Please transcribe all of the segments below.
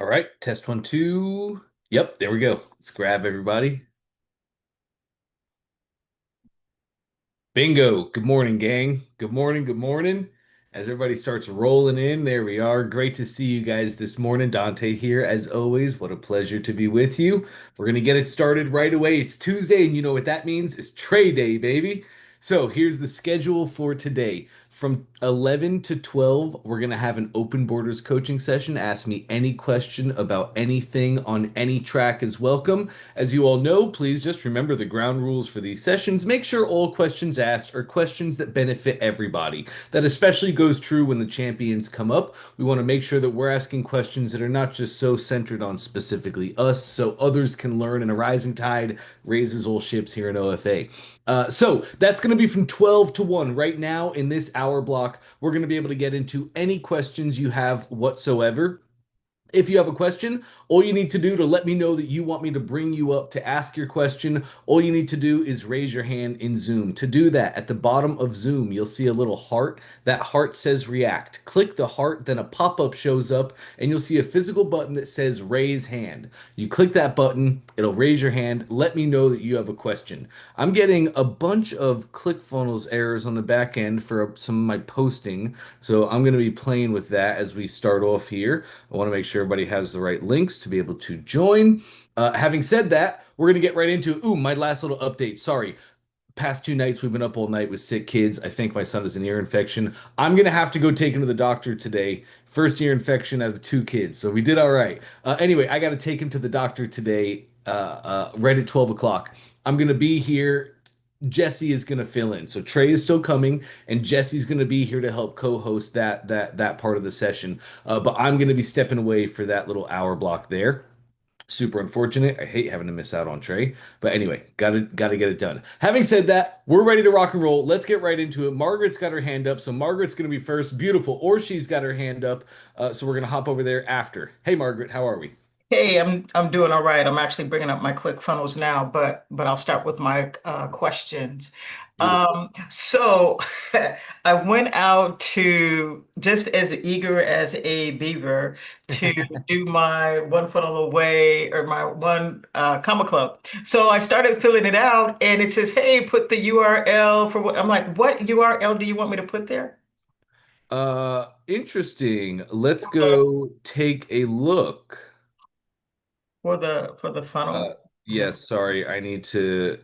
All right, test one, two. Yep, there we go. Let's grab everybody. Bingo. Good morning, gang. Good morning. Good morning. As everybody starts rolling in, there we are. Great to see you guys this morning. Dante here, as always. What a pleasure to be with you. We're going to get it started right away. It's Tuesday, and you know what that means? It's Trey Day, baby. So here's the schedule for today. From 11 to 12, we're going to have an open borders coaching session. Ask me any question about anything on any track is welcome. As you all know, please just remember the ground rules for these sessions. Make sure all questions asked are questions that benefit everybody. That especially goes true when the champions come up. We want to make sure that we're asking questions that are not just so centered on specifically us, so others can learn, and a rising tide raises all ships here in OFA. So that's going to be from 12 to 1. Right now, in this hour block, we're going to be able to get into any questions you have whatsoever. If you have a question, all you need to do to let me know that you want me to bring you up to ask your question, all you need to do is raise your hand in Zoom. To do that, at the bottom of Zoom, you'll see a little heart. That heart says react. Click the heart, then a pop-up shows up, and you'll see a physical button that says raise hand. You click that button, it'll raise your hand. Let me know that you have a question. I'm getting a bunch of ClickFunnels errors on the back end for some of my posting, so I'm going to be playing with that as we start off here. I want to make sure everybody has the right links to be able to join. Having said that, we're going to get right into, my last little update. Sorry. Past 2 nights, we've been up all night with sick kids. I think my son has an ear infection. I'm going to have to go take him to the doctor today. First ear infection out of 2 kids. So we did all right. Anyway, I got to take him to the doctor today, right at 12 o'clock. I'm going to be here. Jesse is going to fill in. So Trey is still coming, and Jesse's going to be here to help co-host that part of the session. But I'm going to be stepping away for that little hour block there. Super unfortunate. I hate having to miss out on Trey. But anyway, gotta get it done. Having said that, we're ready to rock and roll. Let's get right into it. Margaret's got her hand up, so Margaret's gonna be first. Beautiful. Or she's got her hand up. So we're gonna hop over there after. Hey Margaret, how are we? Hey, I'm doing all right. I'm actually bringing up my ClickFunnels now, but I'll start with my questions. Beautiful. So I went out to just as eager as a beaver to do my one funnel away or my one comma club. So I started filling it out, and it says, "Hey, put the URL for what." I'm like, "What URL do you want me to put there Interesting. Let's go take a look. for the Uh, funnel?" yes, sorry, I need to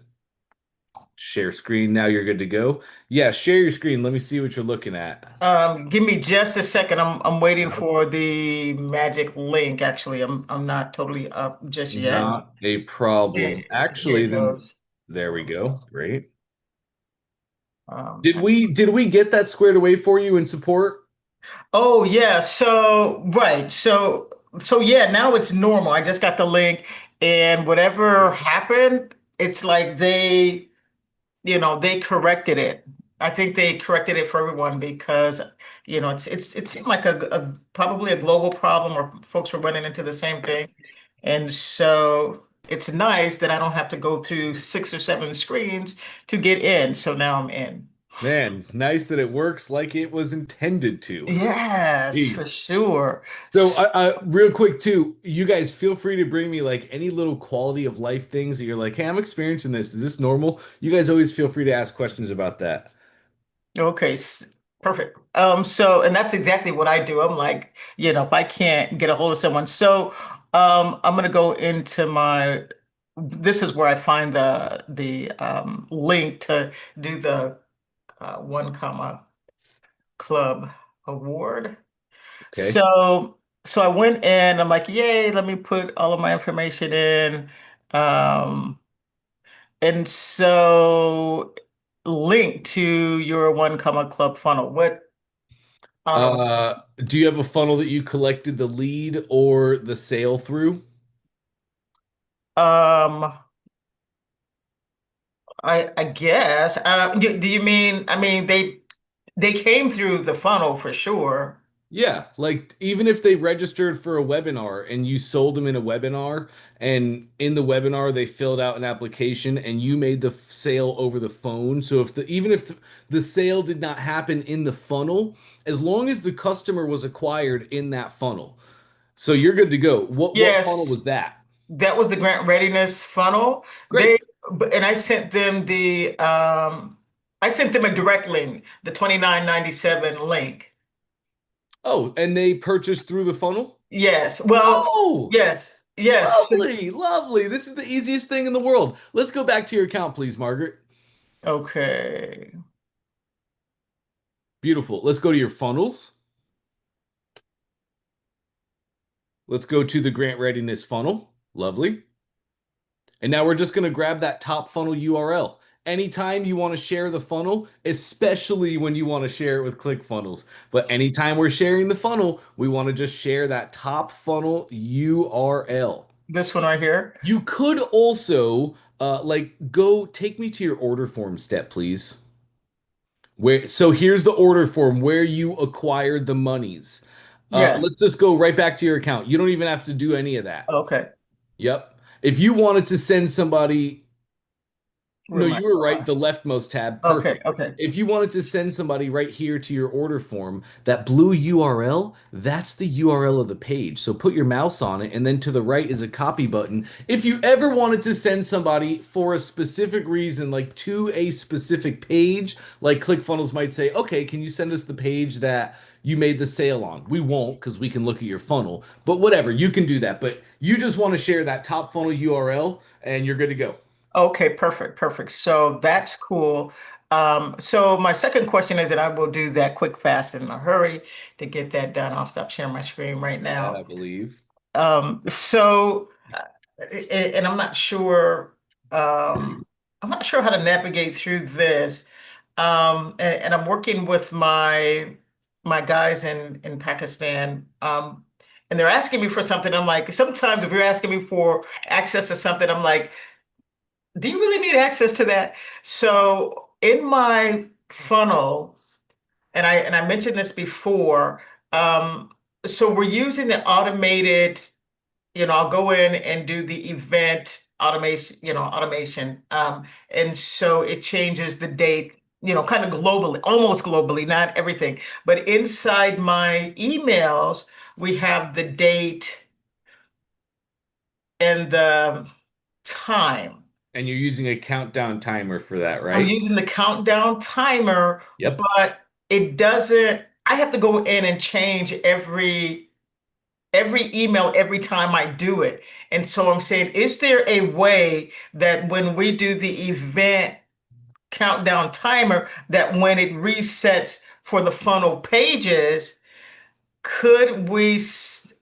share screen. Now you're good to go. Yeah, share your screen. Let me see what you're looking at. Give me just a second. I'm waiting for the magic link. Actually, I'm not totally up just yet. Not a problem. Here Actually, it then goes. there we go. Great. Um, Did we get that squared away for you in support? oh yeah. So right. So yeah. Now it's normal. I just got the link, and whatever happened, it's like they corrected it. I think they corrected it for everyone because, it seemed like a probably a global problem or folks were running into the same thing. And so it's nice that I don't have to go through 6 or 7 screens to get in. So now I'm in. Man, nice that it works like it was intended to. Yes, for Jeez. sure. So, real quick too, you guys feel free to bring me like any little quality of life things that you're like, hey, I'm experiencing this. Is this normal? You guys always feel free to ask questions about that. Okay, perfect. And that's exactly what I do. I'm like, if I can't get a hold of someone, so I'm gonna go into this is where I find the link to do the one comma club award. Okay. So I went in, I'm like, yay, let me put all of my information in. Um, and so link to your one comma club funnel. What auto Do you have a funnel that you collected the lead or the sale through? um I guess do you mean I mean they came through the funnel for sure. Yeah, like even if they registered for a webinar and you sold them in a webinar, and in the webinar they filled out an application and you made the sale over the phone. So even if the sale did not happen in the funnel, as long as the customer was acquired in that funnel, So you're good to go. What funnel was Yes, that? that was the grant readiness funnel. Great. And I sent them a direct link, the 2997 link. Oh, and they purchased through the funnel? Yes. Well, Oh, yes. Yes. lovely, lovely. This is the easiest thing in the world. Let's go back to your account, please, Margaret. Okay. Beautiful. Let's go to your funnels. Let's go to the grant readiness funnel. Lovely. And now we're just going to grab that top funnel URL. Anytime you want to share the funnel, especially when you want to share it with ClickFunnels, but anytime we're sharing the funnel, we want to just share that top funnel URL. This one right here. You could also go take me to your order form step, please. Here's the order form where you acquired the monies. Yes. Let's just go right back to your account. You don't even have to do any of that. Okay. Yep. If you wanted to send somebody Where No, am I? you were right. The leftmost tab. Okay. Perfect. Okay. If you wanted to send somebody right here to your order form, that blue URL, that's the URL of the page. So put your mouse on it, and then to the right is a copy button. If you ever wanted to send somebody for a specific reason, like to a specific page, like ClickFunnels might say, okay, can you send us the page that you made the sale on? We won't because we can look at your funnel, but whatever, you can do that. But you just want to share that top funnel URL, and you're good to go. Okay, perfect, perfect. So that's cool. So my second question is, that I will do that quick, fast, and in a hurry to get that done. I'll stop sharing my screen right That now. I believe. And I'm not sure how to navigate through this. And I'm working with my guys in Pakistan. And they're asking me for something. I'm like, sometimes if you're asking me for access to something, I'm like, do you really need access to that? So in my funnel, and I mentioned this before, so we're using the automated, I'll go in and do the event automation, automation. And so it changes the date, kind of globally, almost globally, not everything. But inside my emails, we have the date and the time. And you're using a countdown timer for that, I'm right? using the countdown timer, Yep. but it doesn't, I have to go in and change every email every time I do it. And so I'm saying, is there a way that when we do the event countdown timer, that when it resets for the funnel pages, could we, is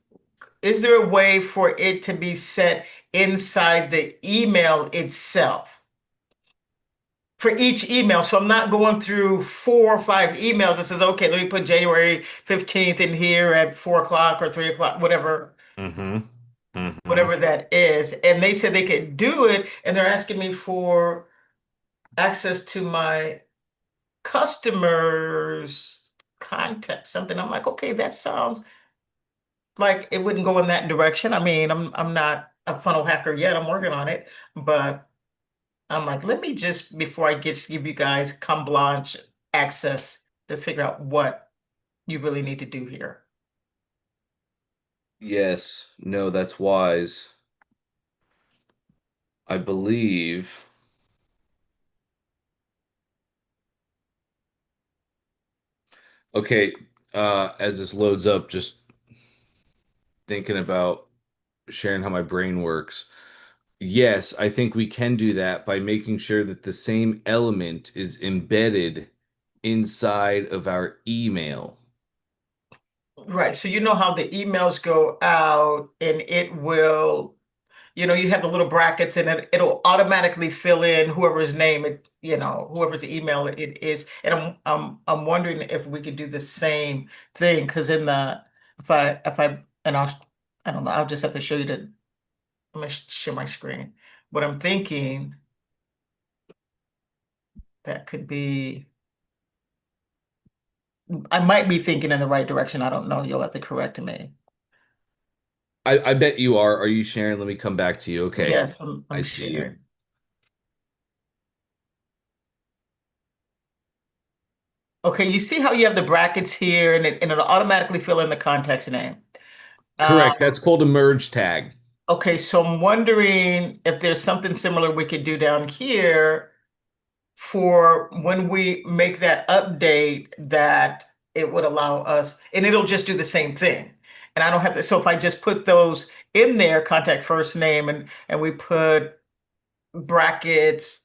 there a way for it to be set inside the email itself? For each email. So I'm not going through 4 or 5 emails that says, okay, let me put January 15th in here at 4 o'clock or 3 o'clock, Mm-hmm. Mm-hmm. whatever that is. And they said they could do it, and they're asking me for access to my customers' contact, something. I'm like, okay, that sounds like it wouldn't go in that direction. I mean, I'm not a funnel hacker yet. I'm working on it, but I'm like, let me just before I get give you guys carte blanche access to figure out what you really need to do here. Yes. No, that's wise. I believe. Okay, as this loads up, just thinking about sharing how my brain works. Yes, I think we can do that by making sure that the same element is embedded inside of our email. Right. So you know how the emails go out and it will, you have the little brackets and it'll automatically fill in whoever's name whoever's email it is. And I'm wondering if we could do the same thing because in the if I and I don't know, I'll just have to show you the I'm gonna share my screen. What I'm thinking that could be I might be thinking in the right direction. I don't know. You'll have to correct me. I bet you are. Are you sharing? Let me come back to you. Okay, Yes, I I'm see you. sharing. Okay, you see how you have the brackets here and it'll automatically fill in the context name. Correct. That's called a merge tag. Okay, so I'm wondering if there's something similar we could do down here for when we make that update that it would allow us, and it'll just do the same thing. And I don't have to, so if I just put those in there, contact first name, and we put brackets,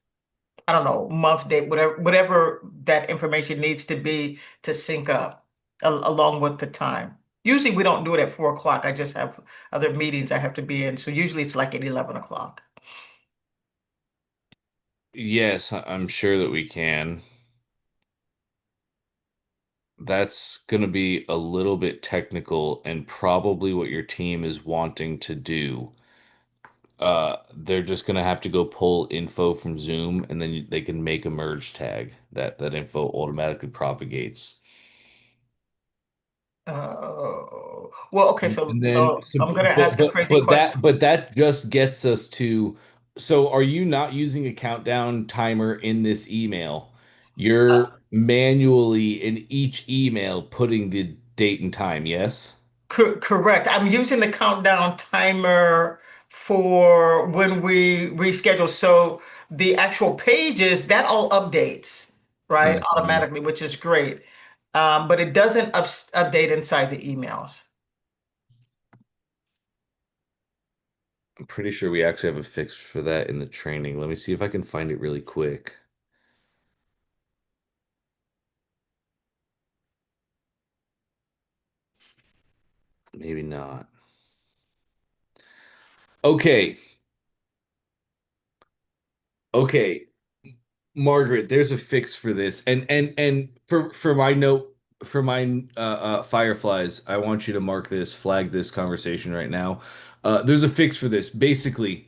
I don't know, month, date, whatever that information needs to be to sync up along with the time. Usually we don't do it at 4 o'clock. I just have other meetings I have to be in. So usually it's like at 11 o'clock. Yes, I'm sure that we can. That's going to be a little bit technical and probably what your team is wanting to do. They're just going to have to go pull info from Zoom and then they can make a merge tag that info automatically propagates. Well, okay, And then so I'm gonna ask a crazy question. but that just gets us to, so are you not using a countdown timer in this email? Uh, You're manually in each email putting the date and time, yes? Correct. I'm using the countdown timer for when we reschedule. So the actual pages, that all updates, right, Mhm. automatically, which is great. But it doesn't update inside the emails. I'm pretty sure we actually have a fix for that in the training. Let me see if I can find it really quick. Maybe not. Okay. Okay. Margaret, there's a fix for this. And for my note for my fireflies, I want you to mark this, flag this conversation right now. There's a fix for this. Basically,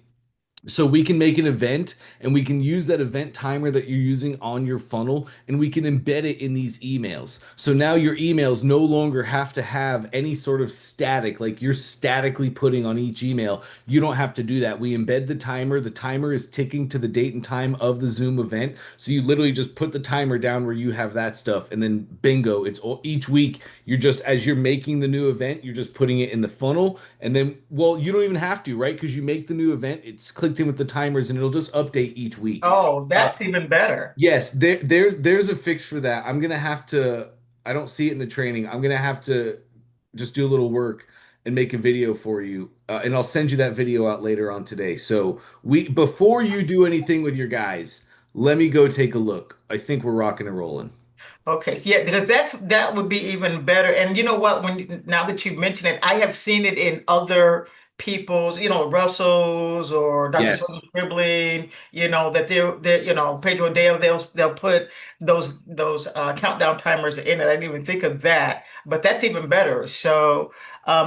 so we can make an event and we can use that event timer that you're using on your funnel and we can embed it in these emails. So now your emails no longer have to have any sort of static, like you're statically putting on each email. You don't have to do that. We embed the timer. The timer is ticking to the date and time of the Zoom event. So you literally just put the timer down where you have that stuff and then bingo, it's all, each week you're just, as you're making the new event, you're just putting it in the funnel and then, well, you don't even have to, right? Because you make the new event, it's clicked in with the timers, and it'll just update each week. Oh, Uh, that's even better. yes, there's a fix for that. I'm gonna have to. I don't see it in the training. I'm gonna have to just do a little work and make a video for you, and I'll send you that video out later on today. So we, before you do anything with your guys, let me go take a look. I think we're rocking and rolling. Okay, yeah, because that would be even better. And you know what? Now that you mention it, I have seen it in other people's, Russell's or Dr. Yes. Tony's Dribbling, that they're, Pedro Dale, they'll put those countdown timers in it. I didn't even think of that, but that's even better. So,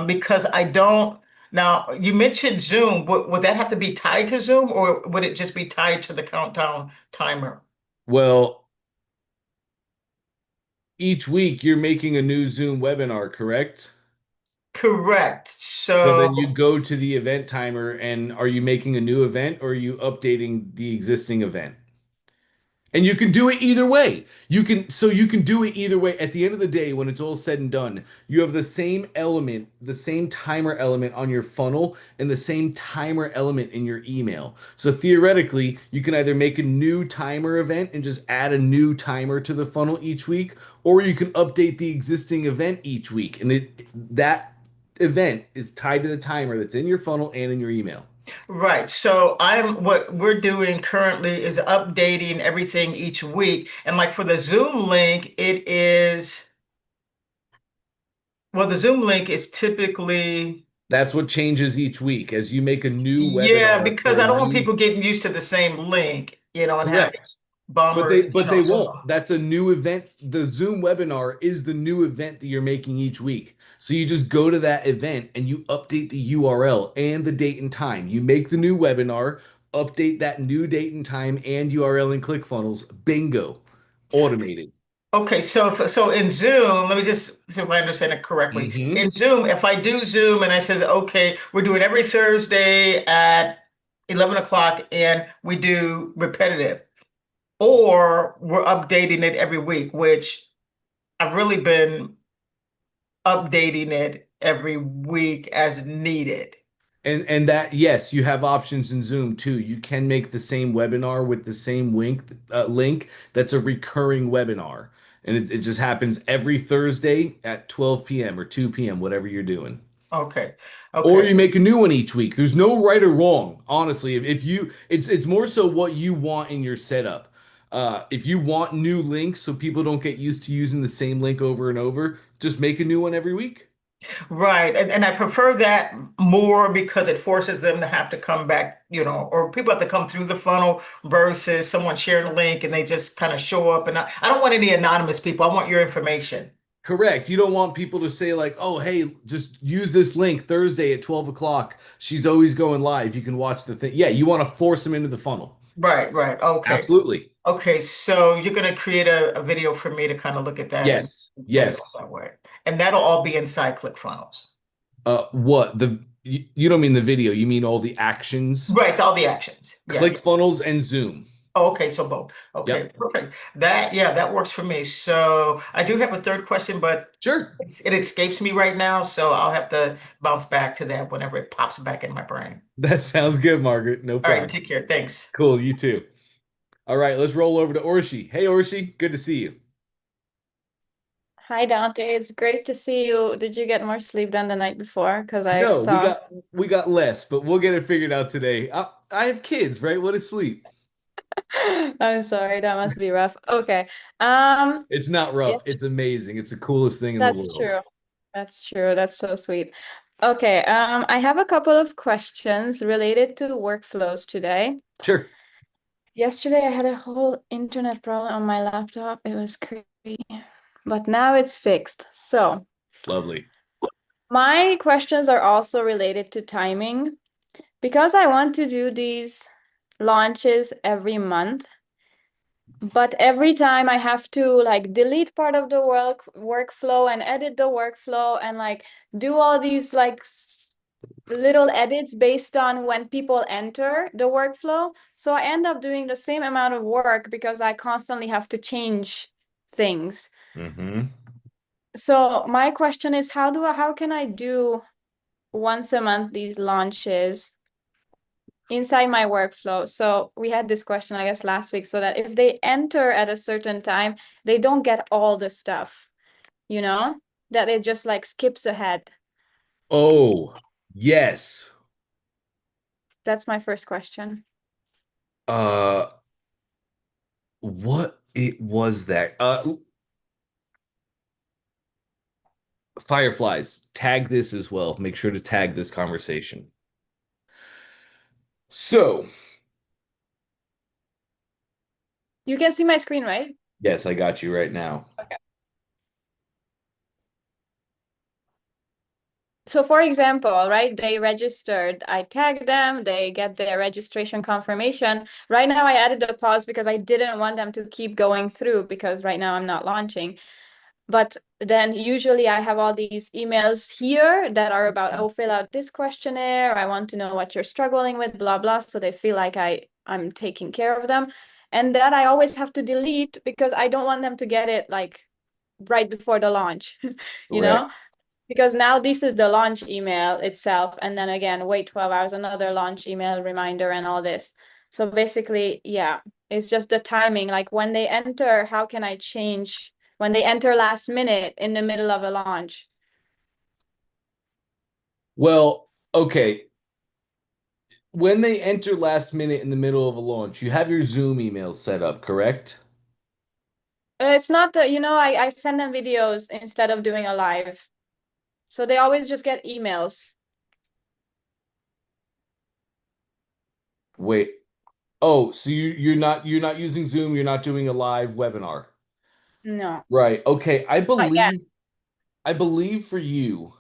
because I don't now you mentioned Zoom, would that have to be tied to Zoom or would it just be tied to the countdown timer? Well, each week you're making a new Zoom webinar, correct? Correct. So So, then you go to the event timer and are you making a new event or are you updating the existing event? And you can do it either way. You can do it either way. At the end of the day, when it's all said and done, you have the same element, the same timer element on your funnel and the same timer element in your email. So theoretically, you can either make a new timer event and just add a new timer to the funnel each week, or you can update the existing event each week. And that event is tied to the timer that's in your funnel and in your email. right. So what we're doing currently is updating everything each week. And like for the Zoom link, the Zoom link is typically, That's what changes each week as you make a new yeah, webinar because for a I don't want new. people getting used to the same link, and having Correct. bombers, But they so. won't. That's a new event. The Zoom webinar is the new event that you're making each week. So you just go to that event and you update the URL and the date and time. You make the new webinar, update that new date and time and URL in ClickFunnels. Bingo. Automated. Okay, so in Zoom, let me just see if I understand it correctly. Hmm. In Zoom, if I do Zoom and I says, okay, we're doing every Thursday at 11 o'clock and we do repetitive, or we're updating it every week, which I've really been updating it every week as needed. And that, yes, you have options in Zoom too. You can make the same webinar with the same link that's a recurring webinar. And it just happens every Thursday at 12 p.m. or 2 p.m., whatever you're doing. Okay. Or Okay. you make a new one each week. There's no right or wrong, honestly. If you, it's more so what you want in your setup. If you want new links so people don't get used to using the same link over and over, just make a new one every week. Right. And I prefer that more because it forces them to have to come back, or people have to come through the funnel versus someone sharing a link and they just kind of show up. And I don't want any anonymous people. I want your information. Correct. You don't want people to say like, "Oh, hey, just use this link Thursday at 12 o'clock. She's always going live. You can watch the thing." Yeah, you want to force them into the funnel. Right, right. Okay. Absolutely. Okay. So you're going to create a video for me to kind of look at that and Yes. set it up Yes. that way. And that'll all be inside ClickFunnels. What you don't mean the video, you mean all the actions, Right. All the actions. Yes. ClickFunnels and Zoom. Oh, okay, so both. Okay, Yep. perfect. Yeah, that works for me. So I do have a third question, but Sure. it escapes me right now, so I'll have to bounce back to that whenever it pops back in my brain. That sounds good, Margaret. No All right, problem. take care. Thanks. Cool, you too. All right, let's roll over to Orshi. Hey, Orshi, good to see you. Hi Dante, it's great to see you. Did you get more sleep than the night before? Because I No, we saw. got we got less, but we'll get it figured out today. I have kids, right? What is sleep? I'm sorry, that must be rough. Okay. It's not rough. Yes, It's amazing. It's the coolest thing in the that's world. true. That's true. That's so sweet. Okay, I have a couple of questions related to workflows today. Sure. Yesterday I had a whole internet problem on my laptop. It was crazy. But now it's fixed. So, Lovely. my questions are also related to timing. Because I want to do these launches every month, but every time I have to like delete part of the workflow and edit the workflow and like do all these like little edits based on when people enter the workflow. So I end up doing the same amount of work because I constantly have to change things. Mm-hmm. So my question is, how can I do once a month these launches inside my workflow? So we had this question, I guess, last week, so that if they enter at a certain time, they don't get all the stuff, you know, that it just like skips ahead. Oh, yes. That's my first question. Uh, what it was that? Fireflies, tag this as well. Make sure to tag this conversation. So, You can see my screen, right? yes, I got you right now. Okay. So for example, right, they registered, I tagged them, they get their registration confirmation. Right now I added a pause because I didn't want them to keep going through because right now I'm not launching. But then usually I have all these emails here that are about, oh, fill out this questionnaire. I want to know what you're struggling with, blah, blah. So they feel like I'm taking care of them. And that I always have to delete because I don't want them to get it like right before the launch, you Correct. know? Because now this is the launch email itself. And then again, wait 12 hours, another launch email reminder and all this. So basically, yeah, it's just the timing. Like when they enter, how can I change when they enter last minute in the middle of a launch? Well, okay. When they enter last minute in the middle of a launch, you have your Zoom emails set up, correct? It's not the, I send them videos instead of doing a live. So they always just get emails. Wait. Oh, so you're not using Zoom, you're not doing a live webinar. No. Right. Okay. I Not yet. believe I believe for you,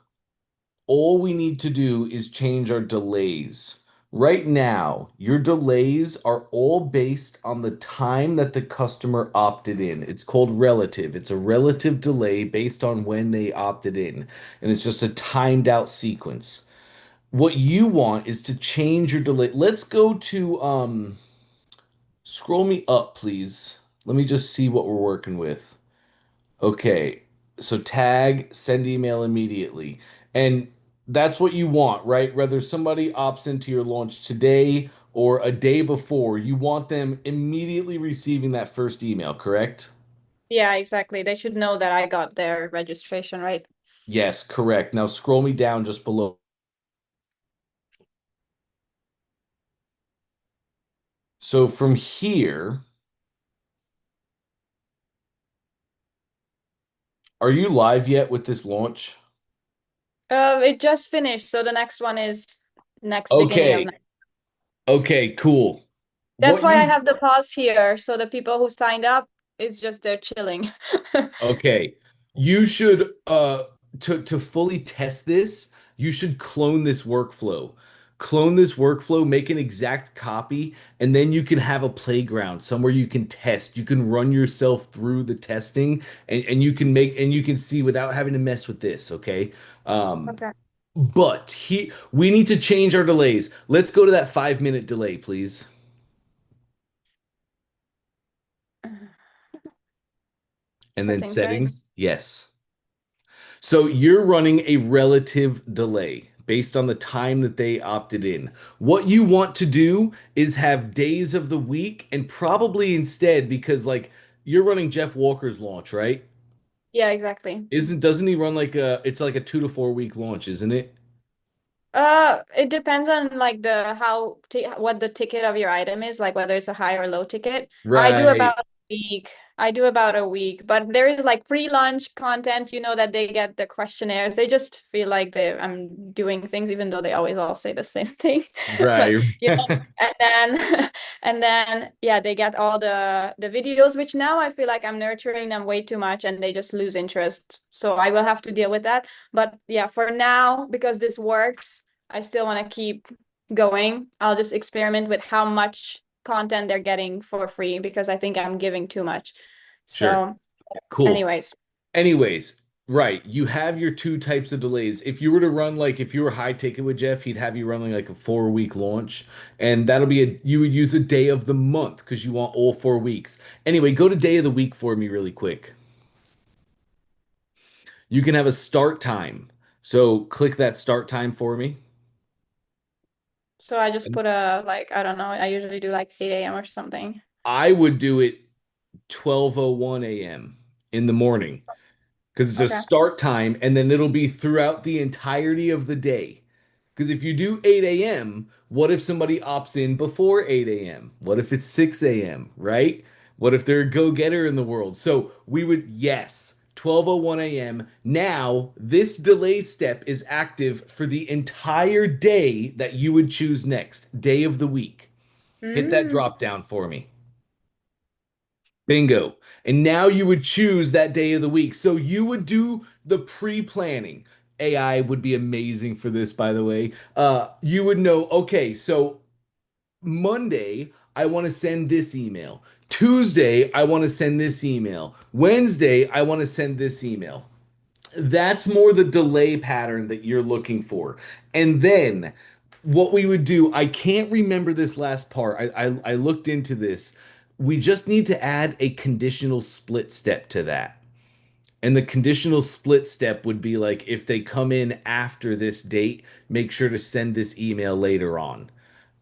all we need to do is change our delays. Right now, your delays are all based on the time that the customer opted in. It's called relative. It's a relative delay based on when they opted in, and it's just a timed out sequence. What you want is to change your delay. Let's go to scroll me up, please. Let me just see what we're working with. Okay. So tag, send email immediately. And that's what you want, right? Whether somebody opts into your launch today or a day before, you want them immediately receiving that first email, correct? Yeah, exactly. They should know that I got their registration, right? Yes, correct. Now scroll me down just below. So from here, are you live yet with this launch? It just finished, so the next one is next beginning of Okay. next. Okay, cool. That's What why I you have the pause here. So the people who signed up is just they're chilling. Okay. You should to fully test this, you should clone this workflow. Clone this workflow, make an exact copy, and then you can have a playground somewhere you can test. You can run yourself through the testing and you can make and you can see without having to mess with this, okay? Um, Okay. but we need to change our delays. Let's go to that 5 minute delay, please. And then Settings, right? settings, yes. So you're running a relative delay based on the time that they opted in. What you want to do is have days of the week and probably instead, because like you're running Jeff Walker's launch, right? Yeah, exactly. Doesn't he run like it's like a 2 to 4 week launch, isn't it? It depends on like the how t what the ticket of your item is, like whether it's a high or low ticket. I do Right. about a week. I do about a week, but there is like pre-launch content, that they get the questionnaires. They just feel like I'm doing things, even though they always all say the same thing. But Right. and then and then yeah, they get all the videos, which now I feel like I'm nurturing them way too much and they just lose interest. So I will have to deal with that. But yeah, for now, because this works, I still want to keep going. I'll just experiment with how much content they're getting for free because I think I'm giving too much. Sure. So, Cool. anyways, Anyways, right, you have your two types of delays. If you were to run like if you were high ticket with Jeff, he'd have you running like a 4 week launch, and that'll be a you would use a day of the month because you want all 4 weeks. Anyway, go to day of the week for me really quick. You can have a start time. So click that start time for me. so I just And put a like, I don't know, I usually do like 8 a.m. or something. I would do it 12:01 a.m. in the morning because it's a Okay. start time, and then it'll be throughout the entirety of the day. Because if you do 8 a.m., what if somebody opts in before 8 a.m.? What if it's 6 a.m., right? What if they're a go-getter in the world? So we would, yes, 12:01 a.m. Now, this delay step is active for the entire day that you would choose next, day of the week. Hit that Mm. drop down for me. Bingo. And now you would choose that day of the week. So you would do the pre-planning. AI would be amazing for this, by the way. You would know, okay, so Monday, I want to send this email. Tuesday, I want to send this email. Wednesday, I want to send this email. That's more the delay pattern that you're looking for. And then what we would do, I can't remember this last part. I looked into this. We just need to add a conditional split step to that. And the conditional split step would be like if they come in after this date, make sure to send this email later on.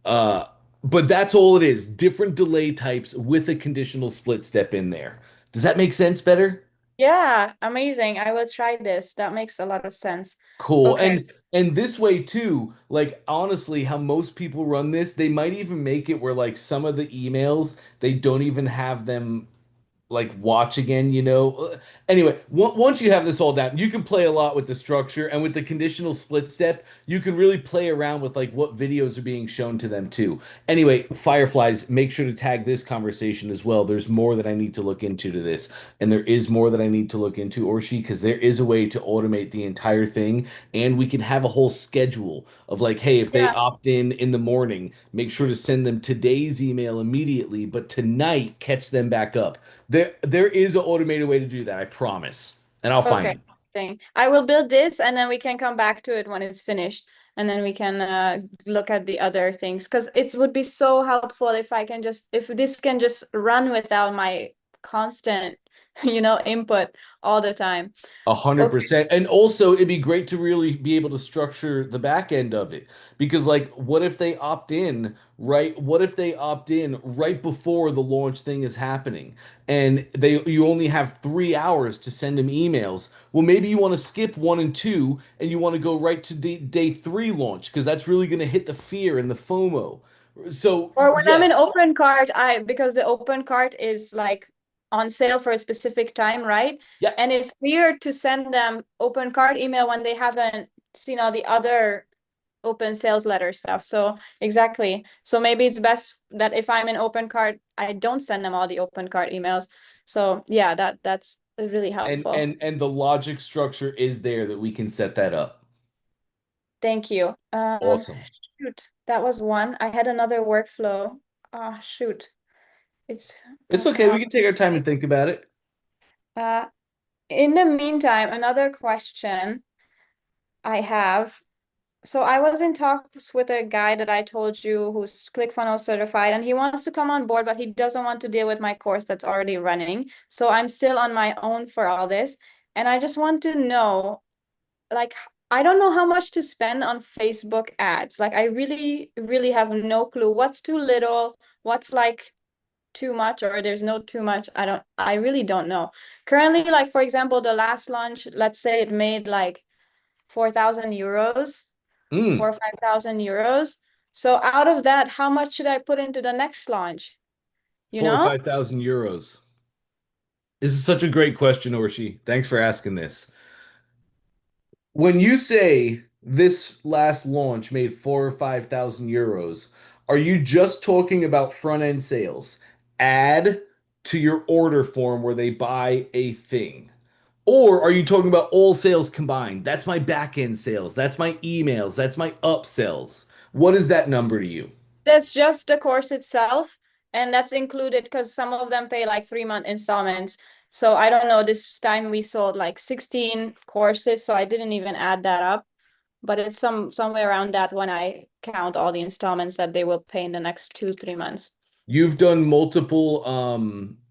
Uh, but that's all it is. Different delay types with a conditional split step in there. Does that make sense better? Yeah, amazing. I will try this. That makes a lot of sense. Cool. Okay. And this way too, like honestly, how most people run this, they might even make it where like some of the emails, they don't even have them like watch again, you know. Anyway, once you have this all down, you can play a lot with the structure and with the conditional split step. You can really play around with like what videos are being shown to them too. Anyway, Fireflies, make sure to tag this conversation as well. There's more that I need to look into to this, and there is more that I need to look into, Orshi, because there is a way to automate the entire thing, and we can have a whole schedule of like, hey, if they Yeah. opt in the morning, make sure to send them today's email immediately, but tonight catch them back up. There is an automated way to do that, I promise. And I'll find Okay. it. Thing. I will build this and then we can come back to it when it's finished. And then we can look at the other things because it would be so helpful if I can just if this can just run without my constant input all the time. A hundred Okay. percent. And also it'd be great to really be able to structure the back end of it. Because like what if they opt in, right? What if they opt in right before the launch thing is happening and they you only have 3 hours to send them emails? Well, maybe you want to skip 1 and 2 and you want to go right to day three launch because that's really gonna hit the fear and the FOMO. So Or when I'm in yes. open cart, because the open cart is like on sale for a specific time, right? Yeah. And it's weird to send them open cart email when they haven't seen all the other open sales letter stuff. So exactly. So maybe it's best that if I'm in open cart, I don't send them all the open cart emails. So yeah, that's really And helpful. and the logic structure is there that we can set that up. Thank you. Awesome. Shoot, that was one. I had another workflow. Ah, shoot. It's It's okay. now. We can take our time and think about it. Uh, in the meantime, another question I have. So I was in talks with a guy that I told you who's ClickFunnels certified, and he wants to come on board, but he doesn't want to deal with my course that's already running. So I'm still on my own for all this. And I just want to know, like, I don't know how much to spend on Facebook ads. Like, I really, really have no clue what's too little, what's like too much, or there's no too much. I really don't know. Currently, like, for example, the last launch, let's say it made like 4,000 euros, four Mm, or 5,000 euros. So out of that, how much should I put into the next launch? You 4 or know? 5,000 euros. This is such a great question, Orshi. Thanks for asking this. When you say this last launch made 4 or 5,000 euros, are you just talking about front end sales? Add to your order form where they buy a thing. Or are you talking about all sales combined? That's my back end sales. That's my emails. That's my upsells. What is that number to you? That's just the course itself. And that's included because some of them pay like 3-month installments. So I don't know, this time we sold like 16 courses, so I didn't even add that up. But it's somewhere around that when I count all the installments that they will pay in the next 2-3 months. You've done multiple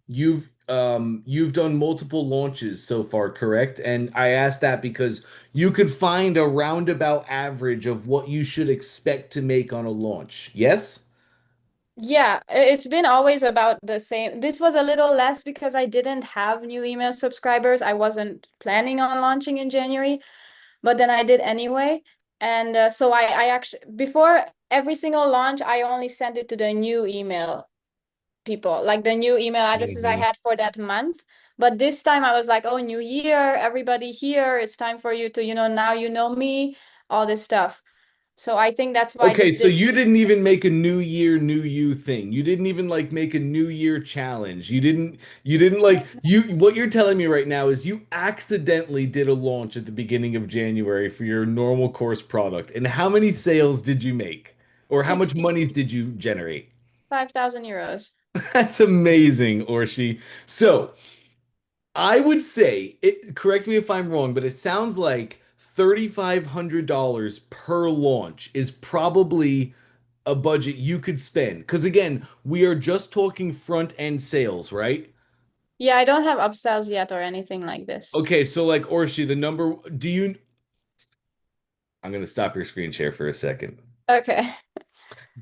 you've done multiple launches so far, correct? And I asked that because you could find a roundabout average of what you should expect to make on a launch. Yes? Yeah, it's been always about the same. This was a little less because I didn't have new email subscribers. I wasn't planning on launching in January, but then I did anyway. And so I actually, before every single launch, I only sent it to the new email people, like the new email addresses I Mhm. had for that month. But this time I was like, oh, new year, everybody here. It's time for you to, now you know me, all this stuff. So I think that's why Okay, this so did. you didn't even make a new year, new you thing. You didn't even like make a new year challenge. You didn't like you what you're telling me right now is you accidentally did a launch at the beginning of January for your normal course product. And how many sales did you make? Or how much 60 monies did you generate? 5,000 euros. That's amazing, Orshi. So, I would say correct me if I'm wrong, but it sounds like $3,500 per launch is probably a budget you could spend. Because again, we are just talking front end sales, right? Yeah, I don't have upsells yet or anything like this. Okay, so like Orshi, the number, do you, I'm going to stop your screen share for a second. Okay.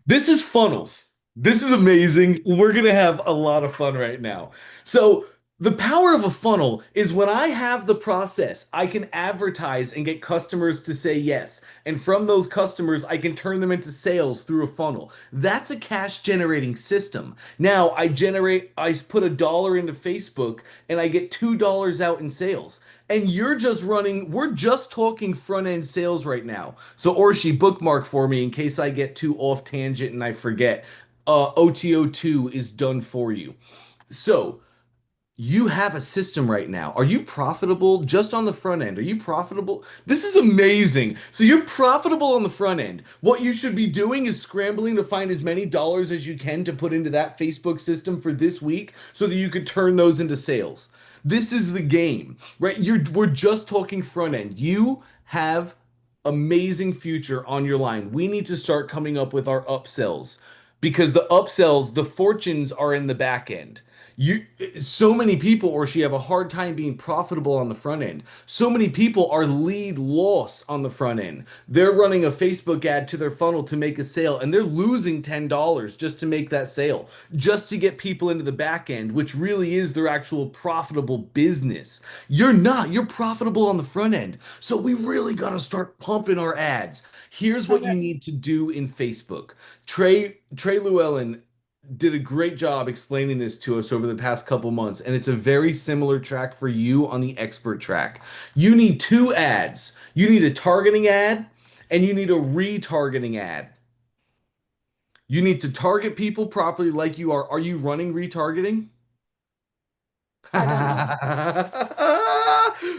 This is funnels. This is amazing. We're going to have a lot of fun right now. So, the power of a funnel is when I have the process, I can advertise and get customers to say yes. And from those customers, I can turn them into sales through a funnel. That's a cash generating system. Now, I put $1 into Facebook and I get $2 out in sales. And we're just talking front end sales right now. So, Orshi, bookmark for me in case I get too off tangent and I forget. OTO2 is done for you. So, you have a system right now. Are you profitable just on the front end? Are you profitable? This is amazing. So you're profitable on the front end. What you should be doing is scrambling to find as many dollars as you can to put into that Facebook system for this week so that you could turn those into sales. This is the game, right? We're just talking front end. You have amazing future on your line. We need to start coming up with our upsells. because the upsells, the fortunes are in the back end. You so many people, or she have a hard time being profitable on the front end. So many people are lead loss on the front end. They're running a Facebook ad to their funnel to make a sale, and they're losing $10 just to make that sale, just to get people into the back end, which really is their actual profitable business. You're not, you're profitable on the front end. So we really got to start pumping our ads. Here's what you Okay. need to do in Facebook. Trey Lewellen did a great job explaining this to us over the past couple months, and it's a very similar track for you on the expert track. You need two ads. You need a targeting ad and you need a retargeting ad. You need to target people properly like you are. Are you running retargeting? I don't know.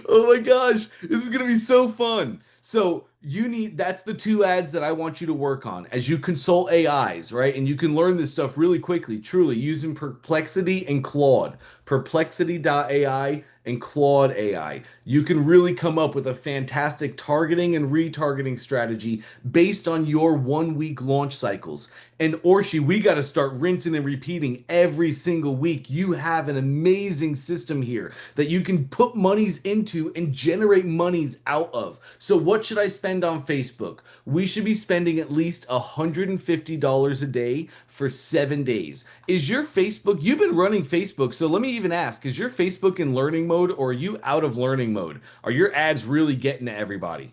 Oh my gosh, this is gonna be so fun. So you need that's the two ads that I want you to work on as you consult AIs, right? And you can learn this stuff really quickly, truly using Perplexity and Claude. Perplexity.ai and Claude AI. You can really come up with a fantastic targeting and retargeting strategy based on your 1 week launch cycles. And Orshi, we got to start rinsing and repeating every single week. You have an amazing system here that you can put monies into and generate monies out of. So, what should I spend on Facebook? We should be spending at least $150 a day for 7 days. Is your Facebook, you've been running Facebook, so let me even ask, is your Facebook in learning mode or are you out of learning mode? Are your ads really getting to everybody?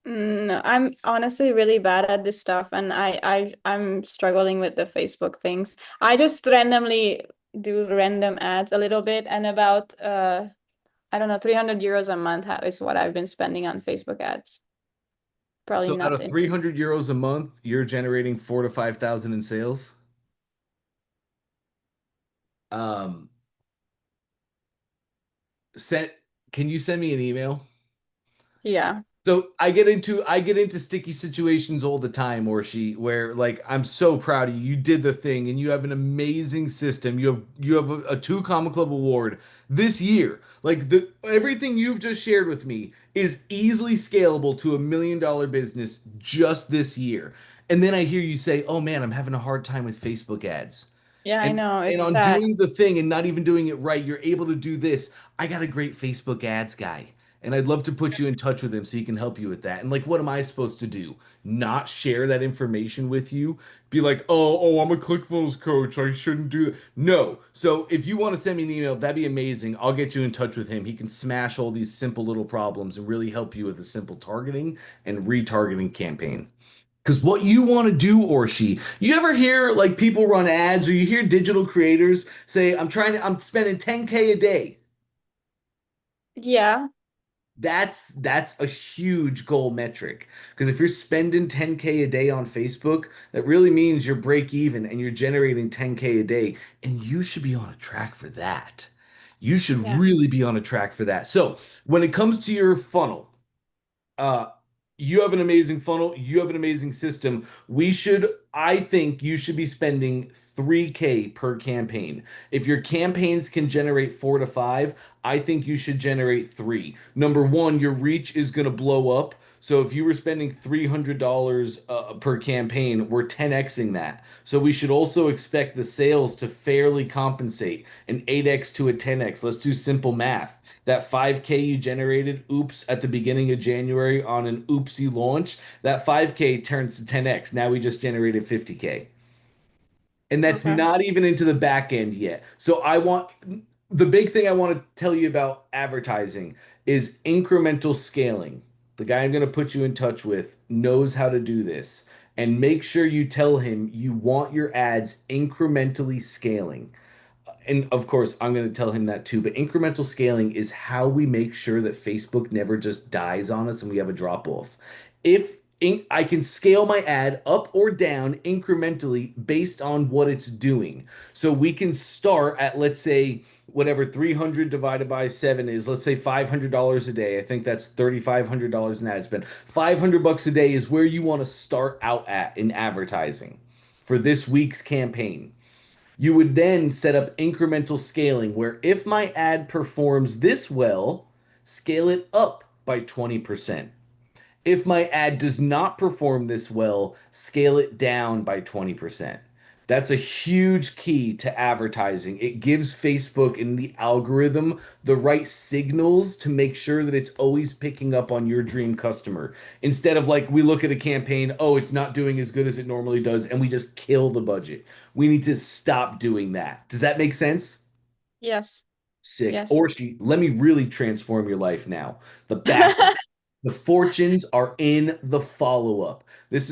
No, I'm honestly really bad at this stuff, and I'm struggling with the Facebook things. I just randomly do random ads a little bit, and about I don't know, 300 euros a month is what I've been spending on Facebook ads. Probably So out of nothing. 300 euros a month, you're generating 4 to 5,000 in sales. Um, sent, can you send me an email? Yeah. So I get into sticky situations all the time, Orshi, where like I'm so proud of you. You did the thing and you have an amazing system. You have a two Comma Club award this year. Like the everything you've just shared with me is easily scalable to $1 million business just this year. And then I hear you say, "Oh man, I'm having a hard time with Facebook ads." Yeah, I know. And It's on sad. doing the thing and not even doing it right, you're able to do this. I got a great Facebook ads guy. And I'd love to put you in touch with him so he can help you with that. And like, what am I supposed to do? Not share that information with you? Be like, I'm a ClickFunnels coach. I shouldn't do that. No. So if you want to send me an email, that'd be amazing. I'll get you in touch with him. He can smash all these simple little problems and really help you with a simple targeting and retargeting campaign. Because what you want to do, Orshi, you ever hear like people run ads or you hear digital creators say, I'm spending 10K a day. Yeah. That's a huge goal metric. Because if you're spending 10K a day on Facebook, that really means you're break even and you're generating 10K a day. And you should be on a track for that. You should Yeah. really be on a track for that. So when it comes to your funnel, uh, you have an amazing funnel. You have an amazing system. I think you should be spending 3K per campaign. If your campaigns can generate 4 to 5, I think you should generate three. Number one, your reach is going to blow up. So if you were spending $300 per campaign, we're 10xing that. So we should also expect the sales to fairly compensate an 8x to a 10x. Let's do simple math. That 5K you generated, oops, at the beginning of January on an oopsie launch, that 5K turns to 10x. Now we just generated 50K. And that's Okay. not even into the back end yet. So the big thing I want to tell you about advertising is incremental scaling. The guy I'm going to put you in touch with knows how to do this. And make sure you tell him you want your ads incrementally scaling. And of course, I'm going to tell him that too. But incremental scaling is how we make sure that Facebook never just dies on us and we have a drop off. I can scale my ad up or down incrementally based on what it's doing. So we can start at, let's say, whatever 300 divided by 7 is, let's say $500 a day. I think that's $3,500 in ad spend. 500 bucks a day is where you want to start out at in advertising for this week's campaign. You would then set up incremental scaling where if my ad performs this well, scale it up by 20%. If my ad does not perform this well, scale it down by 20%. That's a huge key to advertising. It gives Facebook and the algorithm the right signals to make sure that it's always picking up on your dream customer. Instead of like we look at a campaign, oh, it's not doing as good as it normally does, and we just kill the budget. We need to stop doing that. Does that make sense? Yes. Sick. Yes. Or she, let me really transform your life now. The back the fortunes are in the follow-up. This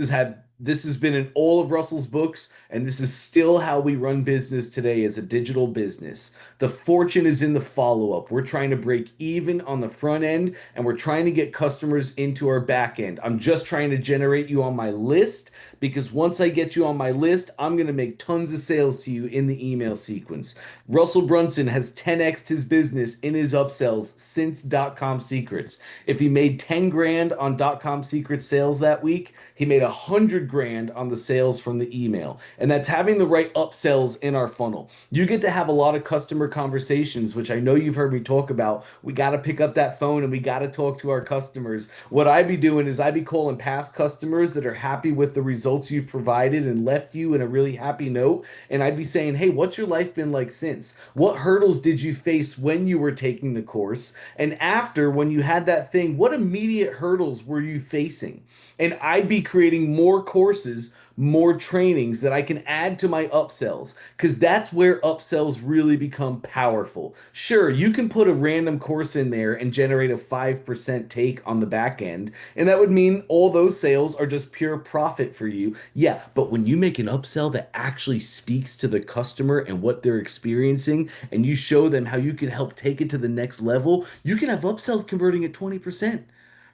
has been in all of Russell's books, and this is still how we run business today as a digital business. The fortune is in the follow-up. We're trying to break even on the front end, and we're trying to get customers into our back end. I'm just trying to generate you on my list because once I get you on my list, I'm going to make tons of sales to you in the email sequence. Russell Brunson has 10x'd his business in his upsells since dot-com secrets. If he made 10 grand on dot-com secret sales that week, he made 100 grand on the sales from the email. And that's having the right upsells in our funnel. You get to have a lot of customer conversations, which I know you've heard me talk about. We got to pick up that phone and we got to talk to our customers. What I'd be doing is I'd be calling past customers that are happy with the results you've provided and left you in a really happy note. And I'd be saying, hey, what's your life been like since? What hurdles did you face when you were taking the course? And after, when you had that thing, what immediate hurdles were you facing? And I'd be creating more courses, more trainings that I can add to my upsells because that's where upsells really become powerful. Sure, you can put a random course in there and generate a 5% take on the back end, and that would mean all those sales are just pure profit for you. Yeah, but when you make an upsell that actually speaks to the customer and what they're experiencing, and you show them how you can help take it to the next level, you can have upsells converting at 20%.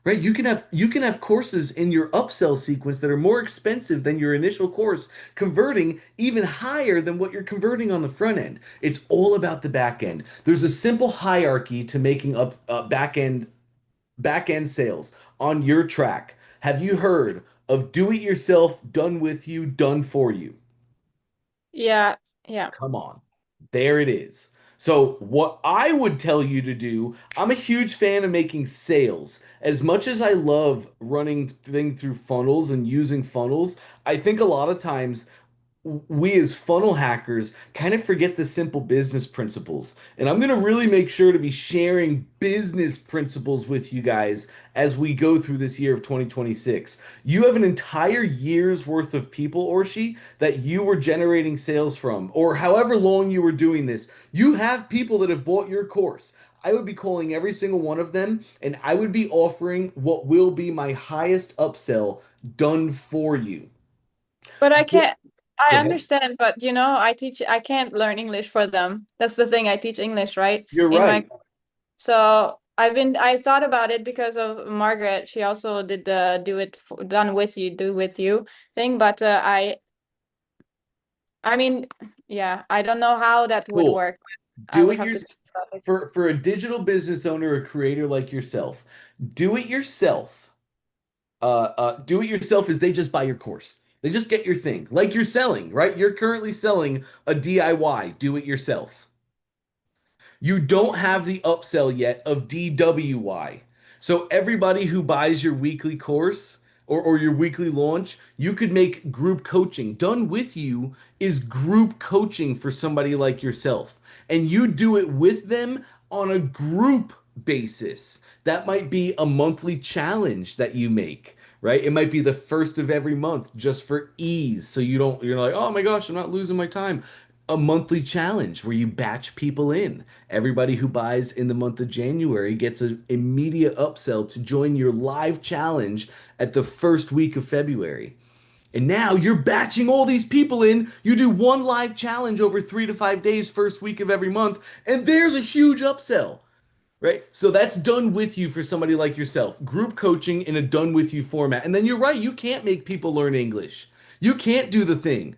Right? You can have courses in your upsell sequence that are more expensive than your initial course, converting even higher than what you're converting on the front end. It's all about the back end. There's a simple hierarchy to making up back end sales on your track. Have you heard of do it yourself, done with you, done for you? Yeah. Yeah. Come on. There it is. So, what I would tell you to do, I'm a huge fan of making sales. As much as I love running thing through funnels and using funnels, I think a lot of times we as funnel hackers kind of forget the simple business principles. And I'm going to really make sure to be sharing business principles with you guys as we go through this year of 2026. You have an entire year's worth of people, Orshi, that you were generating sales from, or however long you were doing this. You have people that have bought your course. I would be calling every single one of them, and I would be offering what will be my highest upsell done for you. But I can't, Go I ahead. understand, but I can't learn English for them. That's the thing. I teach English, right? You're In my, right. so I thought about it because of Margaret. She also did the done with you, do with you thing. But I mean, yeah, I don't know how that would Cool. work. I Do would it have your to think about it. for a digital business owner or creator like yourself. Do it yourself. Do it yourself is they just buy your course. They just get your thing. Like you're selling, right? You're currently selling a DIY, do it yourself. You don't have the upsell yet of DWY. So everybody who buys your weekly course or your weekly launch, you could make group coaching. Done with you is group coaching for somebody like yourself. And you do it with them on a group basis. That might be a monthly challenge that you make, right? It might be the first of every month just for ease. So you're like, oh my gosh, I'm not losing my time. A monthly challenge where you batch people in. Everybody who buys in the month of January gets an immediate upsell to join your live challenge at the first week of February. And now you're batching all these people in. You do one live challenge over 3 to 5 days, first week of every month, and there's a huge upsell, right? So that's done with you for somebody like yourself. Group coaching in a done with you format. And then you're right, you can't make people learn English. You can't do the thing,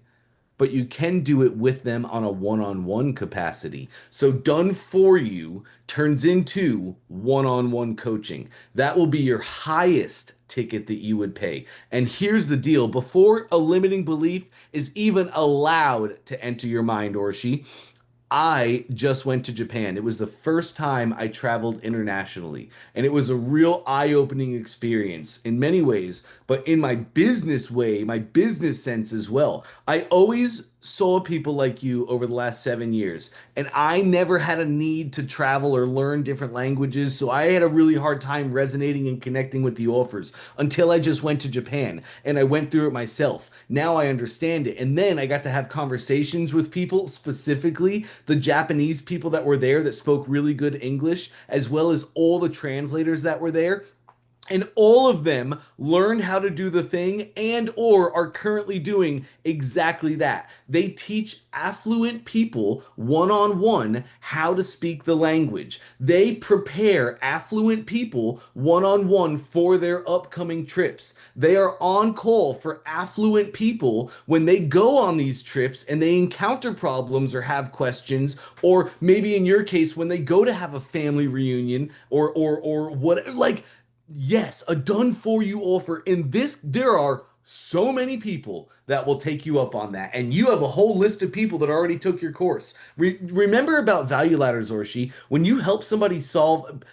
but you can do it with them on a one-on-one capacity. So done for you turns into one-on-one coaching. That will be your highest ticket that you would pay. And here's the deal, before a limiting belief is even allowed to enter your mind, Orshi, I just went to Japan. It was the first time I traveled internationally, and it was a real eye-opening experience in many ways, but in my business way, my business sense as well. I always saw people like you over the last 7 years, and I never had a need to travel or learn different languages, so I had a really hard time resonating and connecting with the offers until I just went to Japan and I went through it myself. Now I understand it, and then I got to have conversations with people, specifically the Japanese people that were there that spoke really good English, as well as all the translators that were there, and all of them learned how to do the thing and or are currently doing exactly that. They teach affluent people one-on-one how to speak the language. They prepare affluent people one-on-one for their upcoming trips. They are on call for affluent people when they go on these trips and they encounter problems or have questions, or maybe in your case when they go to have a family reunion or what, like, yes, a done for you offer. In this, there are so many people that will take you up on that. And you have a whole list of people that already took your course. Remember about value ladders, Orshi. When you help somebody solve,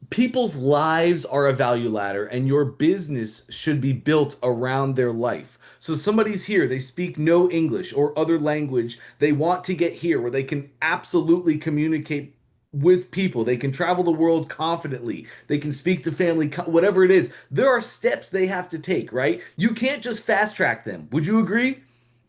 people's lives are a value ladder, and your business should be built around their life. So somebody's here, they speak no English or other language. They want to get here where they can absolutely communicate with people. They can travel the world confidently. They can speak to family, whatever it is. There are steps they have to take, right? You can't just fast track them. Would you agree?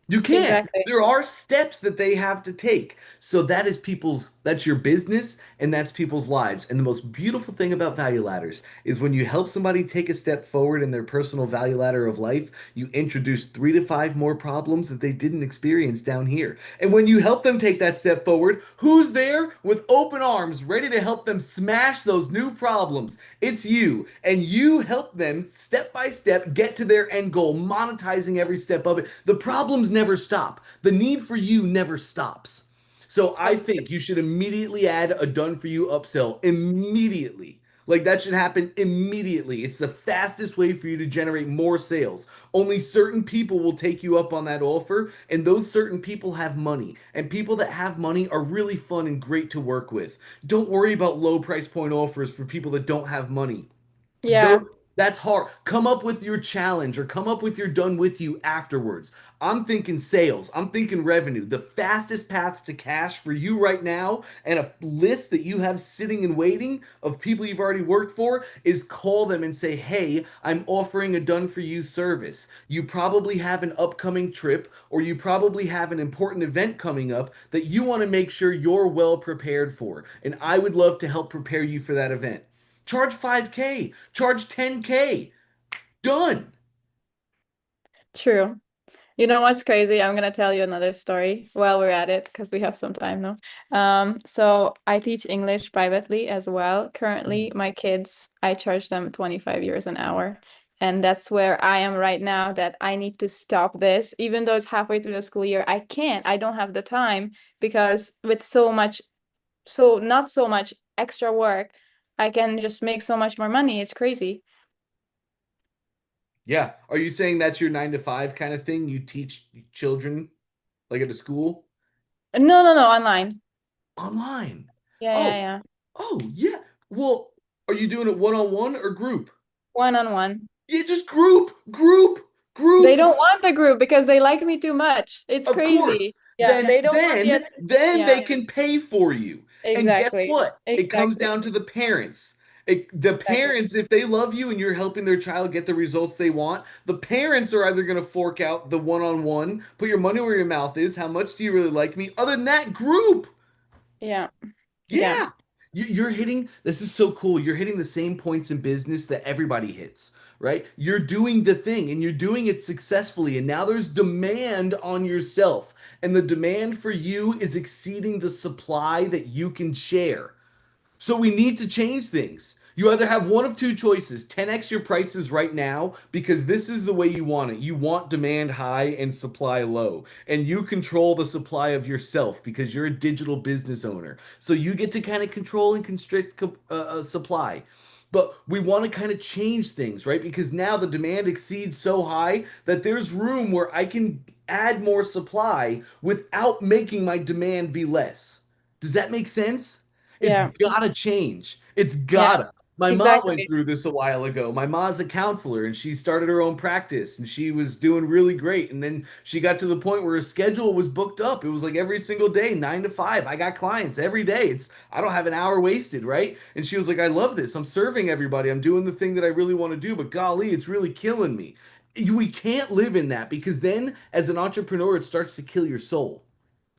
You can't. Exactly. There are steps that they have to take. So that is people's, that's your business and that's people's lives. And the most beautiful thing about value ladders is when you help somebody take a step forward in their personal value ladder of life, you introduce 3 to 5 more problems that they didn't experience down here. And when you help them take that step forward, who's there with open arms, ready to help them smash those new problems? It's you. And you help them step by step get to their end goal, monetizing every step of it. The problems never stop. The need for you never stops. So I That's think you should immediately add a done for you upsell immediately. Like that should happen immediately. It's the fastest way for you to generate more sales. Only certain people will take you up on that offer, and those certain people have money. And people that have money are really fun and great to work with. Don't worry about low price point offers for people that don't have money. yeah, Though that's hard. Come up with your challenge or come up with your done with you afterwards. I'm thinking sales. I'm thinking revenue. The fastest path to cash for you right now and a list that you have sitting and waiting of people you've already worked for is call them and say, "Hey, I'm offering a done for you service. You probably have an upcoming trip or you probably have an important event coming up that you want to make sure you're well prepared for. And I would love to help prepare you for that event." Charge 5K, charge 10K. Done. true. You know what's crazy? I'm gonna tell you another story while we're at it because we have some time now. So I teach English privately as well. Currently, my kids, I charge them 25 euros an hour. And that's where I am right now, that I need to stop this. Even though it's halfway through the school year, I can't. I don't have the time because with so much, so not so much extra work, I can just make so much more money. It's crazy. Yeah. Are you saying that's your 9 to 5 kind of thing? You teach children like at a school No, no, no, online. online? Yeah, yeah, Oh, yeah. oh, yeah. Well, are you doing it one on one or group? One on one. Yeah, just They group. don't want the group because they like me too much. It's Of crazy. course. Yeah, they don't want the Then yeah, they can pay for you. And guess exactly. what? It comes Exactly. down to the parents. The Exactly. parents, if they love you and you're helping their child get the results they want, the parents are either going to fork out the one-on-one, put your money where your mouth is. How much do you really like me? Other than that, group. Yeah. Yeah. Yeah. You're hitting, this is so cool. You're hitting the same points in business that everybody hits, right? You're doing the thing and you're doing it successfully. And now there's demand on yourself. And the demand for you is exceeding the supply that you can share. So we need to change things. You either have one of two choices: 10x your prices right now because this is the way you want it. You want demand high and supply low. And you control the supply of yourself because you're a digital business owner. So you get to kind of control and constrict supply. But we want to kind of change things, right? Because now the demand exceeds so high that there's room where I can add more supply without making my demand be less. Does that make sense? It's Yeah. gotta change. It's Yeah. gotta. My mom went Exactly. through this a while ago. My mom's a counselor and she started her own practice and she was doing really great. And then she got to the point where her schedule was booked up. It was like every single day, 9 to 5. I got clients every day. I don't have an hour wasted, right? And she was like, I love this. I'm serving everybody. I'm doing the thing that I really want to do, but golly, it's really killing me. We can't live in that because then as an entrepreneur, it starts to kill your soul.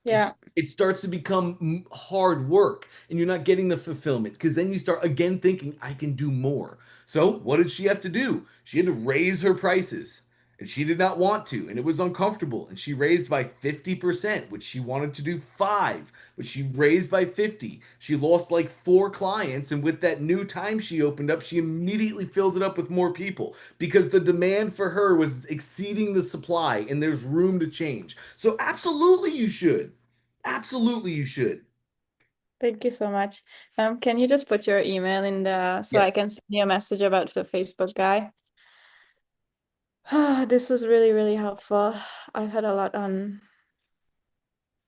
Yeah. It starts to become hard work and you're not getting the fulfillment because then you start again thinking I can do more. So what did she have to do? She had to raise her prices and she did not want to and it was uncomfortable and she raised by 50%, which she wanted to do 5, but she raised by 50. She lost like 4 clients and with that new time she opened up, she immediately filled it up with more people because the demand for her was exceeding the supply and there's room to change. So absolutely you should. Absolutely, you should. Thank you so much. Can you just put your email in the so I Yes. can send you a message about the Facebook guy? This was really, really helpful. I've had a lot on.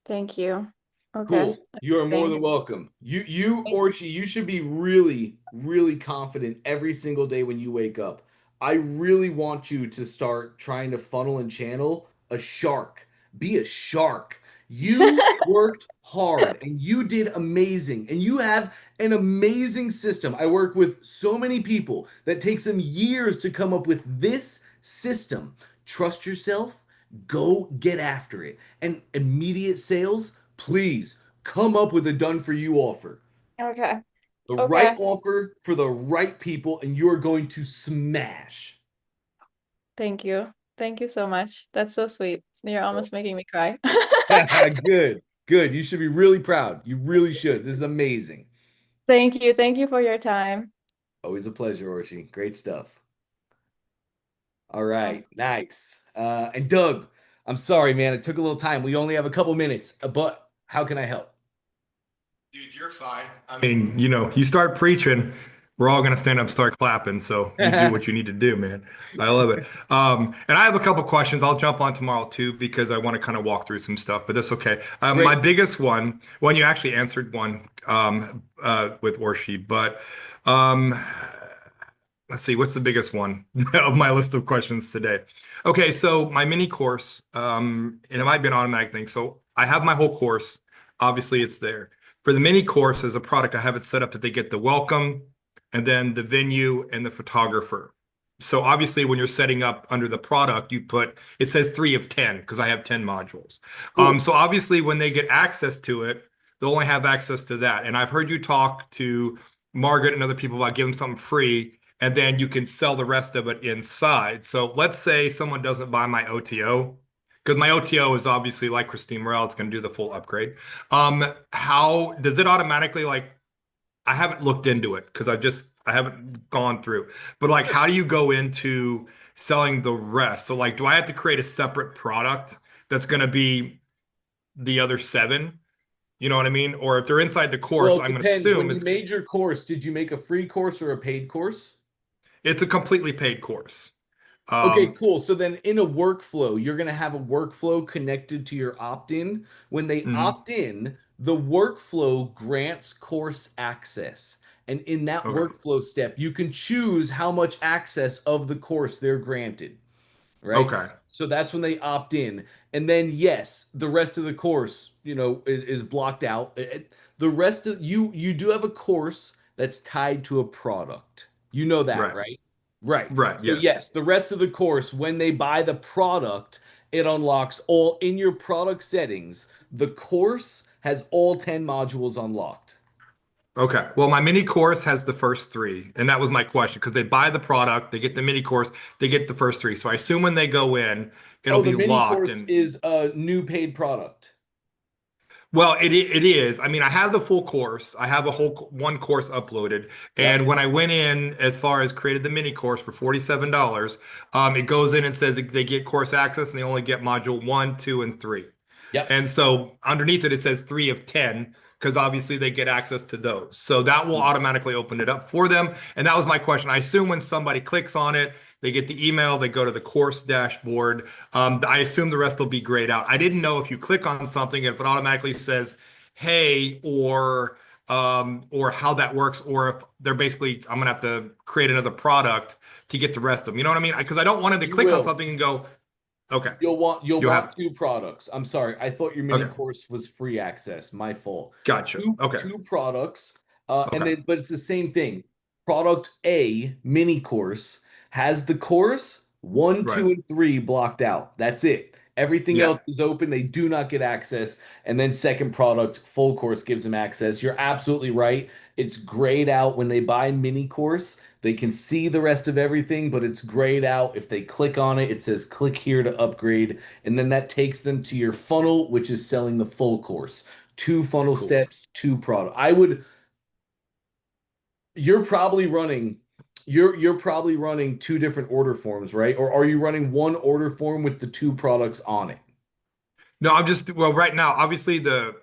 Thank you. Okay. Cool. You are more Amazing. than welcome. Or she, you should be really, really confident every single day when you wake up. I really want you to start trying to funnel and channel a shark. Be a shark. You worked hard and you did amazing and you have an amazing system. I work with so many people that takes them years to come up with this system. Trust yourself, go get after it. And immediate sales, please come up with a done for you offer. Okay. The right Okay. offer for the right people, and you're going to smash. Thank you. Thank you so much. That's so sweet. You're almost making me cry. Good, good. You should be really proud. You really should. This is amazing. Thank you. Thank you for your time. Always a pleasure, Orshi. Great stuff. All Um, right, nice. And Doug, I'm sorry, man. It took a little time. We only have a couple minutes, but how can I help? Dude, you're fine. I mean, you start preaching, we're all gonna stand up, start clapping. So you do what you need to do, man. I love it. And I have a couple questions. I'll jump on tomorrow too because I want to kind of walk through some stuff, but that's okay. My Great. biggest one, you actually answered one with Orshi, but um, let's see, what's the biggest one of my list of questions today? Okay, so my mini course, and it might be an automatic thing. So I have my whole course. Obviously, it's there. For the mini course as a product, I have it set up that they get the welcome and then the venue and the photographer. So obviously, when you're setting up under the product, it says 3 of 10 because I have 10 modules. Cool. So obviously, when they get access to it, they'll only have access to that. And I've heard you talk to Margaret and other people about giving something free and then you can sell the rest of it inside. So let's say someone doesn't buy my OTO, because my OTO is obviously like Christine Morel, it's going to do the full upgrade. How does it automatically I haven't looked into it because I haven't gone through, but how do you go into selling the rest? So do I have to create a separate product that's going to be the other 7? You know what I mean? Or if they're inside the course, Well, it I'm going to depends. assume When you made your course, did you make a free course or a paid course? it's a completely paid course. Okay, Um, cool. So then in a workflow, you're going to have a workflow connected to your opt-in. When they mhm. opt in, the workflow grants course access. And in that Okay. workflow step, you can choose how much access of the course they're granted, right? Okay. So that's when they opt in. And then yes, the rest of the course, is blocked out. The rest of you do have a course that's tied to a product. You know that, Right. right? Right. Right. So Yes. yes, the rest of the course, when they buy the product, it unlocks all in your product settings. The course has all 10 modules unlocked. Okay. Well, my mini course has the first 3, and that was my question because they buy the product, they get the mini course, they get the first 3. So I assume when they go in, it'll Oh, the be mini locked. course And is a new paid product. well, it is. I mean, I have the full course. I have a whole one course uploaded, Yep. and when I went in as far as created the mini course for $47, it goes in and says they get course access and they only get module 1, 2, and 3. Yep. And so underneath it, it says 3 of 10 because obviously they get access to those. So that will automatically open it up for them. And that was my question. I assume when somebody clicks on it, they get the email, they go to the course dashboard. I assume the rest will be grayed out. I didn't know if you click on something, if it automatically says, hey, or or how that works, or if they're basically I'm gonna have to create another product to get the rest of them. You know what I mean? Because I don't want them to You click on will. something and go, okay, You'll you'll want have two products. I'm sorry. I thought your mini okay, course was free access. My fault. gotcha. Okay, Two products. And okay, then but it's the same thing. Product A mini course has the course one, right, two, and three blocked out. That's it. Everything yeah, else is open. They do not get access. And then second product, full course gives them access. You're absolutely right. It's grayed out when they buy mini course. They can see the rest of everything, but it's grayed out. If they click on it, it says click here to upgrade. And then that takes them to your funnel, which is selling the full course. Two funnel cool. steps, two product. I would, you're probably running, you're probably running two different order forms, right? Or are you running one order form with the two products on it? No, I'm just well right now. Obviously, the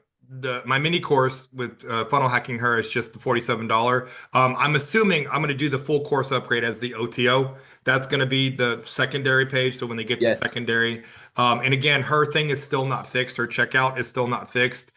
my mini course with funnel hacking her is just the $47. I'm assuming I'm going to do the full course upgrade as the OTO. That's going to be the secondary page. So when they get to Yes. secondary, and again, her thing is still not fixed. Her checkout is still not fixed.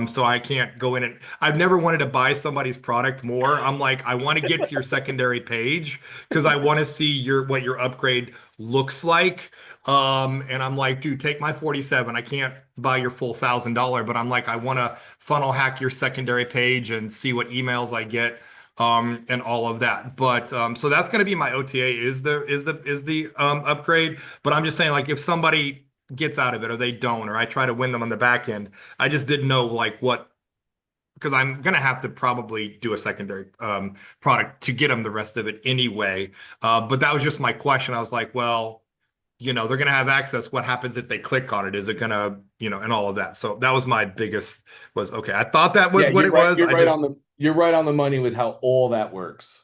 So I can't go in and I've never wanted to buy somebody's product more. I'm like, I want to get to your secondary page because I want to see your what your upgrade looks like. And I'm like, dude, take my 47. I can't buy your full $1,000, but I'm like, I want to funnel hack your secondary page and see what emails I get, and all of that. But so that's going to be my OTA is the upgrade. But I'm just saying, like, if somebody gets out of it or they don't, or I try to win them on the back end, I just didn't know like what. Because I'm gonna have to probably do a secondary product to get them the rest of it anyway. But that was just my question. I was like, well, they're going to have access. What happens if they click on it? Is it going to, and all of that. So that was my biggest was, okay. I thought that Yeah, was what you're it right. was. I just, You're right on the money with how all that works.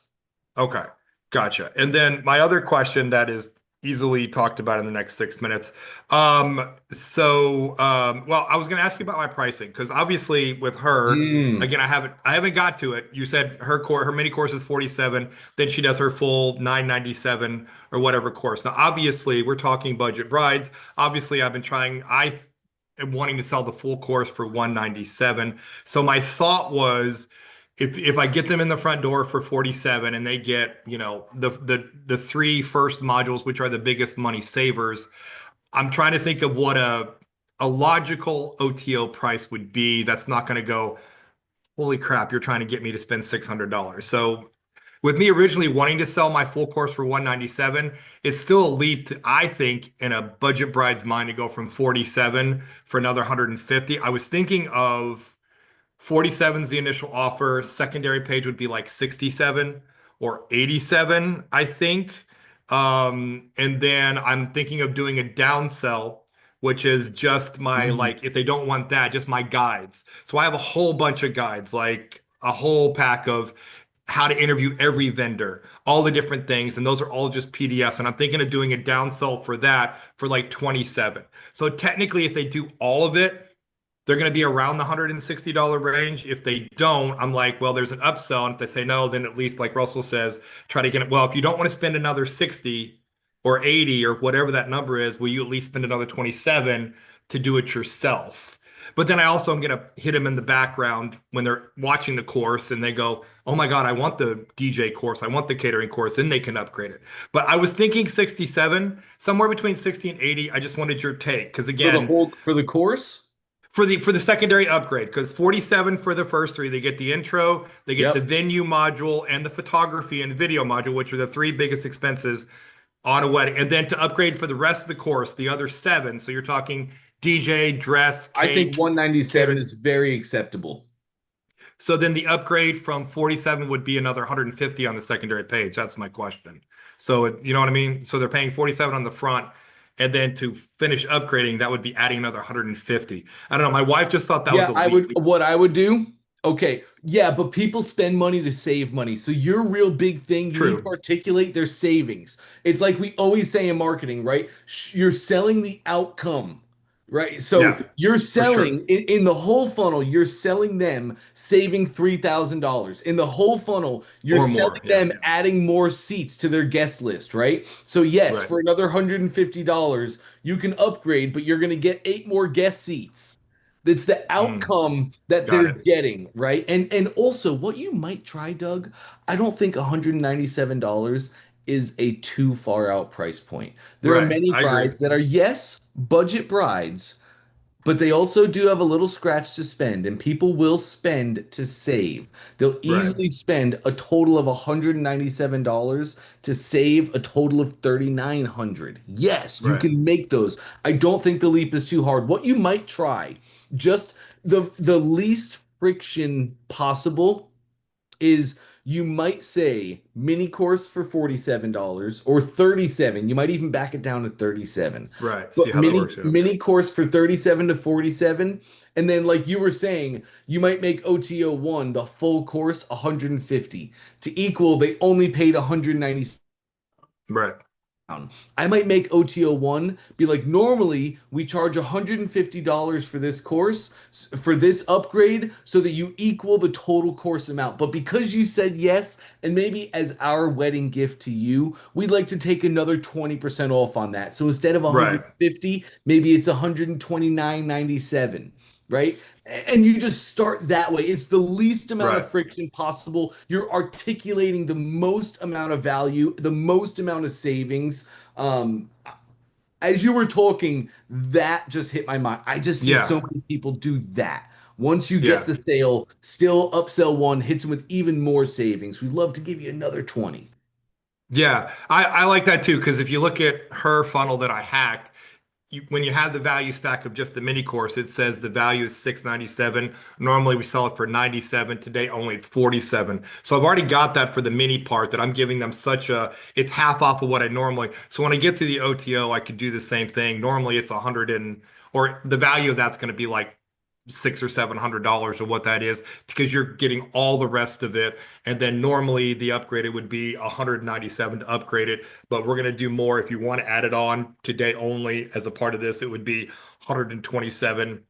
okay. Gotcha. And then my other question that is easily talked about in the next 6 minutes. Well, I was going to ask you about my pricing because obviously with her, Mm. again, I haven't got to it. You said her mini course is 47, then she does her full 997 or whatever course. Now, obviously, we're talking budget brides. Obviously, I am wanting to sell the full course for 197. So my thought was, if I get them in the front door for 47 and they get, the three first modules, which are the biggest money savers, I'm trying to think of what a logical OTO price would be that's not going to go, holy crap, you're trying to get me to spend $600. So with me originally wanting to sell my full course for 197, it's still a leap to, I think, in a budget bride's mind to go from 47 for another 150. I was thinking of 47 is the initial offer. Secondary page would be like 67 or 87, I think. And then I'm thinking of doing a downsell, which is just my, Mm. like, if they don't want that, just my guides. So I have a whole bunch of guides, like a whole pack of how to interview every vendor, all the different things. And those are all just PDFs. And I'm thinking of doing a downsell for that for like 27. So technically, if they do all of it, they're going to be around the $160 range. If they don't, I'm like, well, there's an upsell. And if they say no, then at least, like Russell says, try to get it. Well, if you don't want to spend another 60 or 80 or whatever that number is, will you at least spend another 27 to do it yourself? But then I also am going to hit them in the background when they're watching the course and they go, oh my God, I want the DJ course. I want the catering course. Then they can upgrade it. But I was thinking 67, somewhere between 60 and 80. I just wanted your take. Because again, For the course? for the secondary upgrade, because 47 for the first three, they get the intro, they get the Yep. venue module, and the photography and video module, which are the three biggest expenses on a wedding. And then to upgrade for the rest of the course, the other seven. So you're talking DJ, dress, I think cake, 197 cater. is very acceptable. So then the upgrade from 47 would be another 150 on the secondary page. That's my question. So you know what I mean? So they're paying 47 on the front. And then to finish upgrading, that would be adding another 150. I don't know. My wife just thought that was Yeah, a I leap. would, what I would do, okay, yeah, but people spend money to save money. So your real big thing, you need to True. articulate their savings. It's like we always say in marketing, right? You're selling the outcome, right? So Yeah, you're for sure. selling in the whole funnel, you're selling them saving $3,000. In the whole funnel, you're Or selling more. Yeah. them adding more seats to their guest list, right? So yes, Right. for another $150, you can upgrade, but you're going to get 8 more guest seats. It's the Mm, outcome that got they're it. getting, right? And also what you might try, Doug, I don't think $197 is a too far out price point. There are Right. many I agree. brides that are, yes, budget brides, but they also do have a little scratch to spend, and people will spend to save. They'll Right. easily spend a total of $197 to save a total of 3,900. Yes, you Right. can make those. I don't think the leap is too hard. What you might try, just the least friction possible is you might say mini course for $47 or 37. You might even back it down to 37. Right. See But how that mini works out. mini course for 37 to 47. And then like you were saying, you might make OTO 1 the full course 150 to equal they only paid 190 Right. down. I might make OTO 1 be like, normally we charge $150 for this course, for this upgrade, so that you equal the total course amount. But because you said yes, and maybe as our wedding gift to you, we'd like to take another 20% off on that. So instead of Right. 150, maybe it's 129.97, right? And you just start that way. It's the least amount of Right. friction possible. You're articulating the most amount of value, the most amount of savings. Um, as you were talking, that just hit my mind. I just see so Yeah. many people do that. Once you get Yeah. the sale, still upsell one, hits them with even more savings. We'd love to give you another 20. Yeah. I like that too, because if you look at her funnel that I hacked, when you have the value stack of just the mini course, it says the value is 697. Normally we sell it for 97. Today only it's 47. So I've already got that for the mini part that I'm giving them it's half off of what I normally. So when I get to the OTO, I could do the same thing. Normally it's 100 or the value of that's going to be like $600 or $700 or what that is because you're getting all the rest of it. And then normally the upgraded would be 197 to upgrade it, but we're going to do more. If you want to add it on today only as a part of this, it would be 127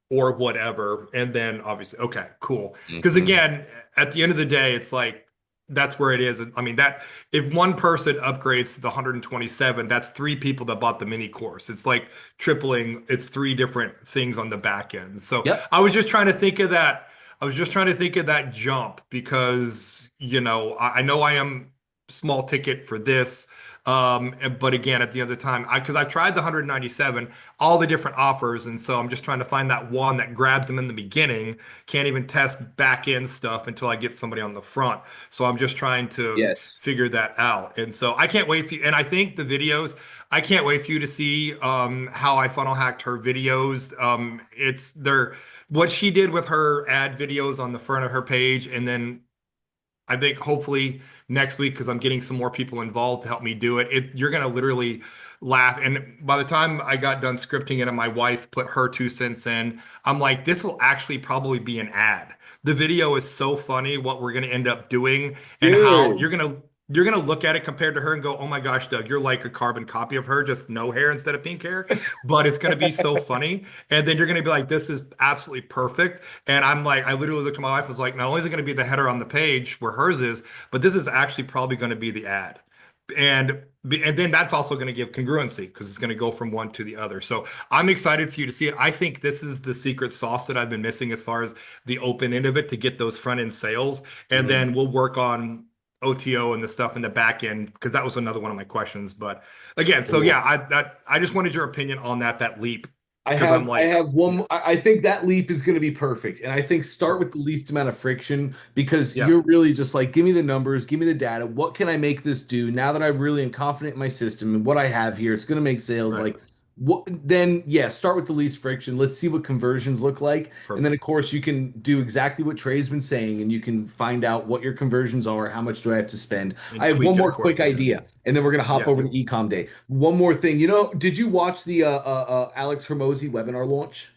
or whatever. And then obviously, okay, cool. Because Mhm. again, at the end of the day, it's like that's where it is. I mean, that if one person upgrades to the 127, that's three people that bought the mini course. It's like tripling, it's three different things on the back end. So Yep. I was just trying to think of that. I was just trying to think of that jump because, I know I am small ticket for this. But again, at the end of the time, because I tried the 197, all the different offers, and so I'm just trying to find that one that grabs them in the beginning. Can't even test back end stuff until I get somebody on the front. So I'm just trying to Yes. figure that out. And so I can't wait for you. And I think the videos, I can't wait for you to see how I funnel hacked her videos. What she did with her ad videos on the front of her page, and then I think hopefully next week, because I'm getting some more people involved to help me do it, you're gonna literally laugh. And by the time I got done scripting it and my wife put her 2 cents in, I'm like, this will actually probably be an ad. The video is so funny what we're gonna end up doing and how Dude. you're gonna look at it compared to her and go, oh my gosh, Doug, you're like a carbon copy of her, just no hair instead of pink hair. But it's gonna be so funny. And then you're gonna be like, this is absolutely perfect. And I'm like, I literally looked at my wife, was like, not only is it going to be the header on the page where hers is, but this is actually probably going to be the ad. And then that's also going to give congruency because it's going to go from one to the other. So I'm excited for you to see it. I think this is the secret sauce that I've been missing as far as the open end of it to get those front end sales. And Mhm. then we'll work on OTO and the stuff in the back end because that was another one of my questions. But again, so Cool. yeah, I just wanted your opinion on that leap I because I'm have I like, have one. I think that leap is going to be perfect, and I think start with perfect. the least amount of friction because Yeah, you're really just like, give me the numbers, give me the data. What can I make this do now that I really am confident in my system and what I have here? It's going to make sales. right, Like, what? Then yeah, start with the least friction. Let's see what conversions look like, and then of perfect. course you can do exactly what Trey's been saying, and you can find out what your conversions are. How much do I have to spend? I And have one tweak it more quick accordingly. Yeah. idea, and then we're gonna hop Yeah, over to Ecom Day. One more thing. Did you watch the Alex Hermosi webinar launch?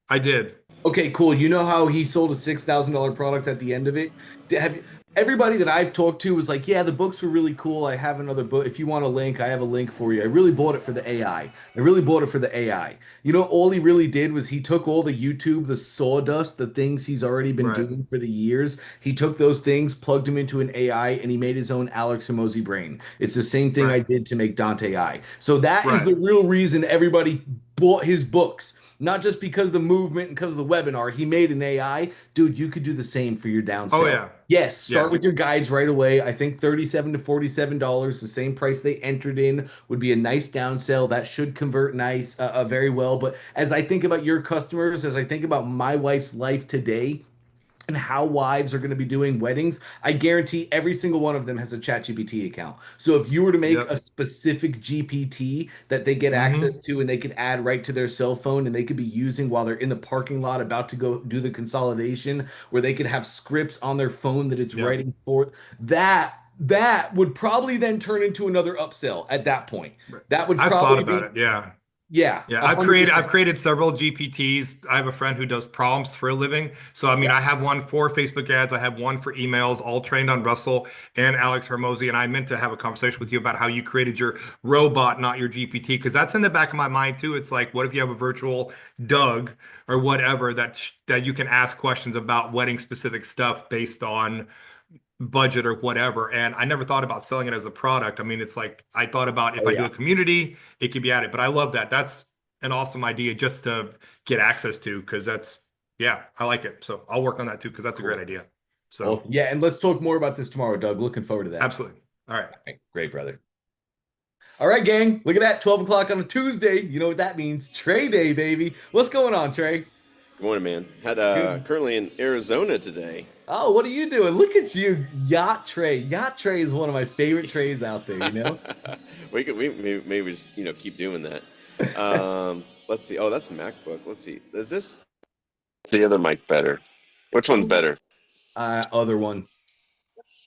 I did. Okay, cool. You know how he sold a $6,000 product at the end of it? Have you, everybody that I've talked to was like, yeah, the books were really cool. I have another book. If you want a link, I have a link for you. I really bought it for the AI. I really bought it for the AI. You know, all he really did was he took all the YouTube, the sawdust, the things he's already been Right. doing for the years. He took those things, plugged them into an AI, and he made his own Alex Hormozy brain. It's the same thing I Right. did to make Dante I. So that is Right. the real reason everybody bought his books. Not just because of the movement and because of the webinar. He made an AI. Dude, you could do the same for your Oh downsell. yeah. Yes, start Yeah. with your guides right away. I think $37 to $47, the same price they entered in, would be a nice down sell. That should convert nice, very well. But as I think about your customers, as I think about my wife's life today, and how wives are going to be doing weddings, I guarantee every single one of them has a ChatGPT account. So if you were to make a Yep. specific GPT that they get access Mm-hmm. to and they could add right to their cell phone and they could be using while they're in the parking lot about to go do the consolidation, where they could have scripts on their phone that it's Yep. writing forth, that would probably then turn into another upsell at that point. Right. That would I've thought probably about be, it. Yeah. yeah, Yeah, I've created 100%. I've created several GPTs. I have a friend who does prompts for a living. So I mean, I have one for Facebook ads, I have one for emails, all trained on Russell and Alex Hermosi. And I meant to have a conversation with you about how you created your robot, not your GPT, because that's in the back of my mind too. It's like, what if you have a virtual Doug or whatever that you can ask questions about wedding specific stuff based on budget or whatever. And I never thought about selling it as a product. I mean, it's like I thought about if Oh I do yeah. a community, it could be added. But I love that. That's an awesome idea just to get access to because that's yeah, I like it. So I'll work on that too because that's a great Cool. idea. So Well, yeah, and let's talk more about this tomorrow, Doug. Looking forward to that. absolutely. All right. All right, great, brother. All right, gang. Look at that. 12 o'clock on a Tuesday. You know what that means. Trey Day, baby. What's going on, Trey? Good morning, man. Had Good. currently in Arizona today. Oh, what are you doing? Look at you, Yacht Trey. Yacht Trey is one of my favorite trays out there, you know? Maybe just keep doing that. Let's see. Oh, that's MacBook. Let's see. Is this the other mic better? Which one's better? Other one.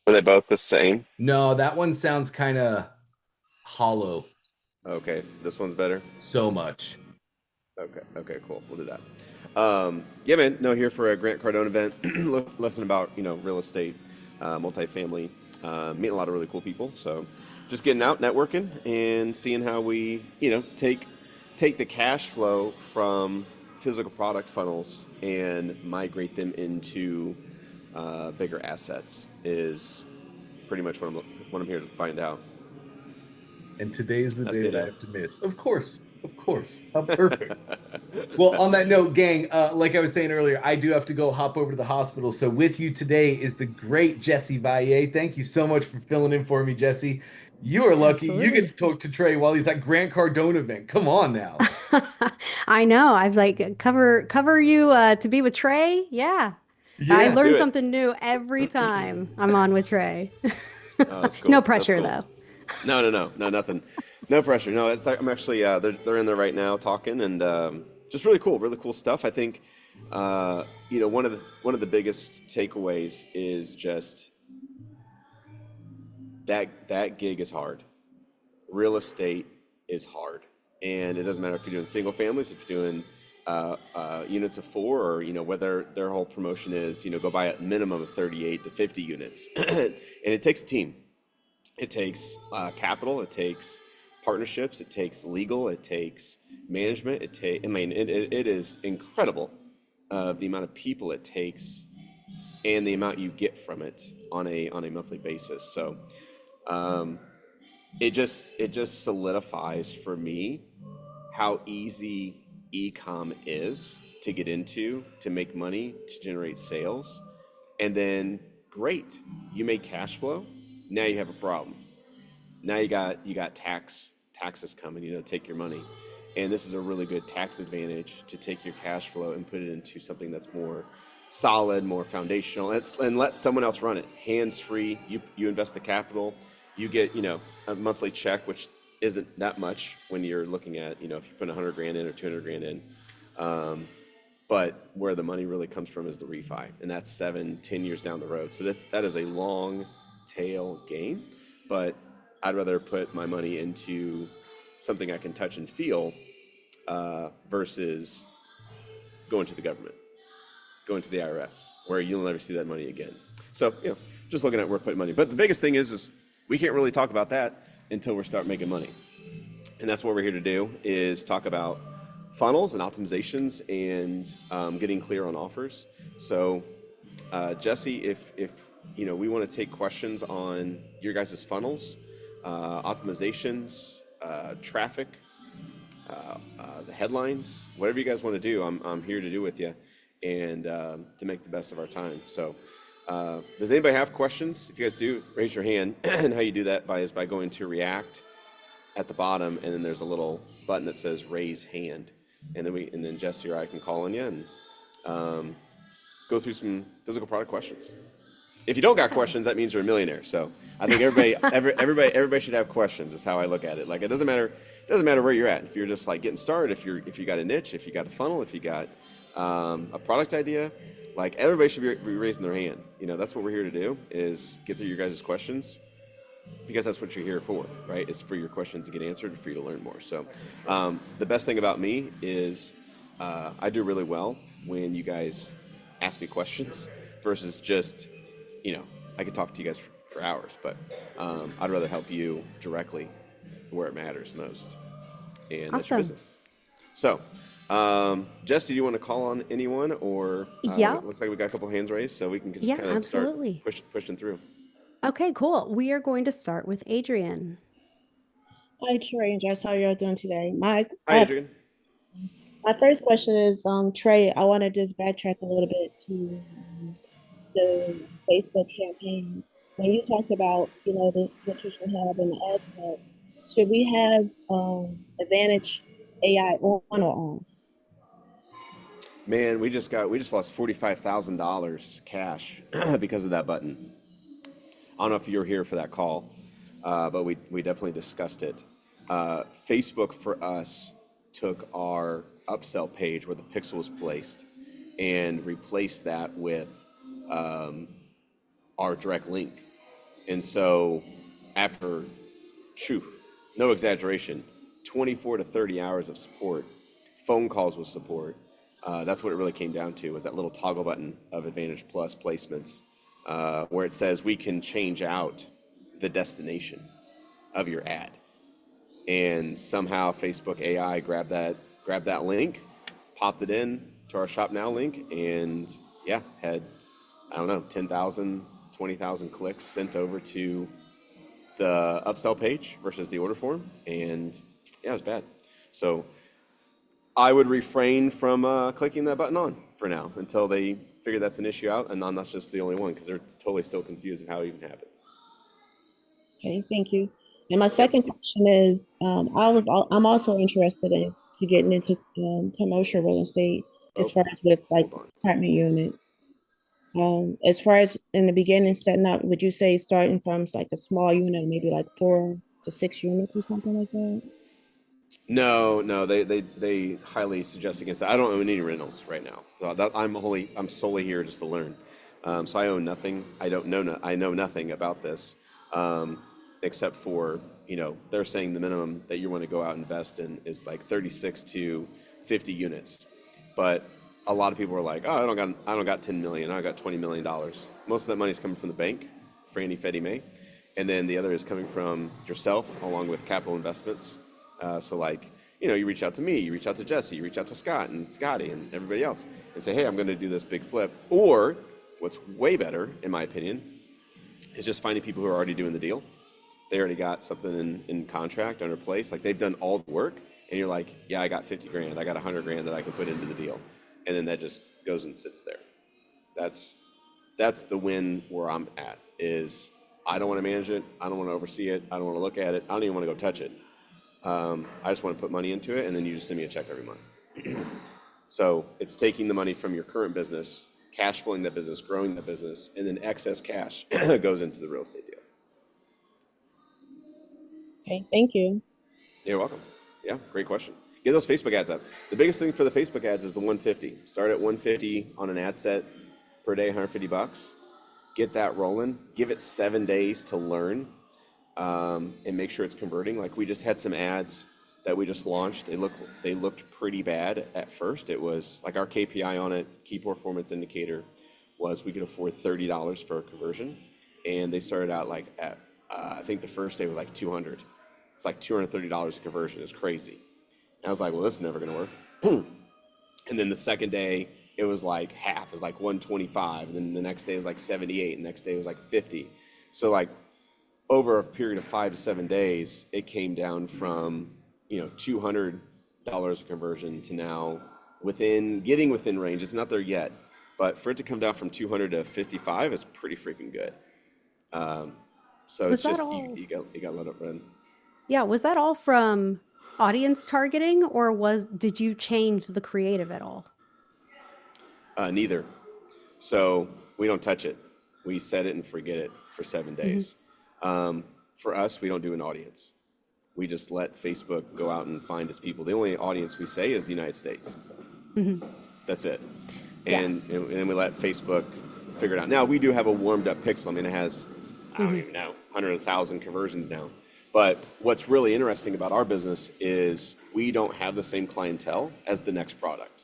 Are they both the same? No, that one sounds kind of hollow. Okay, this one's better. So much. Okay, cool. We'll do that. Yeah, man. No, here for a Grant Cardone event. Lesson about real estate, multifamily. Meeting a lot of really cool people. So, just getting out, networking, and seeing how we take the cash flow from physical product funnels and migrate them into bigger assets is pretty much what I'm here to find out. And today's the That's day it, that I eh? have to miss. Of course. Of course. How perfect. Well, on that note, gang, like I was saying earlier, I do have to go hop over to the hospital. So with you today is the great Jesse Valle. Thank you so much for filling in for me, Jesse. You are lucky. You get Absolutely. to talk to Trey while he's at Grant Cardone event. Come on now. I know. I've like cover you to be with Trey. Yeah. I Let's Yeah. do learn it. something new every time I'm on with Trey. Oh, that's No cool. That's pressure cool. though. No, nothing. No pressure. No, it's I'm actually they're in there right now talking and just really cool stuff. I think one of the biggest takeaways is just that gig is hard. Real estate is hard, and it doesn't matter if you're doing single families, if you're doing units of four, or whether their whole promotion is go buy a minimum of 38 to 50 units, and it takes a team. It takes capital. It takes partnerships. It takes legal. It takes management. It is incredible the amount of people it takes and the amount you get from it on a monthly basis. So um, it just solidifies for me how easy ecom is to get into, to make money, to generate sales, and then great, you make cash flow. Now you have a problem. Now you got taxes coming, take your money. And this is a really good tax advantage to take your cash flow and put it into something that's more solid, more foundational. And let someone else run it. Hands free. You invest the capital. You get, a monthly check, which isn't that much when you're looking at, if you put 100 grand in or 200 grand in. But where the money really comes from is the refi, and that's 7-10 years down the road. So that is a long tail game, but I'd rather put my money into something I can touch and feel versus going to the government. going to the IRS, where you'll never see that money again. So, just looking at where we're putting money. But the biggest thing is we can't really talk about that until we start making money. And that's what we're here to do, is talk about funnels and optimizations and getting clear on offers. So, Jesse, if we want to take questions on your guys' funnels, optimizations, traffic, the headlines, whatever you guys want to do, I'm here to do with you, and to make the best of our time. So, does anybody have questions? If you guys do, raise your hand. And how you do that is by going to React at the bottom, and then there's a little button that says Raise Hand, and then Jesse or I can call on you and go through some physical product questions. If you don't got questions, that means you're a millionaire. So I think everybody should have questions. Is how I look at it. Like, it doesn't matter where you're at. If you're just like getting started, if you got a niche, if you got a funnel, if you got a product idea, like, everybody should be raising their hand. That's what we're here to do, is get through your guys' questions, because that's what you're here for, right? It's for your questions to get answered, for you to learn more. So the best thing about me is I do really well when you guys ask me questions versus just, I could talk to you guys for hours, but I'd rather help you directly where it matters most. And that's your Awesome. business. So, Jess, do you want to call on anyone, or Yeah. looks like we got a couple hands raised, so we can just Yeah, kind of absolutely. start pushing through. Okay, cool. We are going to start with Adrian. Hi, Trey and Jess. How y'all doing today? Hi, Adrian. My first question is, Trey, I want to just backtrack a little bit to the Facebook campaigns. When you talked about, what you should have in the ad set, should we have Advantage AI on or off? Man, we just lost $45,000 cash because of that button. I don't know if you were here for that call, but we definitely discussed it. Facebook for us took our upsell page where the pixel was placed and replaced that with our direct link. And so after, no exaggeration, 24 to 30 hours of support, phone calls with support, that's what it really came down to, was that little toggle button of Advantage Plus placements, where it says we can change out the destination of your ad. And somehow Facebook AI grabbed that link, popped it in to our Shop Now link, and had, 10,000, 20,000 clicks sent over to the upsell page versus the order form. And it was bad. So I would refrain from clicking that button on for now until they figure that's an issue out. And I'm not just the only one, because they're totally still confused of how it even happened. Okay, thank you. And my second question is, I'm also interested in getting into commercial real estate, as far as with like apartment units. As far as in the beginning setting up, would you say starting from like a small unit, maybe like 4 to 6 units or something like that? No, they highly suggest against that. I don't own any rentals right now, so I'm solely here just to learn. So I own nothing. I know nothing about this, except for, they're saying the minimum that you want to go out and invest in is like 36 to 50 units, but a lot of people are like, oh, I don't got 10 million, I got $20 million. Most of that money is coming from the bank, Fannie, Freddie, Mae, and then the other is coming from yourself, along with capital investments. So like, you reach out to me, you reach out to Jesse, you reach out to Scott and Scotty and everybody else, and say, hey, I'm going to do this big flip. Or what's way better, in my opinion, is just finding people who are already doing the deal. They already got something in contract under place, like they've done all the work, and you're like, yeah, I got 50 grand, I got 100 grand that I can put into the deal. And then that just goes and sits there. That's the win where I'm at, is I don't want to manage it, I don't want to oversee it, I don't want to look at it, I don't even want to go touch it. I just want to put money into it, and then you just send me a check every month. So it's taking the money from your current business, cash flowing that business, growing that business, and then excess cash goes into the real estate deal. Okay, thank you. You're welcome. Yeah, great question. Get those Facebook ads up. The biggest thing for the Facebook ads is the 150. Start at 150 on an ad set per day, $150. Get that rolling. Give it 7 days to learn, and make sure it's converting. Like, we just had some ads that we just launched. They looked pretty bad at first. It was like our KPI on it, key performance indicator, was we could afford $30 for a conversion, and they started out like at I think the first day was like 200. It's like $230 a conversion. It's crazy. And I was like, well, this is never going to work. And then the second day, it was like half. It was like 125. And then the next day was like 78. And the next day was like 50. So like over a period of 5 to 7 days, it came down from, $200 a conversion to now getting within range. It's not there yet, but for it to come down from 200 to 55 is pretty freaking good. So Was it's that just, all? you got to let it run. Yeah, was that all from audience targeting, or did you change the creative at all? Neither. So we don't touch it. We set it and forget it for 7 days. For us, we don't do an audience. We just let Facebook go out and find its people. The only audience we say is the United States. That's it. And then we let Facebook figure it out. Now, we do have a warmed up pixel. I mean, it has, I don't even know, 100,000 conversions now. But what's really interesting about our business is we don't have the same clientele as the next product.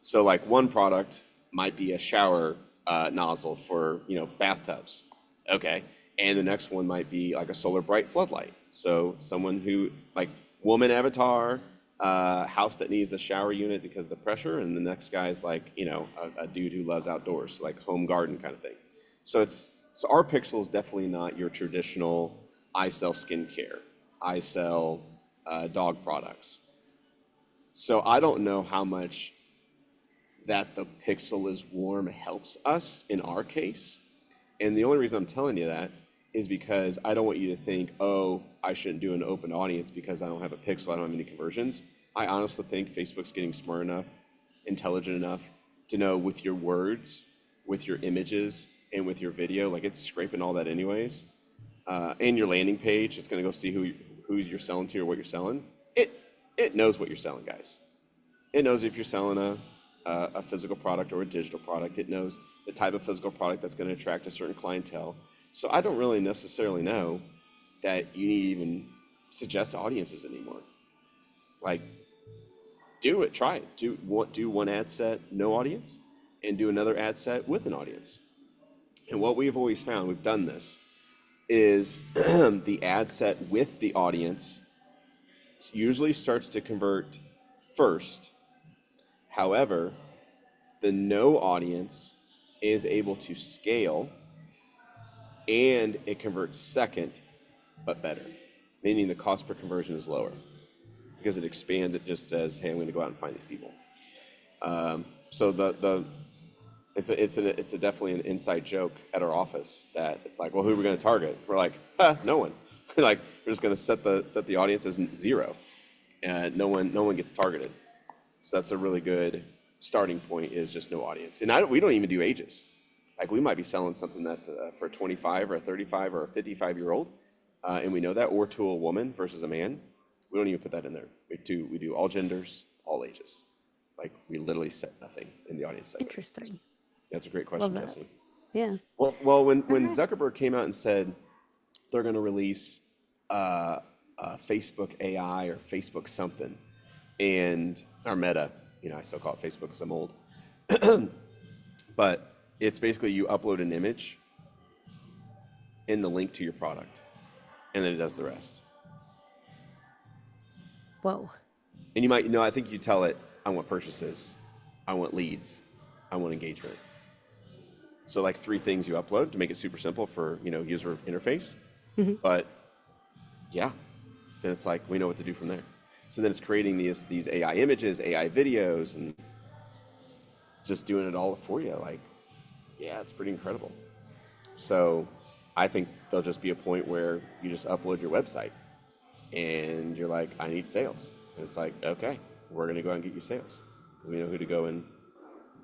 So like one product might be a shower nozzle for, bathtubs. Okay. And the next one might be like a solar bright floodlight. So someone who like woman avatar, house that needs a shower unit because of the pressure. And the next guy's like, a dude who loves outdoors, like home garden kind of thing. So our pixel is definitely not your traditional, I sell skincare, I sell dog products. So I don't know how much that the pixel is warm helps us in our case. And the only reason I'm telling you that is because I don't want you to think, oh, I shouldn't do an open audience because I don't have a pixel, I don't have any conversions. I honestly think Facebook's getting smart enough, intelligent enough to know with your words, with your images, and with your video, like it's scraping all that anyways. And your landing page, it's gonna go see who you're selling to or what you're selling. It knows what you're selling, guys. It knows if you're selling a physical product or a digital product. It knows the type of physical product that's going to attract a certain clientele. So I don't really necessarily know that you need to even suggest audiences anymore. Like, do it, try it. Do one ad set, no audience, and do another ad set with an audience. And what we've always found, we've done this, is the ad set with the audience usually starts to convert first. However, the no audience is able to scale and it converts second, but better, meaning the cost per conversion is lower because it expands. It just says, hey, I'm going to go out and find these people. So it's definitely an inside joke at our office that it's like, well, who are we going to target? We're like, no one. Like we're just going to set the audience as 0, and no one gets targeted. So that's a really good starting point, is just no audience. And we don't even do ages. Like we might be selling something that's for a 25 or a 35 or a 55-year-old, and we know that, or to a woman versus a man. We don't even put that in there. We do all genders, all ages. Like we literally set nothing in the audience segment. Interesting. That's a great question, Jesse. Yeah. Well, when Zuckerberg came out and said they're going to release Facebook AI or Facebook something, and our Meta, I still call it Facebook because I'm old, but it's basically you upload an image and the link to your product, and then it does the rest. Whoa. And you might, I think you tell it, I want purchases, I want leads, I want engagement. So like 3 things you upload to make it super simple for, user interface. But yeah, then it's like, we know what to do from there. So then it's creating these AI images, AI videos, and just doing it all for you. Like, yeah, it's pretty incredible. So I think there'll just be a point where you just upload your website and you're like, I need sales. And it's like, okay, we're going to go out and get you sales because we know who to go and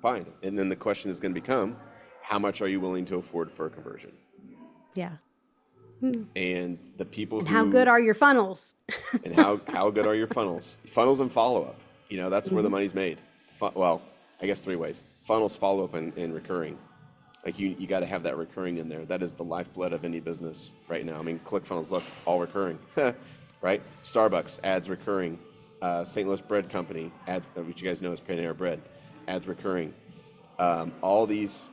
find. And then the question is going to become, how much are you willing to afford for a conversion? Yeah. And the people and how good are your funnels? And how good are your funnels? Funnels and follow-up. That's where the money's made. Well, I guess 3 ways. Funnels, follow-up, and recurring. Like you got to have that recurring in there. That is the lifeblood of any business right now. I mean, ClickFunnels, look, all recurring. right? Starbucks, ads recurring. St. Louis Bread Company, ads, which you guys know is Panera Bread, ads recurring. All these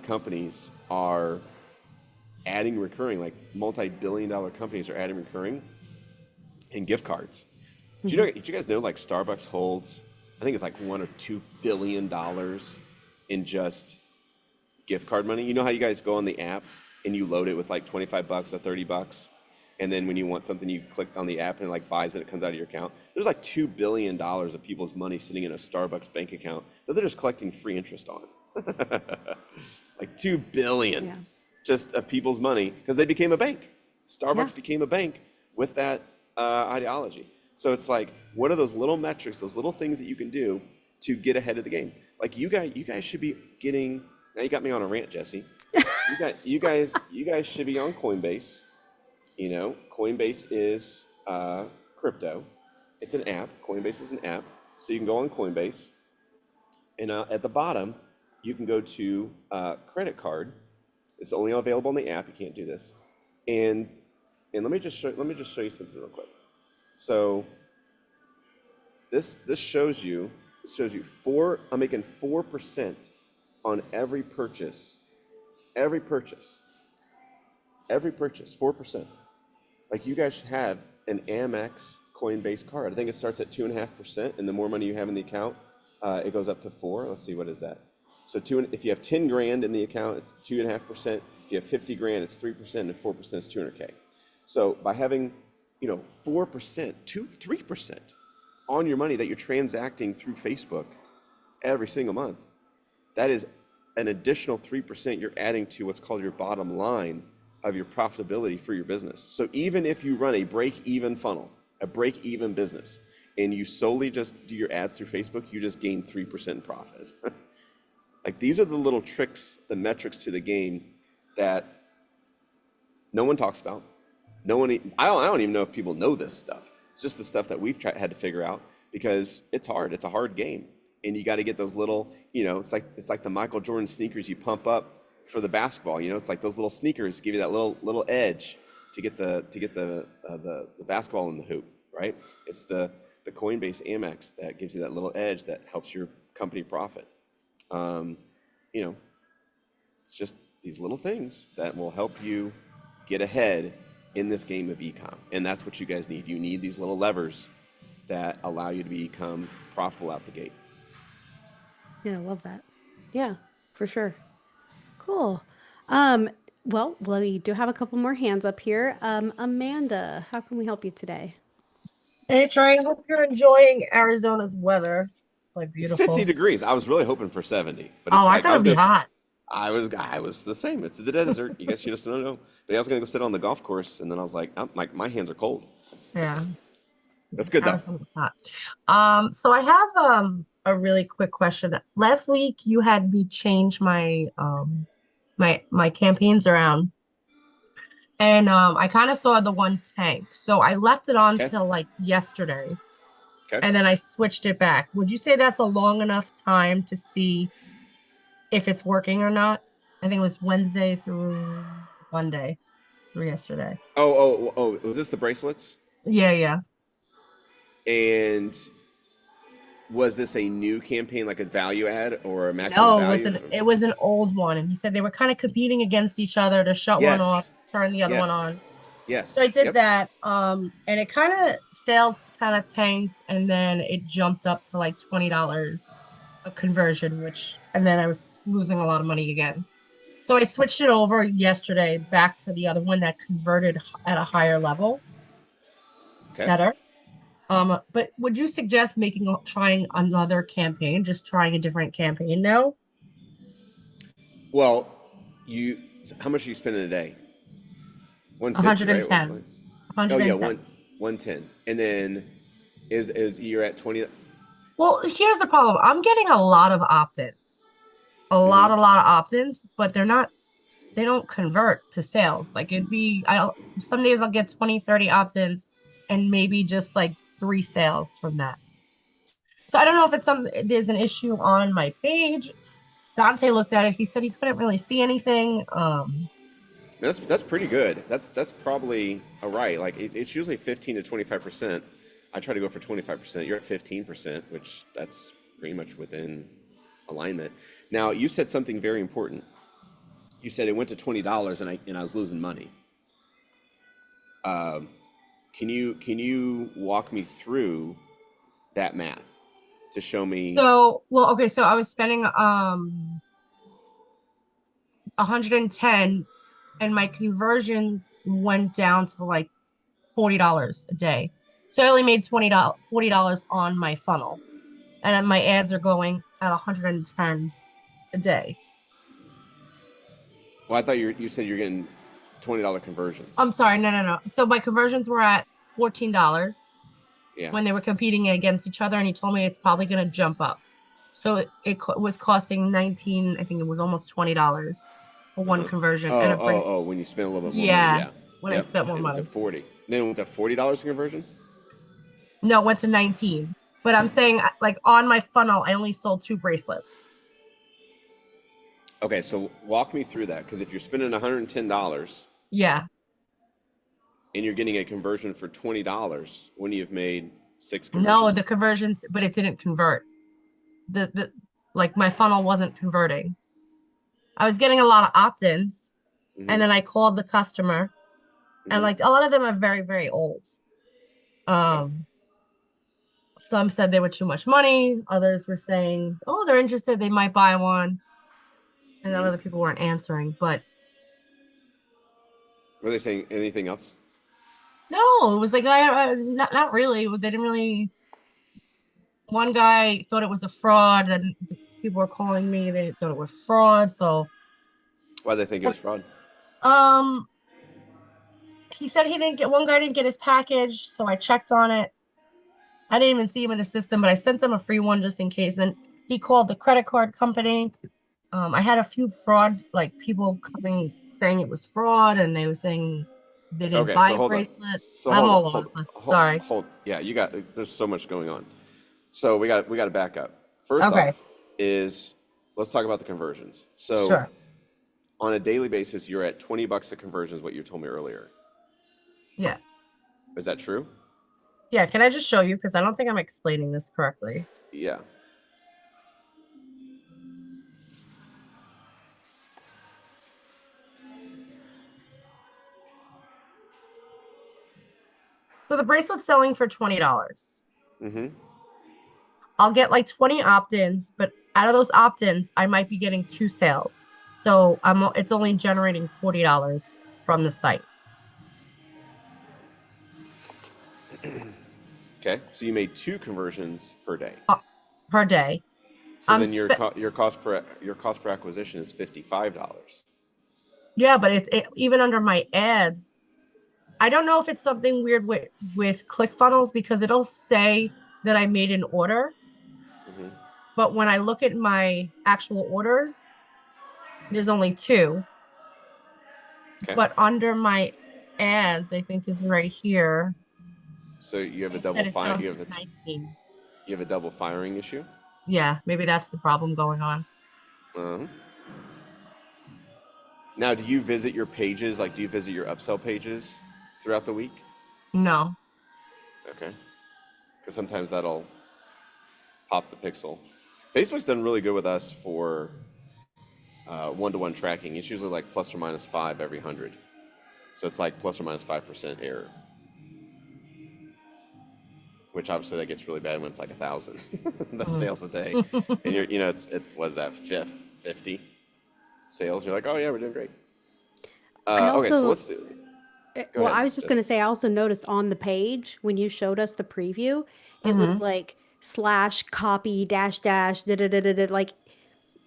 companies are adding recurring, like multi-billion-dollar companies are adding recurring in gift cards. Did you guys know like Starbucks holds, I think it's like $1 or $2 billion in just gift card money? You know how you guys go on the app and you load it with like 25 bucks or 30 bucks, and then when you want something, you click on the app and it like buys it, it comes out of your account. There's like $2 billion of people's money sitting in a Starbucks bank account that they're just collecting free interest on. Like 2 billion just of people's money because they became a bank. Starbucks became a bank with that ideology. So it's like, what are those little metrics, those little things that you can do to get ahead of the game? Like you guys should be getting. Now you got me on a rant, Jesse. You guys should be on Coinbase. You know, Coinbase is crypto. It's an app. Coinbase is an app, so you can go on Coinbase, and at the bottom, you can go to credit card. It's only available on the app. You can't do this, and let me just show you something real quick. So this shows you I'm making 4% on every purchase, 4%. Like you guys should have an Amex Coinbase card. I think it starts at 2.5%, and the more money you have in the account, it goes up to 4%. Let's see, what is that? So if you have 10 grand in the account, it's 2.5%. If you have 50 grand, it's 3%, and 4% is 200K. So by having 4%, 3% on your money that you're transacting through Facebook every single month, that is an additional 3% you're adding to what's called your bottom line of your profitability for your business. So even if you run a break-even funnel, a break-even business, and you solely just do your ads through Facebook, you just gain 3% in profit. Like these are the little tricks, the metrics to the game that no one talks about. I don't even know if people know this stuff. It's just the stuff that we've had to figure out because it's hard. It's a hard game, and you got to get those little. It's like the Michael Jordan sneakers you pump up for the basketball. It's like those little sneakers give you that little edge to get the basketball in the hoop, right? It's the Coinbase Amex that gives you that little edge that helps your company profit. It's just these little things that will help you get ahead in this game of ecom, and that's what you guys need. You need these little levers that allow you to become profitable out the gate. Yeah, I love that. Yeah, for sure. Cool. Well, we do have a couple more hands up here. Amanda, how can we help you today? Hey Trey, hope you're enjoying Arizona's weather. Like beautiful. It's 50 degrees. I was really hoping for 70, but I thought it'd be hot. I was the same. It's the desert. You guys just don't know. But I was gonna go sit on the golf course, and then I was like, my hands are cold. Yeah, that's good though. Hot. So I have a really quick question. Last week you had me change my my campaigns around, and I kind of saw the one tank, so I left it on till like yesterday, and then I switched it back. Would you say that's a long enough time to see if it's working or not? I think it was Wednesday through Monday through yesterday. Oh, was this the bracelets? Yeah. And was this a new campaign, like a value add or a maximum value? No, it was an old one. And he said they were kind of competing against each other to shut one off, turn the other one on. Yes. So I did that. And it sales kind of tanked, and then it jumped up to like $20 a conversion, and then I was losing a lot of money again. So I switched it over yesterday back to the other one that converted at a higher level. Better. But would you suggest trying another campaign, just trying a different campaign now? Well, how much are you spending a day? 110. Right? 110. Oh yeah, 110. And then is you're at 20. Well, here's the problem. I'm getting a lot of opt-ins. A lot of opt-ins, but they don't convert to sales. Like some days I'll get 20, 30 opt-ins and maybe just like 3 sales from that. So I don't know if there's an issue on my page. Dante looked at it. He said he couldn't really see anything. That's pretty good. That's probably all right. Like it's usually 15 to 25%. I try to go for 25%. You're at 15%, which that's pretty much within alignment. Now, you said something very important. You said it went to $20 and I was losing money. Can you walk me through that math to show me? So, well, okay, so I was spending 110 and my conversions went down to like $40 a day. So I only made $40 on my funnel. And then my ads are going at 110 a day. Well, I thought you said you're getting $20 conversions. I'm sorry, no. So my conversions were at $14 Yeah. when they were competing against each other, and he told me it's probably going to jump up. So it was costing 19, I think it was almost $20 for one conversion. And it brings, when you spend a little bit more money, yeah. When I spent more it went money. to 40. Then it went to $40 in conversion? No, it went to 19. But I'm saying, like, on my funnel, I only sold 2 bracelets. Okay, so walk me through that, because if you're spending $110 Yeah. and you're getting a conversion for $20, when you've made 6 conversions. No, the conversions, but it didn't convert. The like my funnel wasn't converting. I was getting a lot of opt-ins, and then I called the customer, and like a lot of them are very, very old. Some said they were too much money. Others were saying, oh, they're interested, they might buy one. And then other people weren't answering, but Were they saying anything else? no, it was like I was not really. They didn't really. One guy thought it was a fraud, and people were calling me. They thought it was fraud. So Why do they think it was fraud? He said one guy didn't get his package, so I checked on it. I didn't even see him in the system, but I sent him a free one just in case. And then he called the credit card company. I had a few fraud, like people coming saying it was fraud, and they were saying they didn't buy a bracelet. I'm all over. Sorry. Yeah, there's so much going on. So we got to back up. First off is let's talk about the conversions. So sure. On a daily basis, you're at $20 a conversion is what you told me earlier. Yeah. Is that true? Yeah, can I just show you? Because I don't think I'm explaining this correctly. Yeah. So the bracelet's selling for $20. Mm-hmm. I'll get like 20 opt-ins, but out of those opt-ins, I might be getting 2 sales. So it's only generating $40 from the site. Okay, so you made 2 conversions per day. Per day. So then your cost per acquisition is $55. Yeah, but even under my ads, I don't know if it's something weird with ClickFunnels, because it'll say that I made an order. Mm-hmm. But when I look at my actual orders, there's only 2. Okay. But under my ads, I think is right here. So you have a double fire. You have a double firing issue. Yeah, maybe that's the problem going on. Now, do you visit your pages? Like, do you visit your upsell pages throughout the week? No. Okay. Because sometimes that'll pop the pixel. Facebook's done really good with us for one-to-one tracking. It's usually like plus or minus 5 every 100. So it's like plus or minus 5% error. Which obviously that gets really bad when it's like 1,000 the sales a day, and it's what's that 50 sales? You're like, oh yeah, we're doing great. Okay, so let's do. Well, I was just going to say, I also noticed on the page when you showed us the preview, it was like /copy -- like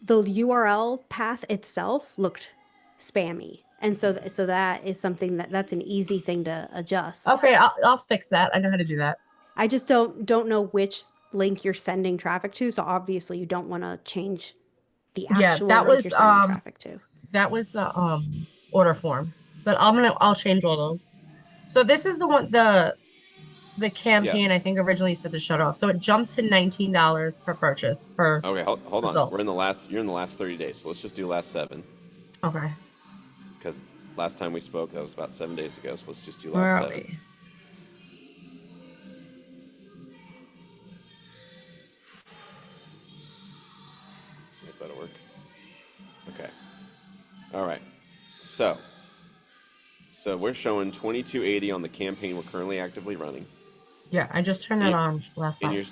the URL path itself looked spammy. And so that is something that's an easy thing to adjust. Okay, I'll fix that. I know how to do that. I just don't know which link you're sending traffic to. So obviously you don't want to change the actual link you're sending traffic to. That was the order form. But I'll change all those. So this is the one the campaign I think originally said to shut off. So it jumped to $19 per purchase per. Okay, hold on. You're in the last 30 days. So let's just do last 7. Okay. Because Last time we spoke, that was about 7 days ago. So let's just do Where last are 7. we? If that'll work. Okay. All right. So we're showing 2280 on the campaign we're currently actively running. Yeah, I just turned that on last In night.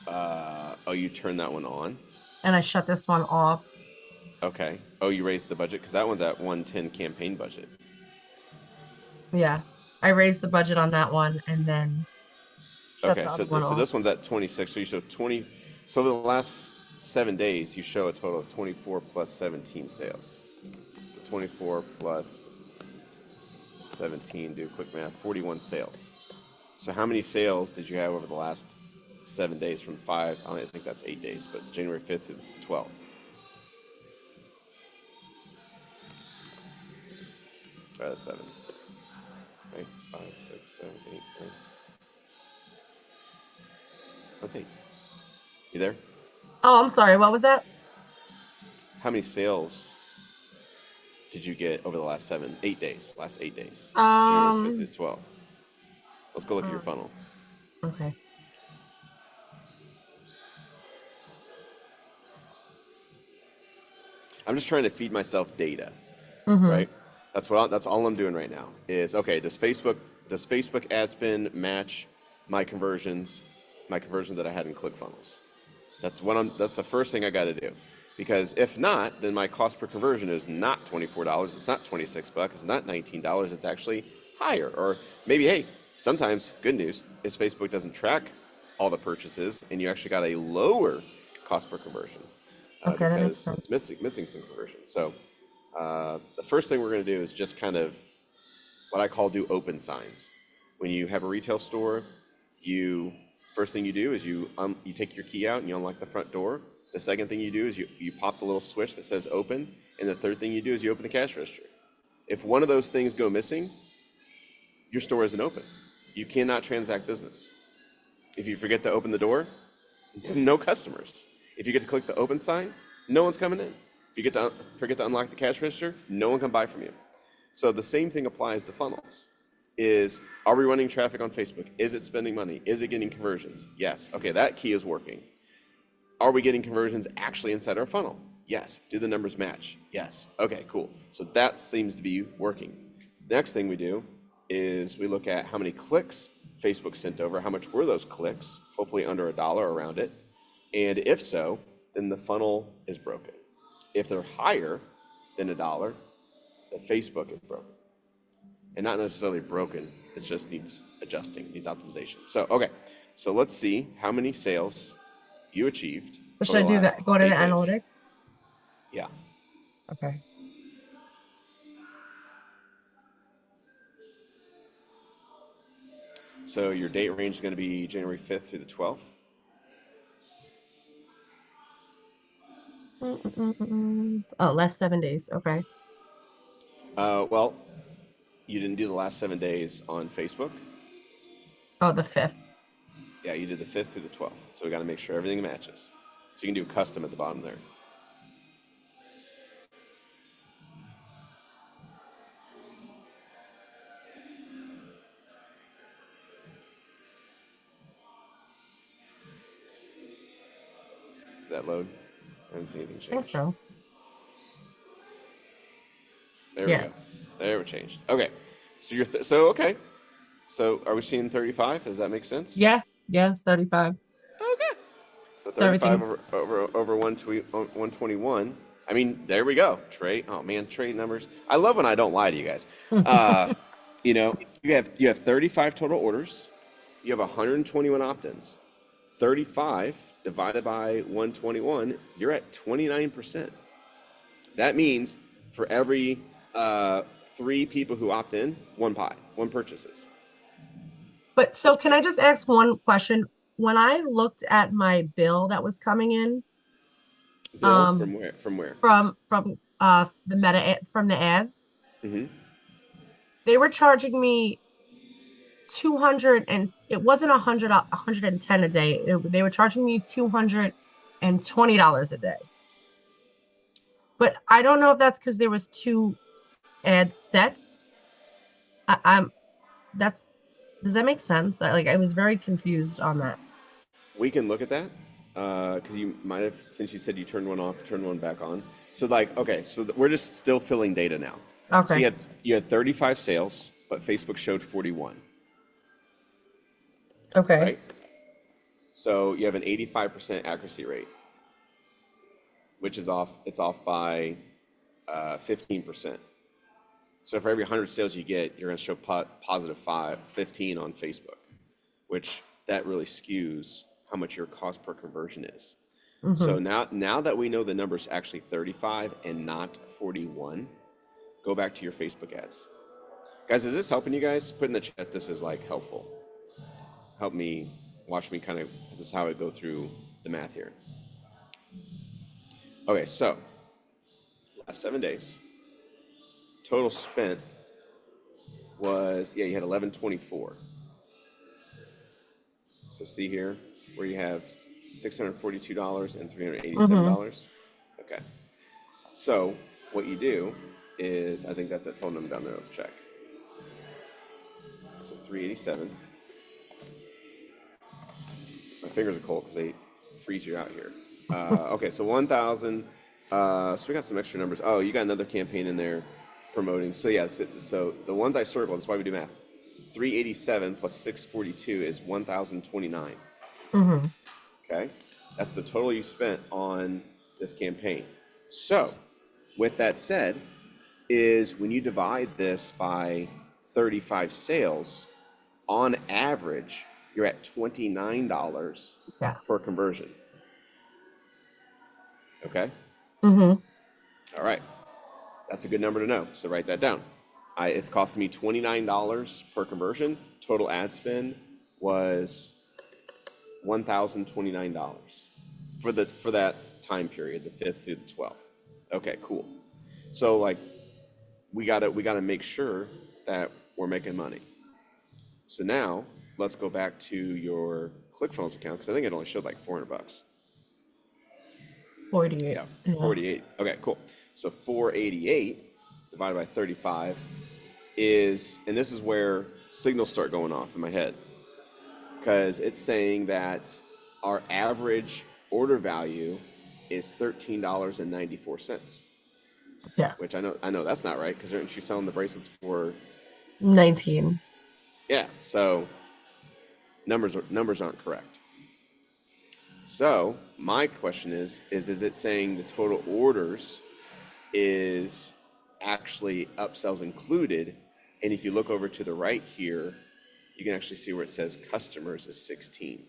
your, oh, you turned that one on? And I shut this one off. Okay. Oh, you raised the budget? Because that one's at 110 campaign budget. Yeah, I raised the budget on that one and then shut Okay, the so other one off. this one's at 26. So you show 20. So over the last 7 days, you show a total of 24 plus 17 sales. So 24 plus 17, do quick math, 41 sales. So how many sales did you have over the last 7 days from 5? I don't think that's 8 days, but January 5th to the 12th. Try that 7. Right? 5, 6, 7, 8, 9. That's 8. You there? Oh, I'm sorry. What was that? How many sales did you get over the last 8 days? Last 8 days. January 5th to the 12th. Let's go look at your funnel. Okay. I'm just trying to feed myself data, Mm-hmm. right? That's all I'm doing right now. Is okay. Does Facebook ad spend match my conversions that I had in ClickFunnels? That's the first thing I got to do, because if not, then my cost per conversion is not $24. It's not $26. It's not $19. It's actually higher. Or maybe, hey, sometimes good news is Facebook doesn't track all the purchases, and you actually got a lower cost per conversion. Okay, that makes Because sense. it's missing some conversions. So the first thing we're going to do is just kind of what I call do open signs. When you have a retail store, first thing you do is you take your key out and you unlock the front door. The second thing you do is you pop the little switch that says open, and the third thing you do is you open the cash register. If one of those things go missing, your store isn't open. You cannot transact business. If you forget to open the door, no customers. If you get to click the open sign, no one's coming in. If you forget to unlock the cash register, no one can buy from you. So the same thing applies to funnels. Are we running traffic on Facebook? Is it spending money? Is it getting conversions? Yes. Okay, that key is working. Are we getting conversions actually inside our funnel? Yes. Do the numbers match? Yes. Okay, cool. So that seems to be working. Next thing we do is we look at how many clicks Facebook sent over, how much were those clicks, hopefully under $1 around it. And if so, then the funnel is broken. If they're higher than $1, the Facebook is broken. And not necessarily broken, it just needs adjusting, needs optimization. So, okay, so let's see how many sales you achieved. But should I do that? Go to the analytics? Yeah. Okay. So your date range is going to be January 5th through the 12th. Oh, last 7 days. Okay. Well, you didn't do the last 7 days on Facebook. Oh, the 5th. Yeah, you did the 5th through the 12th. So we got to make sure everything matches. So you can do custom at the bottom there. Did that load? I didn't see anything change. I think so. There we go. There it changed. Okay. So okay. So are we seeing 35? Does that make sense? Yeah. Yeah, 35. Okay. So 35 over 121. I mean, there we go. Trey. Oh man, Trey numbers. I love when I don't lie to you guys. You know, you have 35 total orders. You have 121 opt-ins. 35 divided by 121, you're at 29%. That means for every 3 people who opt in, one purchases. But so can I just ask one question? When I looked at my bill that was coming in, Bill, from where? From where? From the ads, Mm-hmm. they were charging me 200, and it wasn't 110 a day. They were charging me $220 a day. But I don't know if that's because there was two ad sets. I'm that's does that make sense? I was very confused on that. We can look at that because you might have, since you said you turned one off, turned one back on. So like, okay, so we're just still filling data now. So Okay. you had 35 sales, but Facebook showed 41, Okay. right? So you have an 85% accuracy rate, which is off. It's off by 15%. So for every 100 sales you get, you're going to show positive 15 on Facebook, which that really skews how much your cost per conversion is. So now that we know the number's actually 35 and not 41, go back to your Facebook ads. Guys, is this helping you guys? Put in the chat if this is like helpful. Help me, watch me kind of, this is how I go through the math here. Okay, so last 7 days, total spent was, yeah, you had 1124. So see here where you have $642 and $387. Okay. So what you do is, I think that's that total number down there. Let's check. So 387. My fingers are cold because they freeze you out here. Okay, so 1,000. So we got some extra numbers. Oh, you got another campaign in there promoting. So yeah, so the ones I circled, that's why we do math. 387 plus 642 is 1,029. Okay, that's the total you spent on this campaign. So with that said, is when you divide this by 35 sales, on average, you're at $29 per conversion. Okay? All right. That's a good number to know. So write that down. It's costing me $29 per conversion. Total ad spend was $1,029 for that time period, the 5th through the 12th. Okay, cool. So like we gotta make sure that we're making money. So now let's go back to your ClickFunnels account because I think it only showed like $400. 48. Yeah, 48. Okay, cool. So 488 divided by 35 is, and this is where signals start going off in my head, because it's saying that our average order value is $13.94. Yeah. Which I know that's not right, because aren't you selling the bracelets for 19? Yeah, so numbers aren't correct. So my question is it saying the total orders is actually upsells included? And if you look over to the right here, you can actually see where it says customers is 16.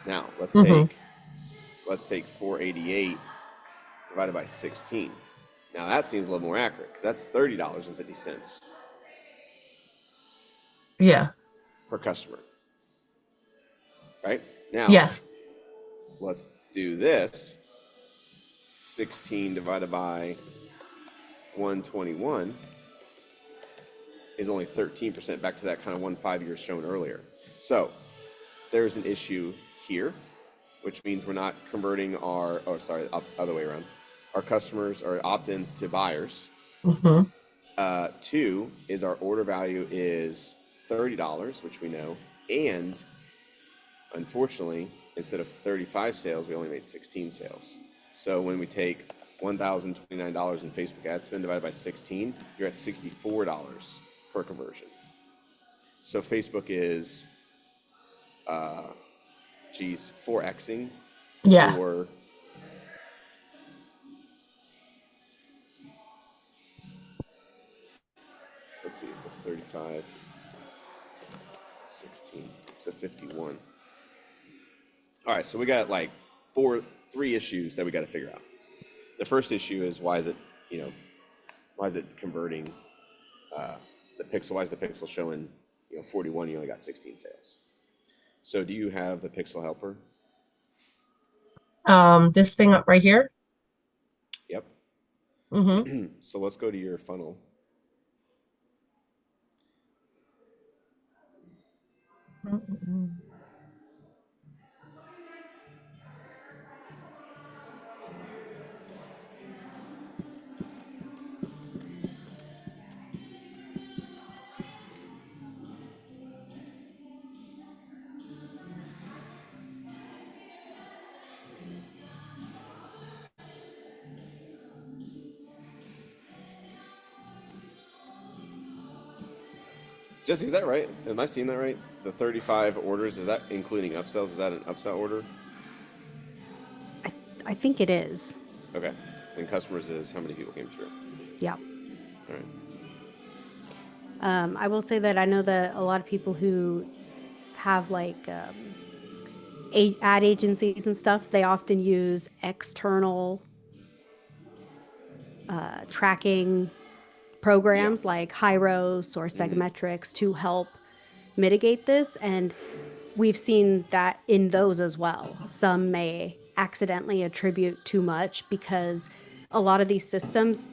Now let's take 488 divided by 16. Now that seems a little more accurate because that's $30.50 per customer. Right? Now let's do this. 16 divided by 121 is only 13%, back to that kind of 1.5 years shown earlier. So there's an issue here, which means we're not converting other way around. Our customers are opt-ins to buyers. 2 is our order value is $30, which we know, and unfortunately, instead of 35 sales, we only made 16 sales. So when we take $1,029 in Facebook ad spend divided by 16, you're at $64 per conversion. So Facebook is, 4xing. Or let's see, it's 35, 16, so 51. All right, so we got like three issues that we got to figure out. The first issue is why is it converting the pixel? Why is the pixel showing 41? You only got 16 sales. So do you have the pixel helper? This thing up right here. Yep. So let's go to your funnel. Jesse, is that right? Am I seeing that right? The 35 orders, is that including upsells? Is that an upsell order? I think it is. Okay. And customers is how many people came through? Yeah. All right. I will say that I know that a lot of people who have like ad agencies and stuff, they often use external tracking programs like Hyros or Segmetrics to help mitigate this. And we've seen that in those as well. Some may accidentally attribute too much because a lot of these systems,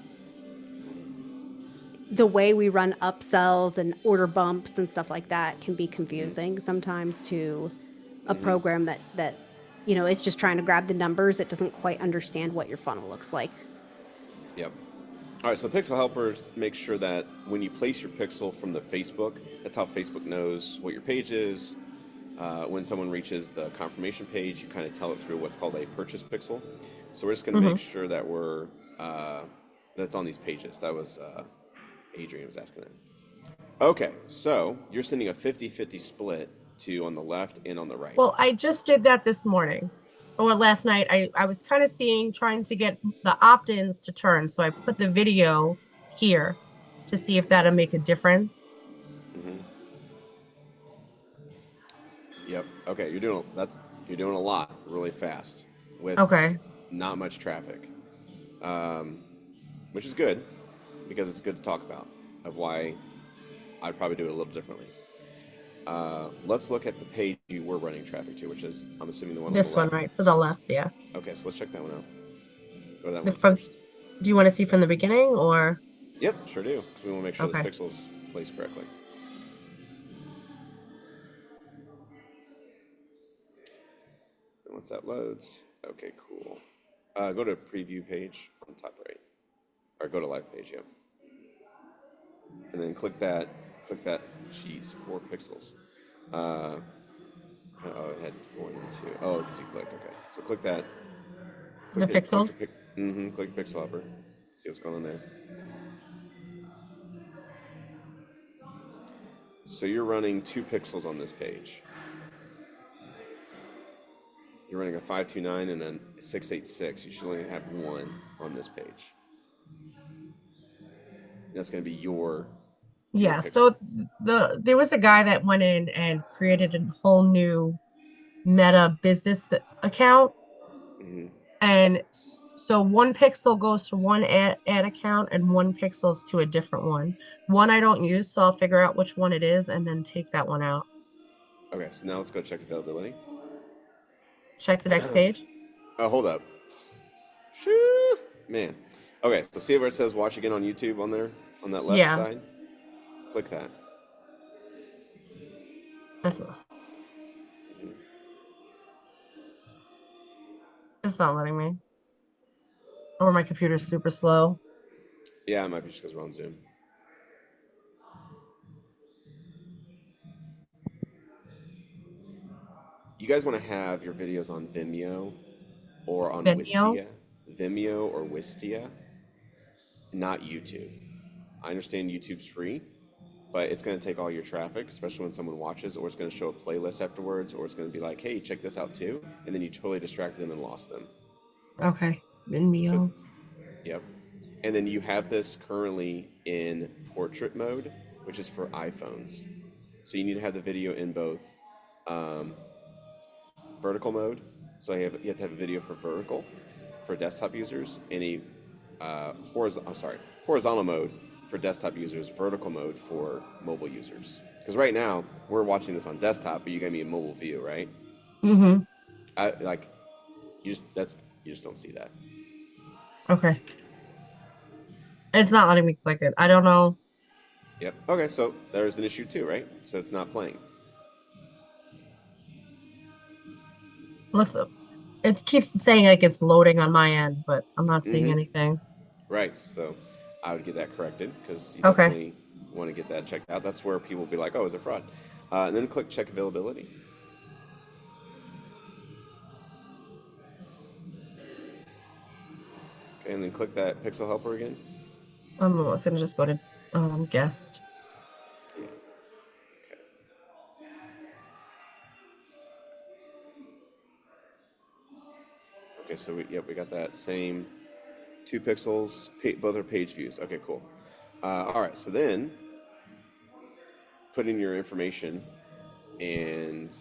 the way we run upsells and order bumps and stuff like that can be confusing sometimes to a program that it's just trying to grab the numbers. It doesn't quite understand what your funnel looks like. Yep. All right, so Pixel Helpers make sure that when you place your pixel from the Facebook, that's how Facebook knows what your page is. When someone reaches the confirmation page, you kind of tell it through what's called a purchase pixel. So we're just going to make sure that we're that's on these pages. That was Adrian was asking that. Okay, so you're sending a 50-50 split to on the left and on the right. Well, I just did that this morning or last night. I was kind of trying to get the opt-ins to turn. So I put the video here to see if that'll make a difference. Yep. Okay, you're doing a lot really fast with not much traffic, which is good because it's good to talk about of why I'd probably do it a little differently. Let's look at the page you were running traffic to, which is, I'm assuming, the one this on the left. one right to the left, yeah. Okay, so let's check that one out. Go to that one first. Do you want to see from the beginning or? Yep, sure do. Because we want to make sure this pixel's placed correctly. And once that loads, okay, cool. Go to preview page on the top right, or go to live page, yep. And then click that. Geez, 4 pixels. Oh, it had 4 and then 2. Oh, because you clicked. Okay, so click that. Click the pixels. Click pixel upper. See what's going on there. So you're running 2 pixels on this page. You're running a 529 and then a 686. You should only have 1 on this page. That's going to be your Yeah. pixel. So there was a guy that went in and created a whole new Meta business account, and so 1 pixel goes to one ad account and 1 pixel's to a different one. One I don't use, so I'll figure out which one it is and then take that one out. Okay, so now let's go check availability. Check the next page. Oh, hold up. Shoo! Man. Okay, so see where it says watch again on YouTube on there? On that left side? Click that. It's not letting me. Or my computer's super slow. Yeah, it might be just because we're on Zoom. You guys want to have your videos on Vimeo or on Wistia? Vimeo or Wistia, not YouTube. I understand YouTube's free, but it's going to take all your traffic, especially when someone watches, or it's going to show a playlist afterwards, or it's going to be like, hey, check this out too, and then you totally distracted them and lost them. Okay, Vimeo. Yep. And then you have this currently in portrait mode, which is for iPhones. So you need to have the video in both vertical mode. So you have to have a video for vertical for desktop users, and a horizontal mode for desktop users, vertical mode for mobile users. Because right now we're watching this on desktop, but you got me a mobile view, right? Mm-hmm. You just don't see that. Okay. It's not letting me click it. I don't know. Yep. Okay, so there's an issue too, right? So it's not playing. Listen, it keeps saying like it's loading on my end, but I'm not seeing anything. Right. So I would get that corrected because you definitely want to get that checked out. That's where people will be like, oh, is it fraud? And then click check availability. Okay, and then click that pixel helper again. I'm almost gonna just go to guest. so we got that same 2 pixels. Both are page views. Okay, cool. All right, so then put in your information and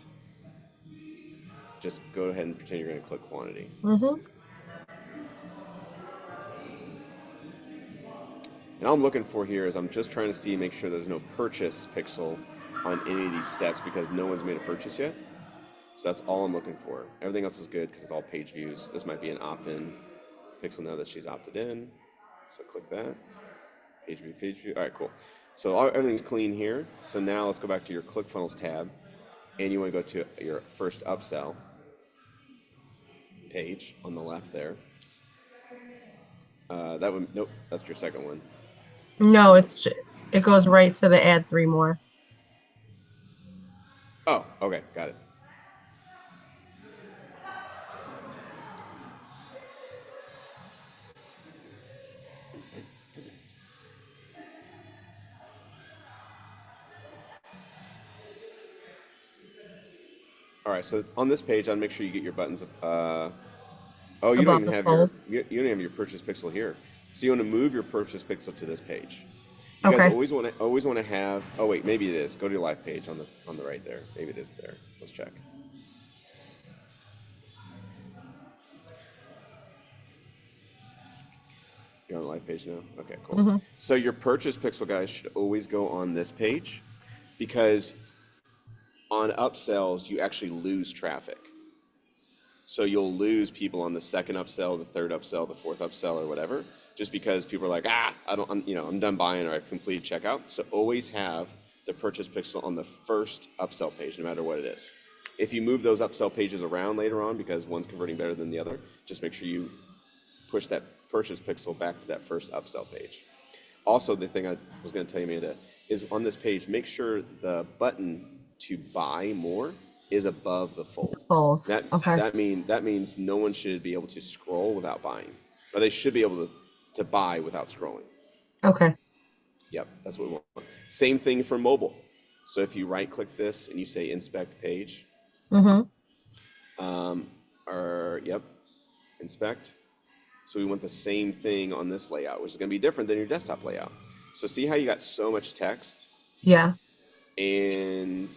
just go ahead and pretend you're going to click quantity. Mm-hmm. And all I'm looking for here is I'm just trying to make sure there's no purchase pixel on any of these steps because no one's made a purchase yet. So that's all I'm looking for. Everything else is good because it's all page views. This might be an opt-in pixel now that she's opted in. So click that. Page view. All right, cool. So everything's clean here. So now let's go back to your ClickFunnels tab. And you want to go to your first upsell page on the left there. That one, nope, that's your second one. No, it goes right to the add 3 more. Oh, okay, got it. All right, so on this page, I'll make sure you get your buttons. Oh, you don't even have you don't have your purchase pixel here. So you want to move your purchase pixel to this page. You guys always want to have. Oh wait, maybe it is. Go to your live page on the right there. Maybe it is there. Let's check. You're on the live page now. Okay, cool. Mm-hmm. So your purchase pixel, guys, should always go on this page because on upsells you actually lose traffic. So you'll lose people on the second upsell, the third upsell, the fourth upsell, or whatever, just because people are like, I'm done buying or I've completed checkout. So always have the purchase pixel on the first upsell page, no matter what it is. If you move those upsell pages around later on because one's converting better than the other, just make sure you push that purchase pixel back to that first upsell page. Also, the thing I was going to tell you, Amanda, is on this page, make sure the button to buy more is above the fold. That means no one should be able to scroll without buying, or they should be able to buy without scrolling. Okay. Yep, that's what we want. Same thing for mobile. So if you right click this and you say inspect page, inspect. So we want the same thing on this layout, which is going to be different than your desktop layout. So see how you got so much text? Yeah. And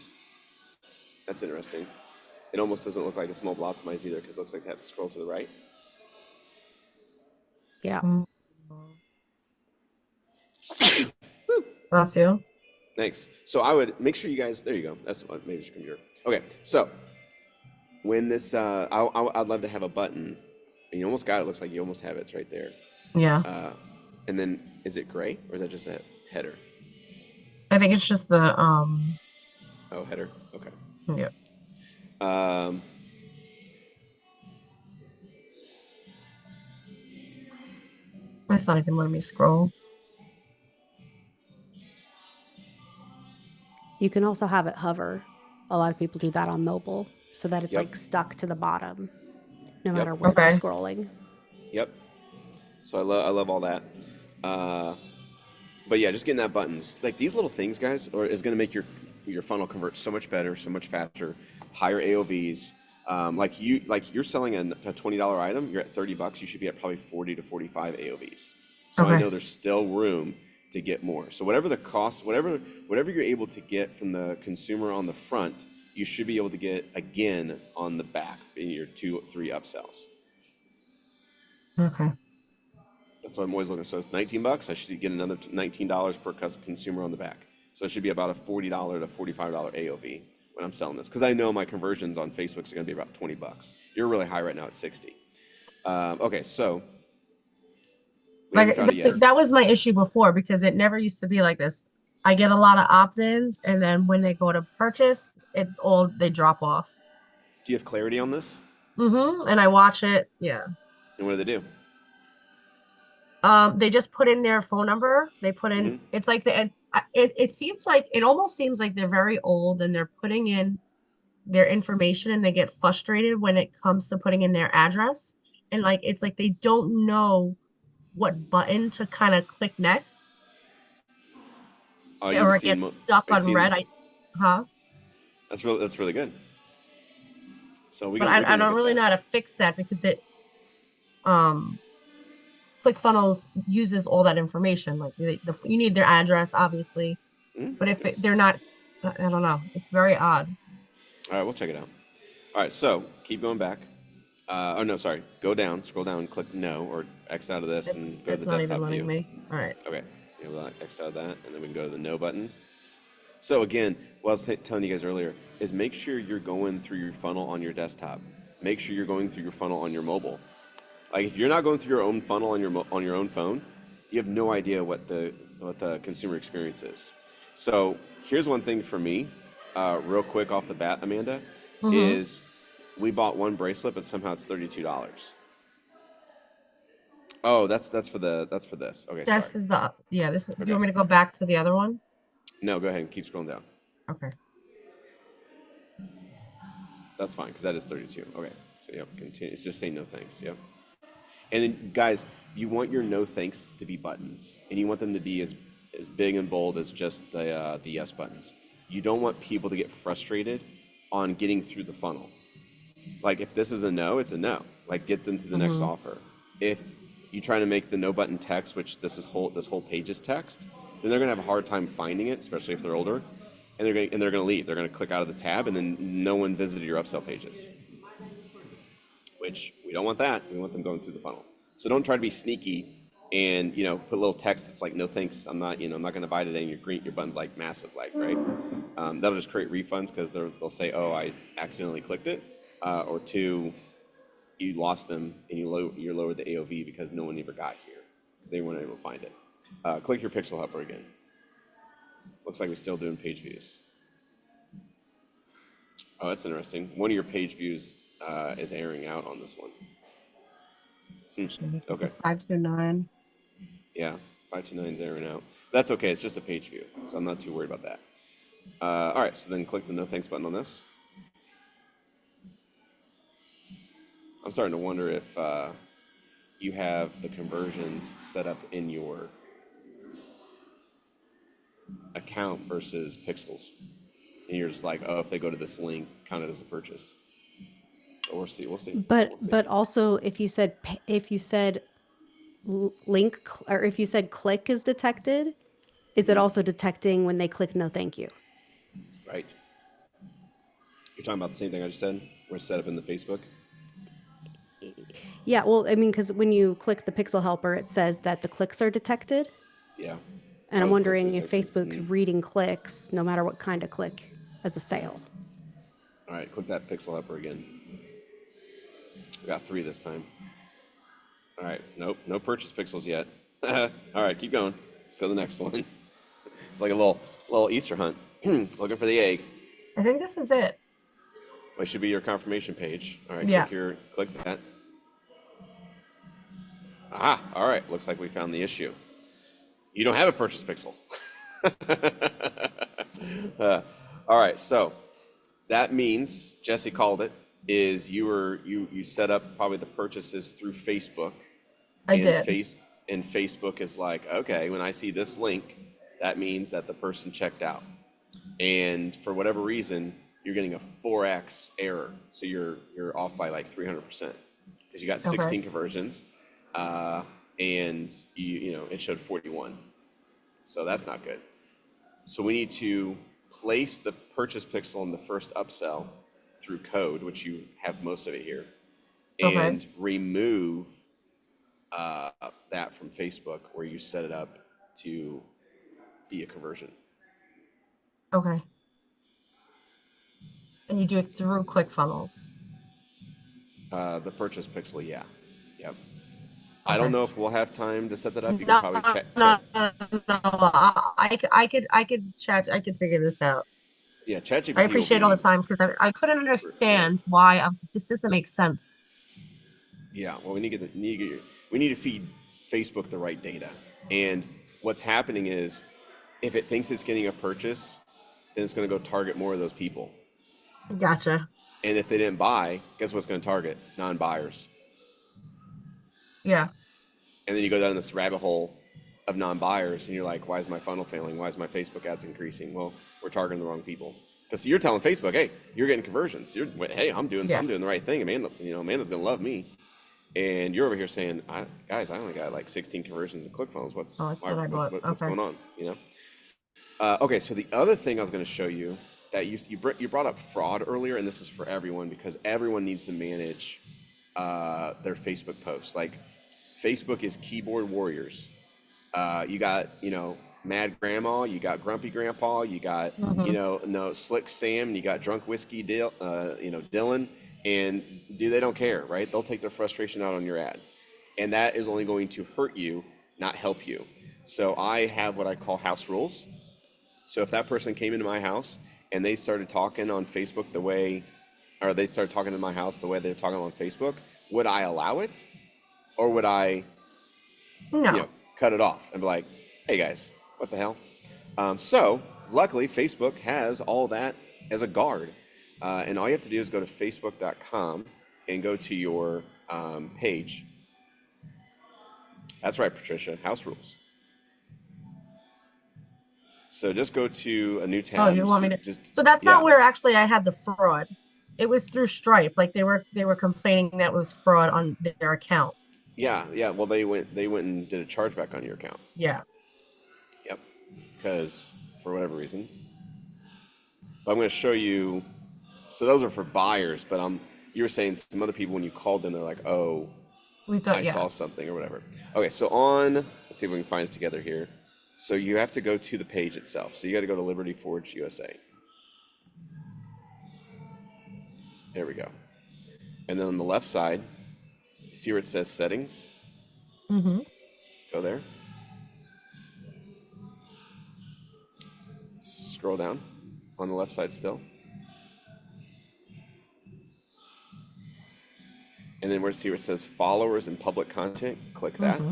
that's interesting. It almost doesn't look like it's mobile optimized either because it looks like they have to scroll to the right. Yeah. Bless you. Thanks. So I would make sure you guys, there you go. That's what made your computer. Okay, so when this, I'd love to have a button. And you almost got it. Looks like you almost have it. It's right there. Yeah. And then is it gray or is that just a header? I think it's just the Oh, header. Okay. Yep. It's not even letting me scroll. You can also have it hover. A lot of people do that on mobile so that it's like stuck to the bottom no matter where they're scrolling. Yep. So I love all that. But yeah, just getting that buttons. Like these little things, guys, is going to make your funnel convert so much better, so much faster, higher AOVs. Like you're selling a $20 item, you're at $30, you should be at probably 40 to 45 AOVs. So I know there's still room to get more. So whatever the cost, whatever you're able to get from the consumer on the front, you should be able to get again on the back in your 2-3 upsells. Okay. That's what I'm always looking for. So it's $19. I should get another $19 per consumer on the back. So it should be about a $40 to $45 AOV when I'm selling this, because I know my conversions on Facebook are going to be about $20. You're really high right now at 60. Okay, so that was my issue before because it never used to be like this. I get a lot of opt-ins, and then when they go to purchase, they drop off. Do you have clarity on this? And I watch it. Yeah. And what do they do? They just put in their phone number. They put in. It's like it almost seems like they're very old and they're putting in their information and they get frustrated when it comes to putting in their address. And it's like they don't know what button to kind of click next. Or it gets stuck on red. That's really good. So I don't really know how to fix that because ClickFunnels uses all that information. Like you need their address, obviously, but if they're not, I don't know. It's very odd. All right, we'll check it out. All right, so keep going back. Oh no, sorry. Go down, scroll down, and click no, or X out of this and go to It's the not desktop even letting view. me. All right. Okay, yeah, we'll X out of that, and then we can go to the no button. So again, what I was telling you guys earlier is make sure you're going through your funnel on your desktop. Make sure you're going through your funnel on your mobile. Like if you're not going through your own funnel on your own phone, you have no idea what the consumer experience is. So here's one thing for me, real quick off the bat, Amanda, is we bought one bracelet, but somehow it's $32. Oh, that's for this. Okay, This sorry. is the this is. Do Okay. you want me to go back to the other one? No, go ahead and keep scrolling down. Okay. That's fine because that is 32. Okay, so yep, continue. It's just saying no thanks. Yep. And then guys, you want your no thanks to be buttons, and you want them to be as big and bold as just the yes buttons. You don't want people to get frustrated on getting through the funnel. Like if this is a no, it's a no. Like get them to the next offer. If you try to make the no button text, which this whole page is text, then they're gonna have a hard time finding it, especially if they're older, and they're gonna leave. They're gonna click out of the tab, and then no one visited your upsell pages. Which we don't want that. We want them going through the funnel. So don't try to be sneaky and put a little text that's like no thanks. I'm not gonna buy today. And your button's like massive, like right. That'll just create refunds because they'll say, oh, I accidentally clicked it, or two, you lost them and you lowered the AOV because no one ever got here because they weren't able to find it. Click your pixel helper again. Looks like we're still doing page views. Oh, that's interesting. One of your page views is airing out on this one. Okay. 529. Yeah, 529 is airing out. That's okay. It's just a page view, so I'm not too worried about that. All right, so then click the no thanks button on this. I'm starting to wonder if you have the conversions set up in your account versus pixels. And you're just like, oh, if they go to this link, count it as a purchase. But we'll see. But also if you said link or if you said click is detected, is it also detecting when they click no thank you? Right. You're talking about the same thing I just said? We're set up in the Facebook? Yeah, well, I mean, because when you click the pixel helper, it says that the clicks are detected. Yeah. And I'm the clicks are wondering if detected. Facebook's reading clicks, no matter what kind of click, as a sale. All right, click that pixel helper again. We got 3 this time. All right, nope, no purchase pixels yet. All right, keep going. Let's go to the next one. It's like a little Easter hunt. Looking for the egg. I think this is it. It should be your confirmation page. All right, Yeah. click that. Ah, all right, looks like we found the issue. You don't have a purchase pixel. All right, so that means, Jesse called it, is you set up probably the purchases through Facebook. I did. And Facebook is like, okay, when I see this link, that means that the person checked out. And for whatever reason, you're getting a 4x error. So you're off by like 300% because you got 16 conversions, and it showed 41. So that's not good. So we need to place the purchase pixel in the first upsell through code, which you have most of it here, and remove that from Facebook where you set it up to be a conversion. Okay. And you do it through ClickFunnels. The purchase pixel, yeah. Yep. I don't know if we'll have time to set that up. You No, can probably check. no. I could figure this out. Yeah, ChatGPT. I appreciate all the time because I couldn't understand why. I was like, this doesn't make sense. Yeah, well, we need to feed Facebook the right data. And what's happening is, if it thinks it's getting a purchase, then it's going to go target more of those people. Gotcha. And if they didn't buy, guess what's going to target? Non-buyers. Yeah. And then you go down this rabbit hole of non-buyers, and you're like, why is my funnel failing? Why is my Facebook ads increasing? Well, we're targeting the wrong people. Because you're telling Facebook, hey, you're getting conversions. Hey, I'm doing the right thing. Amanda's going to love me. And you're over here saying, guys, I only got like 16 conversions in ClickFunnels. Oh, I thought I bought. What's Okay. going on? You know? Okay, so the other thing I was going to show you that you brought up fraud earlier, and this is for everyone because everyone needs to manage their Facebook posts. Like Facebook is keyboard warriors. You got, you know, Mad Grandma, you got Grumpy Grandpa, you got, you know, no Slick Sam, you got Drunk Whiskey you know, Dylan, and they don't care, right? They'll take their frustration out on your ad, and that is only going to hurt you, not help you. So I have what I call house rules. So if that person came into my house and they started talking on Facebook or they started talking to my house the way they're talking on Facebook, would I allow it, or would I, No. you know, cut it off and be like, hey guys, what the hell? So luckily Facebook has all that as a guard. And all you have to do is go to facebook.com and go to your page. That's right, Patricia, house rules. So just go to a new tab. Oh, you want me to? So that's not where actually I had the fraud. It was through Stripe. Like they were complaining that was fraud on their account. Yeah. Well, they went and did a chargeback on your account. Yeah. Yep. Because for whatever reason. But I'm going to show you. So those are for buyers, but you were saying some other people when you called them, they're like, oh, I saw something or whatever. Okay, so let's see if we can find it together here. So you have to go to the page itself. So you got to go to Liberty Forge USA. There we go. And then on the left side, see where it says settings? Mm-hmm. Go there. Scroll down on the left side still. And then see where it says followers and public content, click that.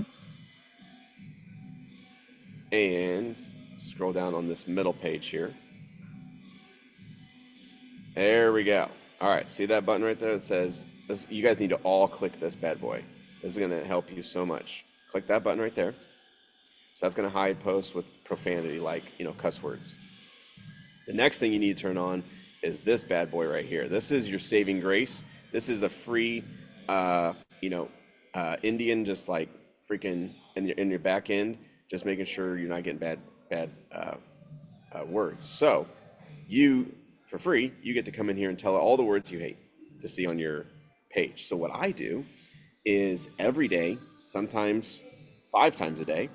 And scroll down on this middle page here. There we go. All right, see that button right there that says, you guys need to all click this bad boy. This is gonna help you so much. Click that button right there. So that's gonna hide posts with profanity, like, you know, cuss words. The next thing you need to turn on is this bad boy right here. This is your saving grace. This is a free, you know, Indian, just like freaking in your back end, just making sure you're not getting bad words. So for free, you get to come in here and tell it all the words you hate to see on your page. So what I do is every day, sometimes 5 times a day,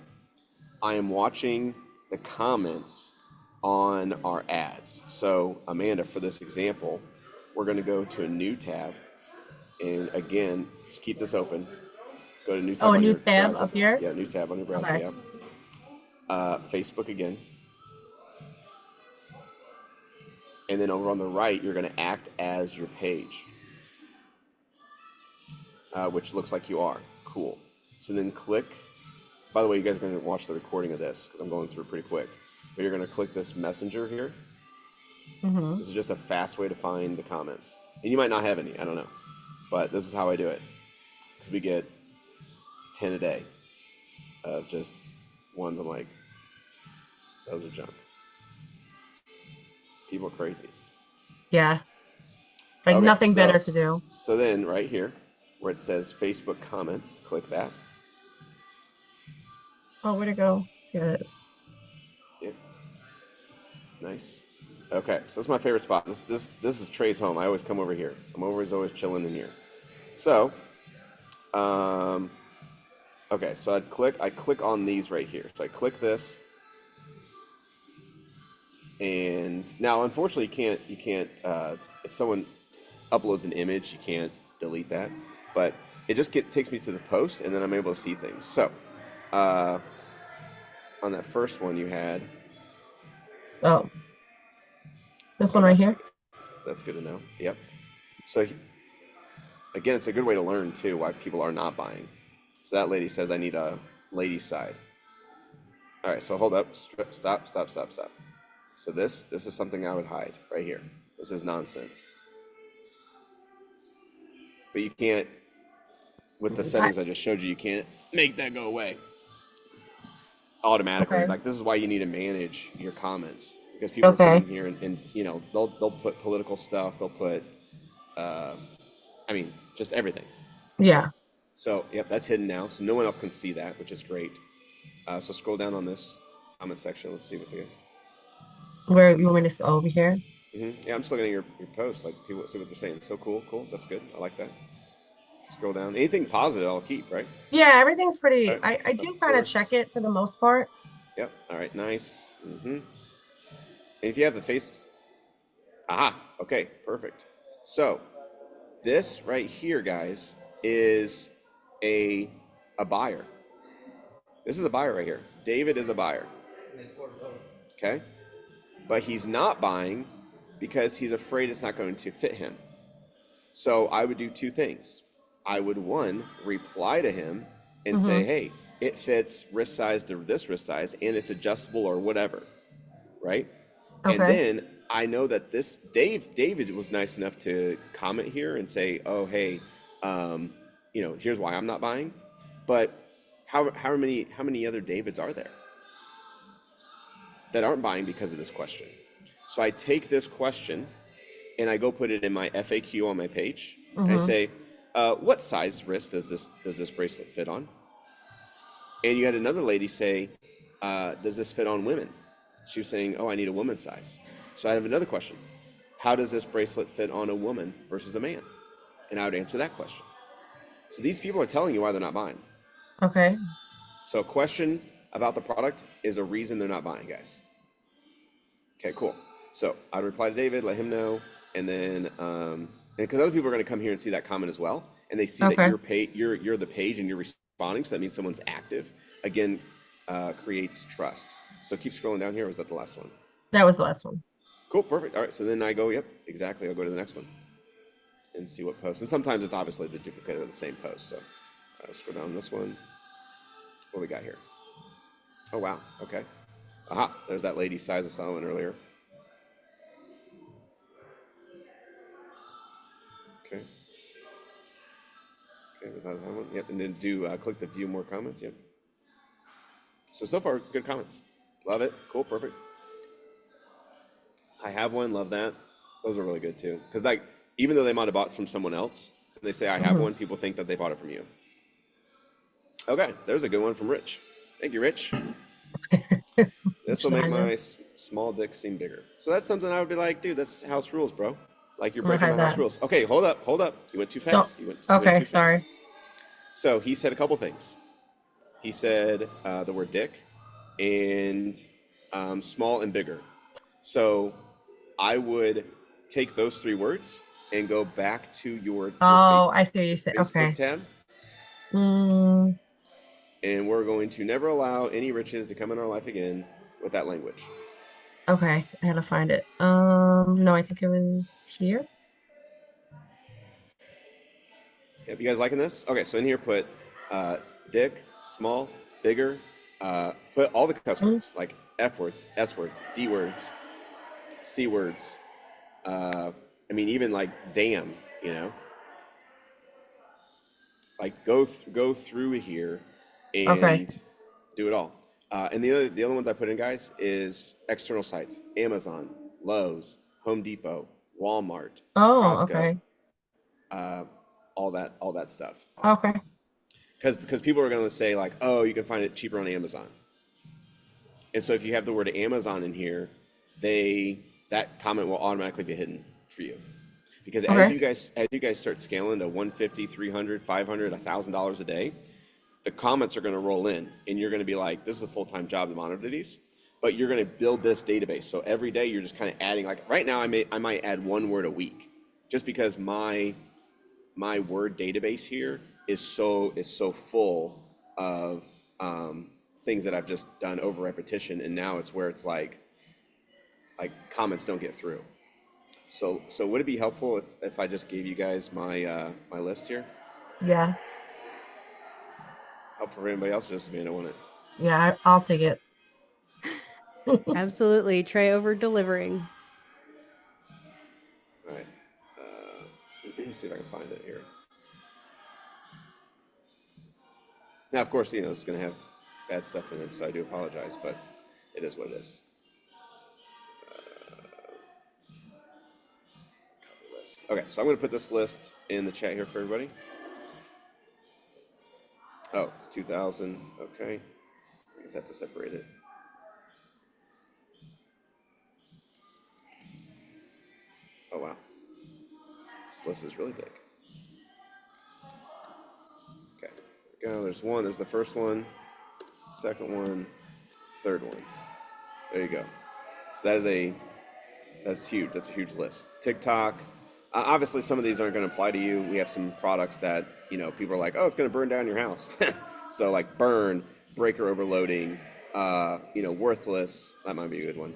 I am watching the comments on our ads. So Amanda, for this example, we're going to go to a new tab, and again, just keep this open. Go to new tab. Oh, a new tab up here? Yeah, new tab on your browser. Okay. Yeah. Facebook again. And then over on the right, you're going to act as your page, which looks like you are. Cool. So then click. By the way, you guys are going to watch the recording of this because I'm going through pretty quick. But you're going to click this messenger here. This is just a fast way to find the comments. And you might not have any, I don't know. But this is how I do it. Because we get 10 a day of just ones I'm like, those are junk. People are crazy. Yeah. Like okay, nothing better to do. So then right here, where it says Facebook comments, click that. Oh, where'd it go? Here it is. Yep. Nice. Okay, so this is my favorite spot. This is Trey's home. I always come over here. He's always chilling in here. So, okay, so I click on these right here. So I click this, and now unfortunately you can't if someone uploads an image, you can't delete that, but it just takes me to the post, and then I'm able to see things. So, on that first one you had. Oh. This one right here? That's good to know. Yep. So again, it's a good way to learn too why people are not buying. So that lady says, I need a lady's side. All right, so hold up, stop. So this is something I would hide right here. This is nonsense. But you can't, with the settings I just showed you, you can't make that go away automatically. Okay. Like, this is why you need to manage your comments. Because people come in here and you know, they'll put political stuff, they'll put, I mean, just everything. Yeah. So, yep, that's hidden now. So no one else can see that, which is great. So scroll down on this comment section. Let's see what the... Where you want me to, over here? Yeah, I'm just looking at your posts. Like, people see what they're saying. So cool. That's good. I like that. Scroll down. Anything positive, I'll keep, right? Yeah, everything's pretty. Right, I do kind of check it for the most part. Yep. All right. Nice. And if you have the face... Aha. Okay. Perfect. So this right here, guys, is a buyer. This is a buyer right here. David is a buyer. Okay. But he's not buying because he's afraid it's not going to fit him. So I would do two things. I would, one, reply to him and say, hey, it fits wrist size to this wrist size and it's adjustable or whatever, right? Okay. And then I know that this David was nice enough to comment here and say, oh, hey, here's why I'm not buying. But how many other Davids are there that aren't buying because of this question? So I take this question and I go put it in my FAQ on my page. And I say, what size wrist does this bracelet fit on? And you had another lady say, does this fit on women? She was saying, oh, I need a woman's size. So I have another question. How does this bracelet fit on a woman versus a man? And I would answer that question. So these people are telling you why they're not buying. Okay. So a question about the product is a reason they're not buying, guys. Okay, cool. So I'd reply to David, let him know, and then because other people are going to come here and see that comment as well, and they see that you're the page and you're responding, so that means someone's active. Again, creates trust. So keep scrolling down here. Or was that the last one? That was the last one. Cool, perfect. All right, so then I go, yep, exactly. I'll go to the next one and see what post. And sometimes it's obviously the duplicate of the same post. So scroll down this one. What do we got here? Oh, wow. Okay. Aha, there's that lady size of Solomon earlier. Okay. Okay, without that one. Yep, and then click the view more comments. Yep. So far, good comments. Love it. Cool, perfect. I have one, love that. Those are really good too. Because like, even though they might have bought from someone else, and they say I have one, people think that they bought it from you. Okay, there's a good one from Rich. Thank you, Rich. This will make my small dick seem bigger. So that's something I would be like, dude, that's house rules, bro. Like, you're breaking my house rules. Okay, hold up. You went too fast. You went too sorry. fast. So he said a couple things. He said the word dick and small and bigger. So I would take those three words and go back to your I see what you said. Facebook tab. And we're going to never allow any riches to come in our life again with that language. Okay, I had to find it. No, I think it was here. Yep, you guys liking this? Okay, so in here put dick, small, bigger, put all the cuss words, like F words, S words, D words, C words. I mean, even like damn, like go through here and do it all. And the other ones I put in, guys, is external sites: Amazon, Lowe's, Home Depot, Walmart, Costco, all that stuff. Okay. Because people are going to say like, oh, you can find it cheaper on Amazon. And so if you have the word Amazon in here, that comment will automatically be hidden for you. Because as you guys start scaling to $150, $300, $500, $1,000 a day, the comments are going to roll in, and you're going to be like, this is a full-time job to monitor these, but you're going to build this database. So every day you're just kind of adding, like right now I might add one word a week, just because my word database here is so full of things that I've just done over repetition, and now it's where it's like comments don't get through. So would it be helpful if I just gave you guys my my list here? Yeah. Helpful for anybody else? Just me, I don't want it. Yeah, I'll take it. Absolutely. Trey over delivering. All right. Let's see if I can find it here. Now, of course, this is going to have bad stuff in it, so I do apologize, but it is what it is. Okay, so I'm going to put this list in the chat here for everybody. Oh, it's 2,000. Okay. I guess I have to separate it. Oh, wow. This list is really big. Okay. There we go. There's one. There's the first one, second one, third one. There you go. So that's huge. That's a huge list. TikTok. Obviously, some of these aren't going to apply to you. We have some products that, people are like, oh, it's going to burn down your house. So like burn, breaker overloading, worthless. That might be a good one.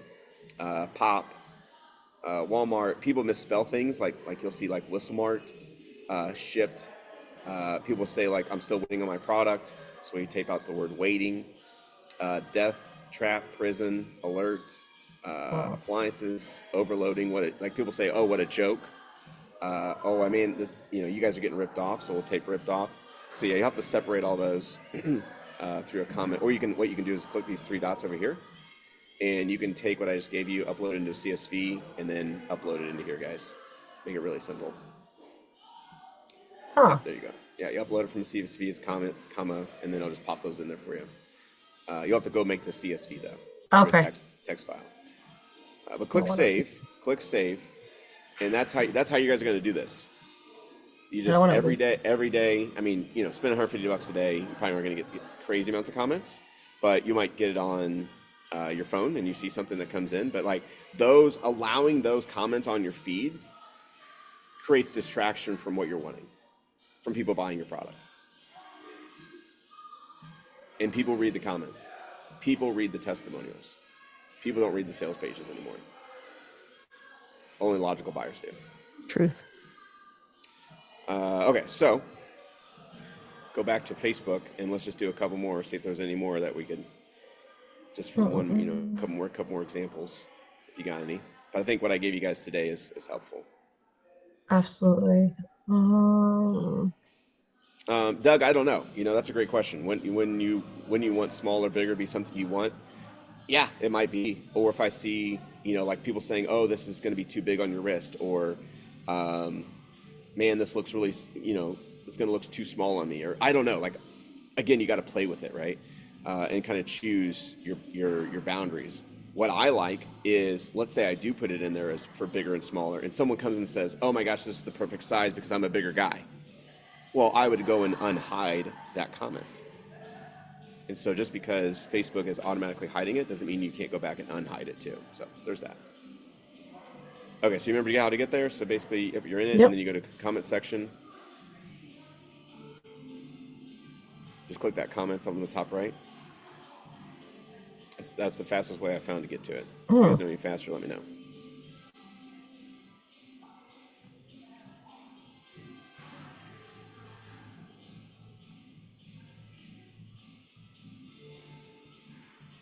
Pop, Walmart. People misspell things like you'll see like Whistlemart, shipped. People say like I'm still waiting on my product, so we tape out the word waiting. Death trap, prison, alert, appliances, overloading. Like people say, oh, what a joke. I mean, this, you guys are getting ripped off, so we'll tape ripped off. So yeah, you have to separate all those through a comment, or what you can do is click these three dots over here, and you can take what I just gave you, upload it into a CSV, and then upload it into here, guys. Make it really simple. Huh. Yep, there you go. Yeah, you upload it from CSV as comment, comma, and then I'll just pop those in there for you. You'll have to go make the CSV though. Okay. Text file. But click save. Click save. And that's how you guys are going to do this. You just every day. I mean, spend $150 a day. You probably aren't going to get crazy amounts of comments, but you might get it on your phone and you see something that comes in. But like allowing those comments on your feed creates distraction from what you're wanting, from people buying your product. And people read the comments. People read the testimonials. People don't read the sales pages anymore. Only logical buyers do. Truth. Okay, so go back to Facebook and let's just do a couple more. See if there's any more that we could just from one, a couple more examples if you got any. But I think what I gave you guys today is helpful. Absolutely. Doug, I don't know. That's a great question. When you want small or bigger be something you want, yeah, it might be. Or if I see, like people saying, oh, this is going to be too big on your wrist, or man, this looks really, it's going to look too small on me, or I don't know. Like, again, you got to play with it, right? And kind of choose your boundaries. What I like is, let's say I do put it in there as for bigger and smaller, and someone comes and says, oh my gosh, this is the perfect size because I'm a bigger guy. Well, I would go and unhide that comment. And so just because Facebook is automatically hiding it doesn't mean you can't go back and unhide it too. So there's that. Okay, so you remember how to get there? So basically, you're in it, and then you go to comment section. Just click that comments on the top right. That's the fastest way I found to get to it. If you guys know any faster, let me know.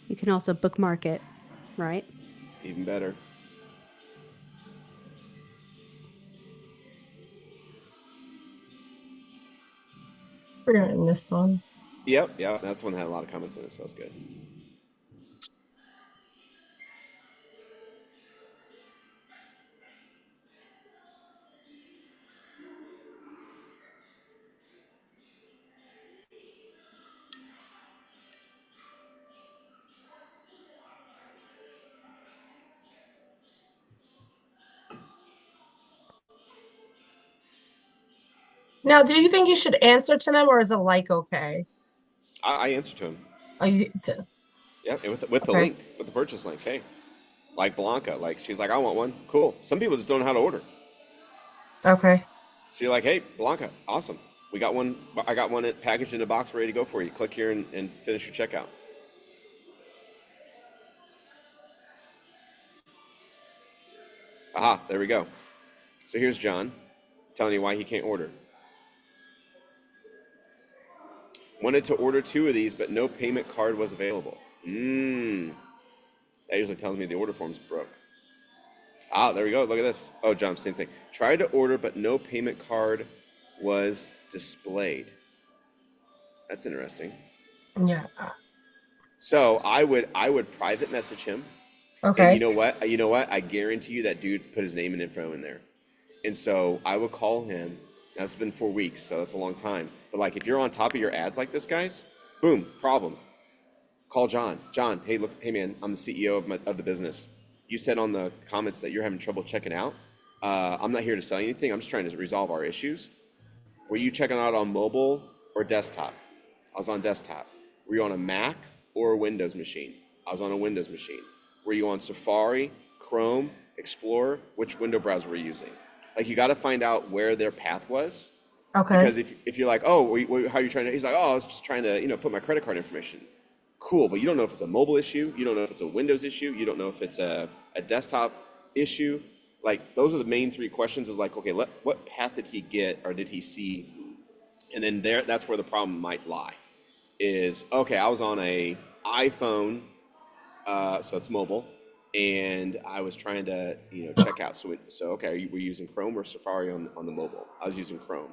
You can also bookmark it, right? Even better. We're in this one. Yep, that's the one that had a lot of comments in it, so that's good. Now, do you think you should answer to them, or is a like okay? I answer to him. Oh, Yeah, with the link, with the purchase link. Hey, like Blanca, like she's like, I want one. Cool. Some people just don't know how to order. Okay. So you're like, hey, Blanca, awesome. We got one. I got one packaged in a box ready to go for you. Click here and finish your checkout. Aha, there we go. So here's John telling you why he can't order. Wanted to order 2 of these, but no payment card was available. That usually tells me the order form's broke. Ah, there we go. Look at this. Oh, John, same thing. Tried to order, but no payment card was displayed. That's interesting. Yeah. So I would private message him. Okay. And you know what? I guarantee you that dude put his name and info in there. And so I would call him Now it's been 4 weeks, so that's a long time. But like if you're on top of your ads like this, guys, boom, problem. Call John. John, hey, look, hey man, I'm the CEO of the business. You said on the comments that you're having trouble checking out. I'm not here to sell you anything. I'm just trying to resolve our issues. Were you checking out on mobile or desktop? I was on desktop. Were you on a Mac or a Windows machine? I was on a Windows machine. Were you on Safari, Chrome, Explorer? Which window browser were you using? Like you got to find out where their path was. Okay. Because if you're like, oh, how are you trying to? He's like, oh, I was just trying to, put my credit card information. Cool, but you don't know if it's a mobile issue. You don't know if it's a Windows issue. You don't know if it's a desktop issue. Like those are the main three questions. Is like, okay, what path did he get or did he see? And then that's where the problem might lie. Is okay, I was on a iPhone, so it's mobile, and I was trying to check out. So okay, we're using Chrome or Safari on the mobile. I was using Chrome,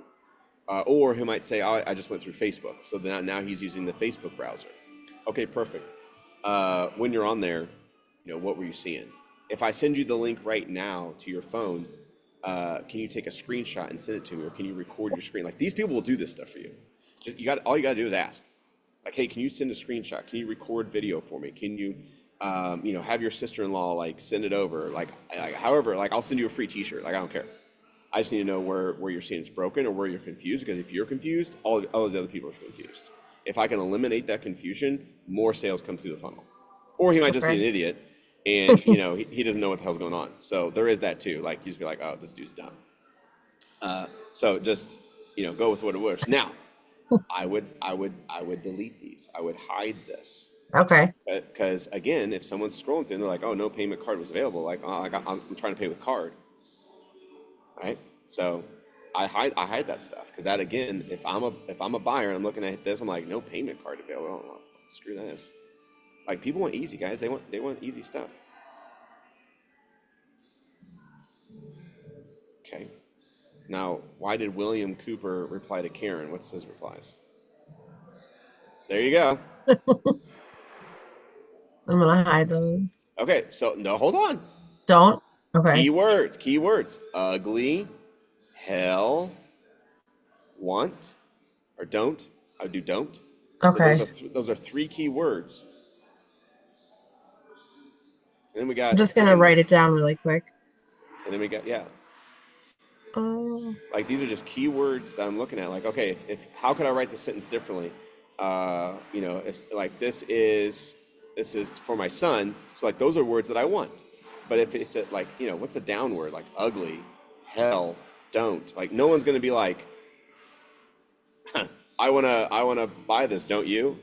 or he might say, oh, I just went through Facebook. So now he's using the Facebook browser. Okay, perfect. When you're on there, what were you seeing? If I send you the link right now to your phone, can you take a screenshot and send it to me, or can you record your screen? Like these people will do this stuff for you. All you got to do is ask. Like, hey, can you send a screenshot? Can you record video for me? Can you, have your sister-in-law like send it over? Like, however, like I'll send you a free T-shirt. Like I don't care. I just need to know where you're seeing it's broken or where you're confused. Because if you're confused, all those other people are confused. If I can eliminate that confusion, more sales come through the funnel. Or he might just be an idiot and he doesn't know what the hell's going on. So there is that too. Like you just be like, oh, this dude's dumb. So just go with what it works. Now, I would delete these. I would hide this. Okay. Because again, if someone's scrolling through and they're like, oh, no payment card was available, like, oh, I'm trying to pay with card. Right? So I hide that stuff because that again, if I'm a buyer and I'm looking at this, I'm like, no payment card available. Oh, screw this. Like people want easy, guys. They want easy stuff. Okay. Now, why did William Cooper reply to Karen? What's his replies? There you go. I'm gonna hide those. Okay, so no, hold on. Don't. Okay. Keywords. Ugly, hell, want, or don't. I would do don't. Okay. So those are three key words. And then we got. I'm just gonna write it down really quick. And then we got Oh. like these are just keywords that I'm looking at. Like, okay, if how could I write this sentence differently? If like this is for my son, so like those are words that I want. But if it's like, what's a down word? Like ugly, hell, don't. Like no one's gonna be like, I wanna buy this, don't you?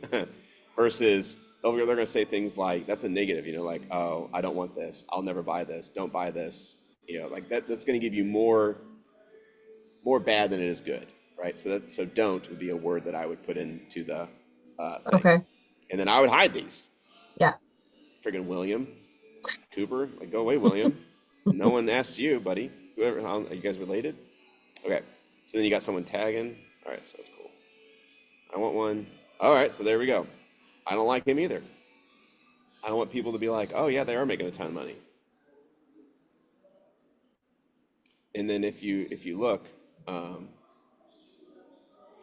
Versus they're gonna say things like that's a negative, like, oh, I don't want this, I'll never buy this, don't buy this. Like that's gonna give you more bad than it is good, right? So don't would be a word that I would put into the thing. Okay. And then I would hide these. Yeah. Friggin' William Cooper, like go away, William. No one asks you, buddy. Whoever, are you guys related? Okay. So then you got someone tagging. All right, so that's cool. I want one. All right, so there we go. I don't like him either. I don't want people to be like, oh yeah, they are making a ton of money. And then if you look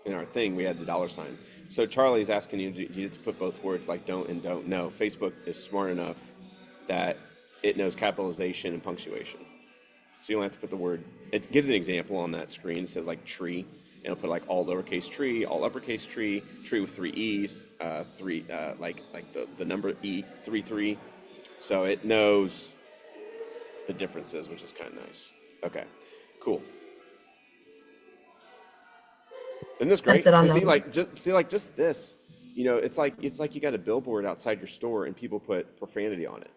in our thing, we had the $sign. So Charlie's asking you to put both words like don't and don't. No, Facebook is smart enough that it knows capitalization and punctuation. So you don't have to put the word. It gives an example on that screen. It says like tree, and it'll put like all lowercase tree, all uppercase tree with 3 E's, like the number E, 3. So it knows the differences, which is kind of nice. Okay, cool. Isn't this great? So just this, it's like you got a billboard outside your store and people put profanity on it.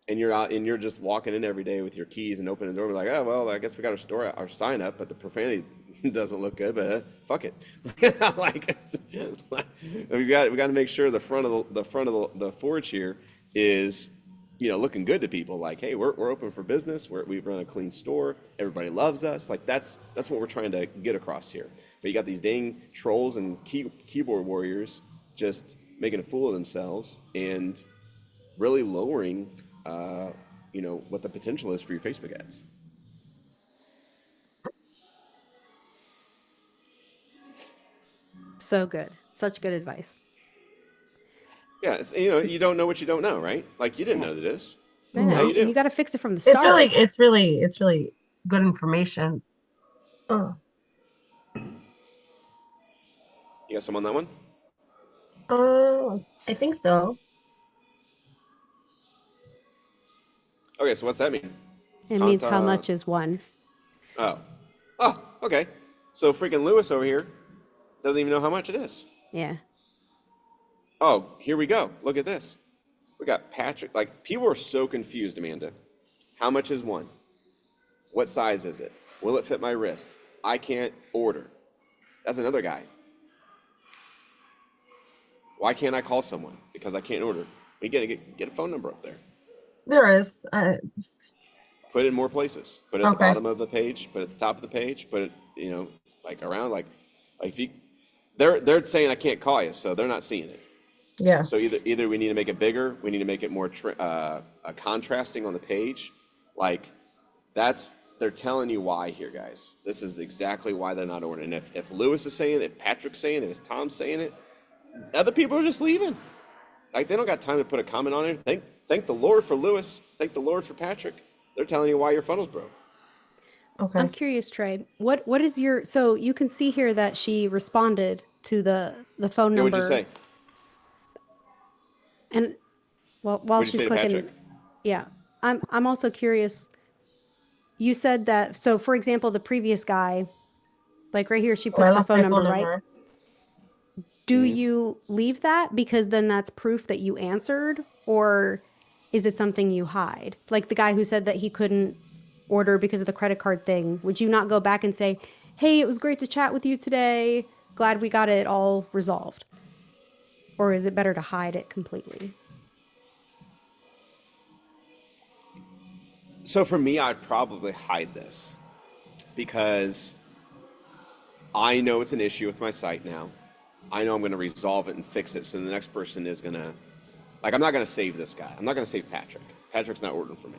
And you're out and you're just walking in every day with your keys and opening the door and be like, oh, well, I guess we got our sign up, but the profanity doesn't look good, but fuck it. Like we got to make sure the front of the forge here is, looking good to people. Like, hey, we're open for business. We run a clean store. Everybody loves us. Like that's what we're trying to get across here. But you got these dang trolls and keyboard warriors just making a fool of themselves and really lowering, what the potential is for your Facebook ads. So good. Such good advice. Yeah, it's you don't know what you don't know, right? Like you didn't know this. I Now know. you And do. you got to fix it from the It's start. it's really good information. Oh. You got some on that one? I think so. Okay, so what's that mean? It means how much is one. Oh. Oh, okay. So freaking Lewis over here doesn't even know how much it is. Yeah. Oh, here we go. Look at this. We got Patrick. Like, people are so confused, Amanda. How much is one? What size is it? Will it fit my wrist? I can't order. That's another guy. Why can't I call someone? Because I can't order. We gotta get a phone number up there. There is. Put it in more places. Put it at the Okay. bottom of the page. Put it at the top of the page. Put it, like around. Like if you, they're saying I can't call you, so they're not seeing it. Yeah. So either we need to make it bigger. We need to make it more contrasting on the page. Like they're telling you why here, guys. This is exactly why they're not ordering. If Lewis is saying it, if Patrick's saying it, if Tom's saying it, other people are just leaving. Like they don't got time to put a comment on it. Thank the Lord for Lewis. Thank the Lord for Patrick. They're telling you why your funnel's broke. Okay. I'm curious, Trey. What is your, so you can see here that she responded to the phone Yeah, number. what'd you say? And while What'd you she's say to clicking, Patrick? yeah, I'm also curious. You said that, so for example, the previous guy, like right here, she Oh, I put the left phone my number, phone right? number. Do you leave that because then that's proof that you answered, or is it something you hide? Like the guy who said that he couldn't order because of the credit card thing, would you not go back and say, "Hey, it was great to chat with you today. Glad we got it all resolved"? Or is it better to hide it completely? So for me, I'd probably hide this because I know it's an issue with my site now. I know I'm going to resolve it and fix it. So the next person is going to, like, I'm not going to save this guy. I'm not going to save Patrick. Patrick's not ordering for me.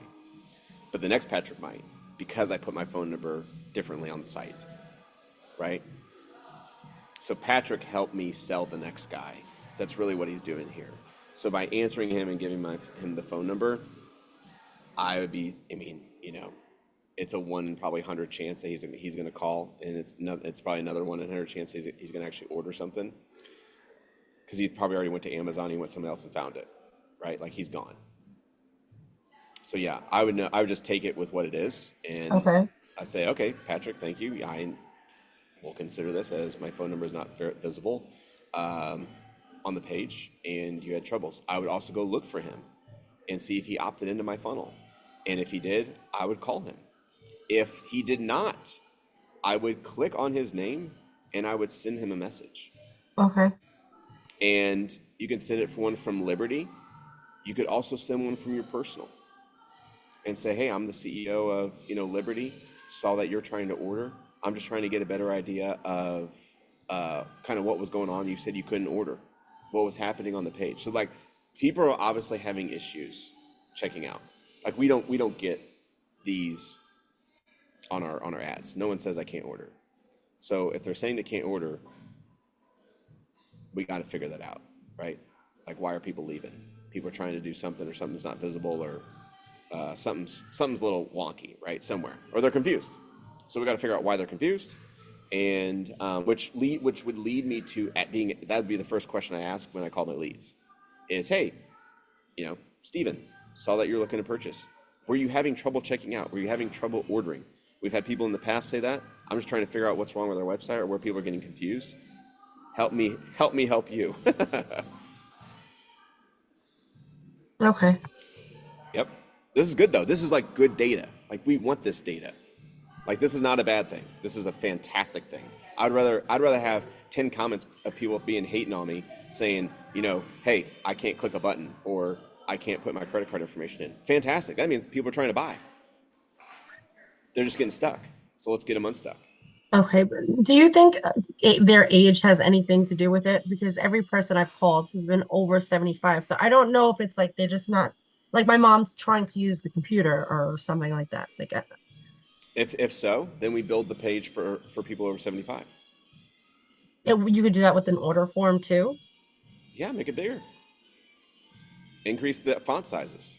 But the next Patrick might because I put my phone number differently on the site, right? So Patrick helped me sell the next guy. That's really what he's doing here. So by answering him and giving him the phone number, I would be, it's a 1 in probably 100 chance that he's going to call, and it's probably another 1 in 100 chance he's going to actually order something, because he probably already went to Amazon, he went somewhere else and found it, right? Like he's gone. So yeah, I would just take it with what it is, and Okay. I say, okay, Patrick, thank you. I will consider this as my phone number is not visible on the page, and you had troubles. I would also go look for him and see if he opted into my funnel, and if he did, I would call him. If he did not, I would click on his name and I would send him a message. Okay. And you can send it for one from Liberty. You could also send one from your personal and say, hey, I'm the CEO of Liberty. Saw that you're trying to order. I'm just trying to get a better idea of kind of what was going on. You said you couldn't order. What was happening on the page? So like people are obviously having issues checking out. Like we don't get these on our ads. No one says I can't order. So if they're saying they can't order, we got to figure that out, right? Like why are people leaving? People are trying to do something, or something's not visible, or something's a little wonky, right? Somewhere, or they're confused. So we got to figure out why they're confused, and which would lead me to that would be the first question I ask when I call my leads, is hey, Steven, saw that you're looking to purchase. Were you having trouble checking out? Were you having trouble ordering? We've had people in the past say that. I'm just trying to figure out what's wrong with our website or where people are getting confused. Help me help you. Okay. Yep. This is good though. This is like good data. Like we want this data. Like this is not a bad thing. This is a fantastic thing. I'd rather have 10 comments of people hating on me saying, hey, I can't click a button, or I can't put my credit card information in. Fantastic. That means people are trying to buy. They're just getting stuck. So let's get them unstuck. Okay. But do you think their age has anything to do with it? Because every person I've called has been over 75. So I don't know if it's like they're just not, like my mom's trying to use the computer or something like that. Like if so, then we build the page for people over 75. You could do that with an order form too. Yeah, make it bigger. Increase the font sizes.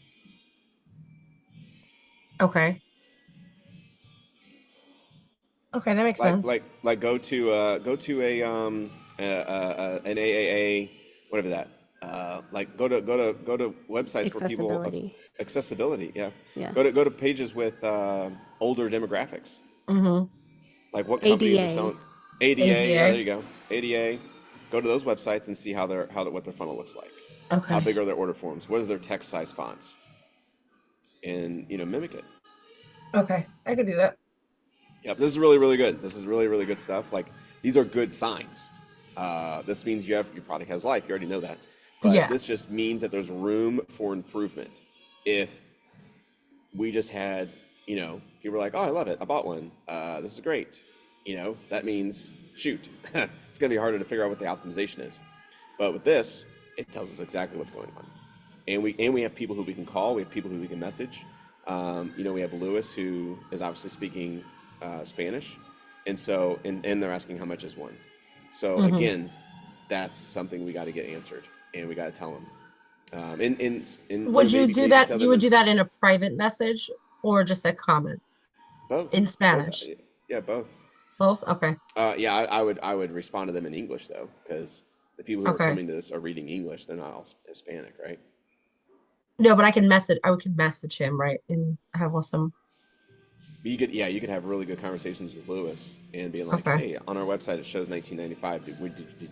Okay. Okay, that makes sense. Go to an AAA, whatever that. Go to websites where people Accessibility. accessibility. Yeah. Yeah. Go to pages with older demographics. Mm-hmm. Like what companies are ADA. selling ADA. Yeah, ADA. there you go. ADA. Go to those websites and see what their funnel looks like. How Okay. big are their order forms? What is their text size fonts? And mimic it. Okay, I could do that. Yep, this is really, really good. This is really, really good stuff. Like, these are good signs. This means your product has life. You already know that. But Yeah. this just means that there's room for improvement. If we just had, people were like, oh, I love it. I bought one. This is great. That means, shoot, it's going to be harder to figure out what the optimization is. But with this, it tells us exactly what's going on. And we have people who we can call. We have people who we can message. We have Lewis, who is obviously speaking Spanish, and so and they're asking how much is one. So again, that's something we got to get answered, and we got to tell them. Would you do that? You would do that in a private message or just a comment both in Spanish? Both, yeah, both. Both? Okay. Yeah, I would respond to them in English though, because the people who are coming to this are reading English. They're not all Hispanic, right? No, but I could message him, right, and have some. You could have really good conversations with Lewis and being like, Okay. hey, on our website it shows 1995. Did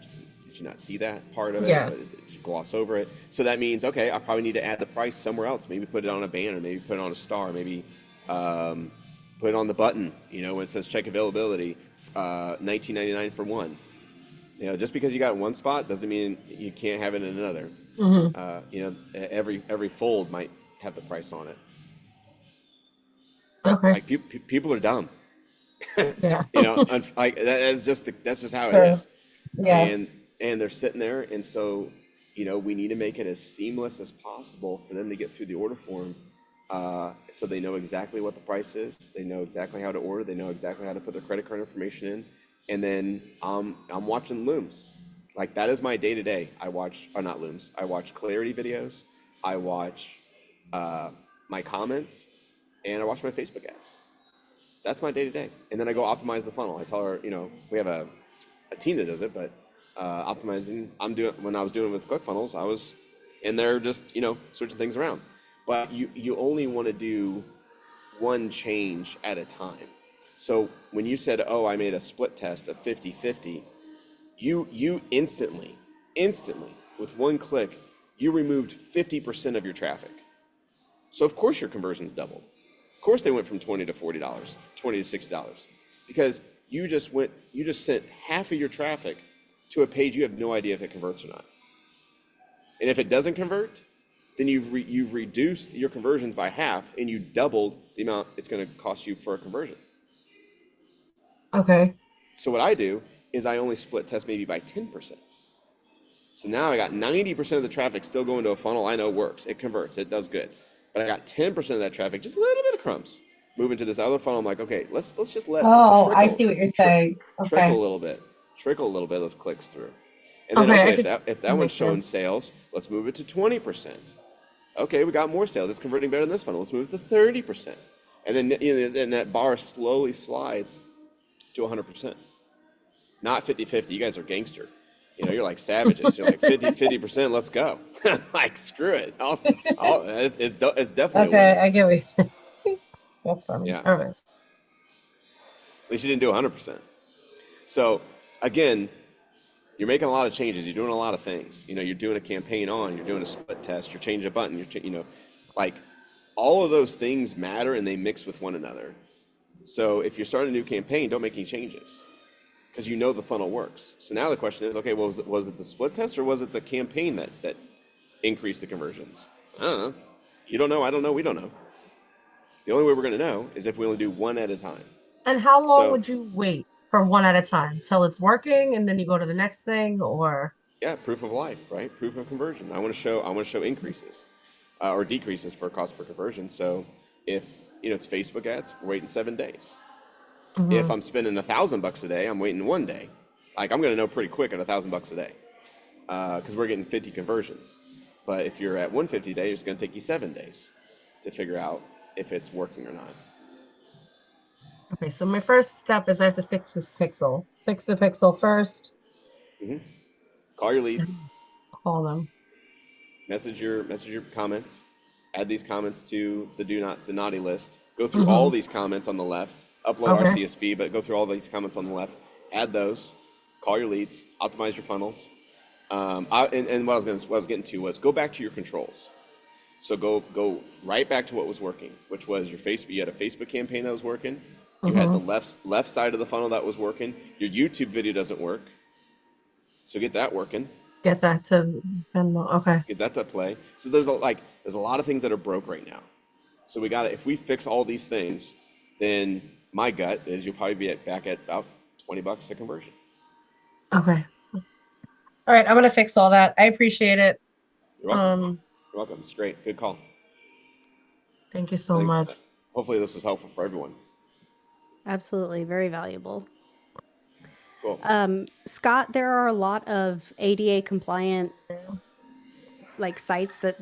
you not see that part of it? Yeah. Did you gloss over it? So that means, okay, I probably need to add the price somewhere else. Maybe put it on a banner. Maybe put it on a star. Maybe put it on the button. When it says check availability, $19.99 for one. Just because you got one spot doesn't mean you can't have it in another. Every fold might have the price on it. Okay. Like people are dumb. Yeah. That's just how it Sure. is. Yeah. And they're sitting there, and so we need to make it as seamless as possible for them to get through the order form, so they know exactly what the price is, they know exactly how to order, they know exactly how to put their credit card information in, and then I'm watching Looms. Like, that is my day to day. I watch Clarity videos, I watch my comments, and I watch my Facebook ads. That's my day to day. And then I go optimize the funnel. I tell her, we have a team that does it, but optimizing, when I was doing it with ClickFunnels, I was in there just, switching things around. But you only want to do one change at a time. So when you said, oh, I made a split test of 50-50, you instantly, with one click, you removed 50% of your traffic. So of course your conversions doubled. Of course they went from $20 to $40, $20 to $60, because you just sent half of your traffic to a page you have no idea if it converts or not. And if it doesn't convert, then you've reduced your conversions by half, and you doubled the amount it's going to cost you for a conversion. Okay. So what I do is I only split test maybe by 10%. So now I got 90% of the traffic still going to a funnel I know works. It converts. It does good. But I got 10% of that traffic, just a little bit of crumbs. Moving to this other funnel, I'm like, okay, let's just let Oh, I see what you're saying. Okay. trickle a little bit of those clicks through. And then, if that one's showing sales, let's move it to 20%. Okay, we got more sales. It's converting better than this funnel. Let's move it to 30%. And then, and that bar slowly slides to 100%. Not 50-50. You guys are gangster. You're like savages. You're like 50%. Let's go. Like, screw it. It's definitely okay. I get what you're saying. That's funny. Yeah. All right. At least you didn't do 100%. So again, you're making a lot of changes. You're doing a lot of things. You're doing a campaign on. You're doing a split test. You're changing a button. Like, all of those things matter, and they mix with one another. So if you're starting a new campaign, don't make any changes, because the funnel works. So now the question is, okay, well, was it the split test, or was it the campaign that increased the conversions? I don't know. You don't know. I don't know. We don't know. The only way we're going to know is if we only do one at a time. And how long would you wait for one at a time till it's working, and then you go to the next thing, or? Yeah, proof of life, right? Proof of conversion. I want to show increases or decreases for cost per conversion. So if it's Facebook ads, we're waiting 7 days. If I'm spending $1,000 a day, I'm waiting 1 day. Like I'm going to know pretty quick at $1,000 a day because we're getting 50 conversions. But if you're at 150 a day, it's going to take you 7 days to figure out if it's working or not. Okay, so my first step is I have to fix this pixel. Fix the pixel first. Call your leads. Call them. Message your comments. Add these comments to the naughty list. Go through all these comments on the left. Upload our CSV, but go through all these comments on the left. Add those. Call your leads. Optimize your funnels. And what I was getting to was go back to your controls. So go right back to what was working, which was your Facebook. You had a Facebook campaign that was working. You had the left side of the funnel that was working. Your YouTube video doesn't work, so get that working. Get that to Venmo. Okay. Get that to play. So there's a lot of things that are broke right now. So if we fix all these things, then my gut is you'll probably be back at about $20 a conversion. Okay. All right, I'm gonna fix all that. I appreciate it. You're welcome. You're welcome. It's great. Good call. Thank you so much. Hopefully this is helpful for everyone. Absolutely. Very valuable. Cool. Scott, there are a lot of ADA compliant like sites they're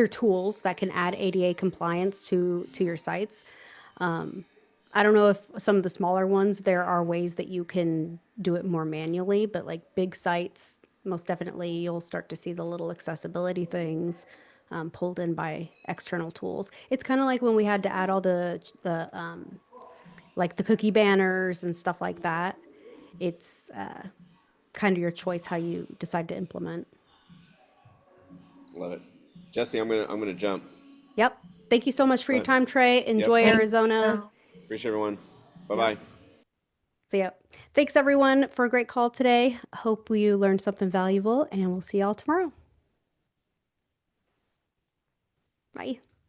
tools that can add ADA compliance to your sites. I don't know if some of the smaller ones, there are ways that you can do it more manually, but like big sites, most definitely you'll start to see the little accessibility things pulled in by external tools. It's kind of like when we had to add all the like the cookie banners and stuff like that. It's kind of your choice how you decide to implement. Love it. Jesse, I'm gonna jump. Yep. Thank you so much for your time, Trey. Enjoy Yep. Arizona. Appreciate everyone. Bye-bye. So yeah. Thanks everyone for a great call today. Hope you learned something valuable and we'll see y'all tomorrow. Bye.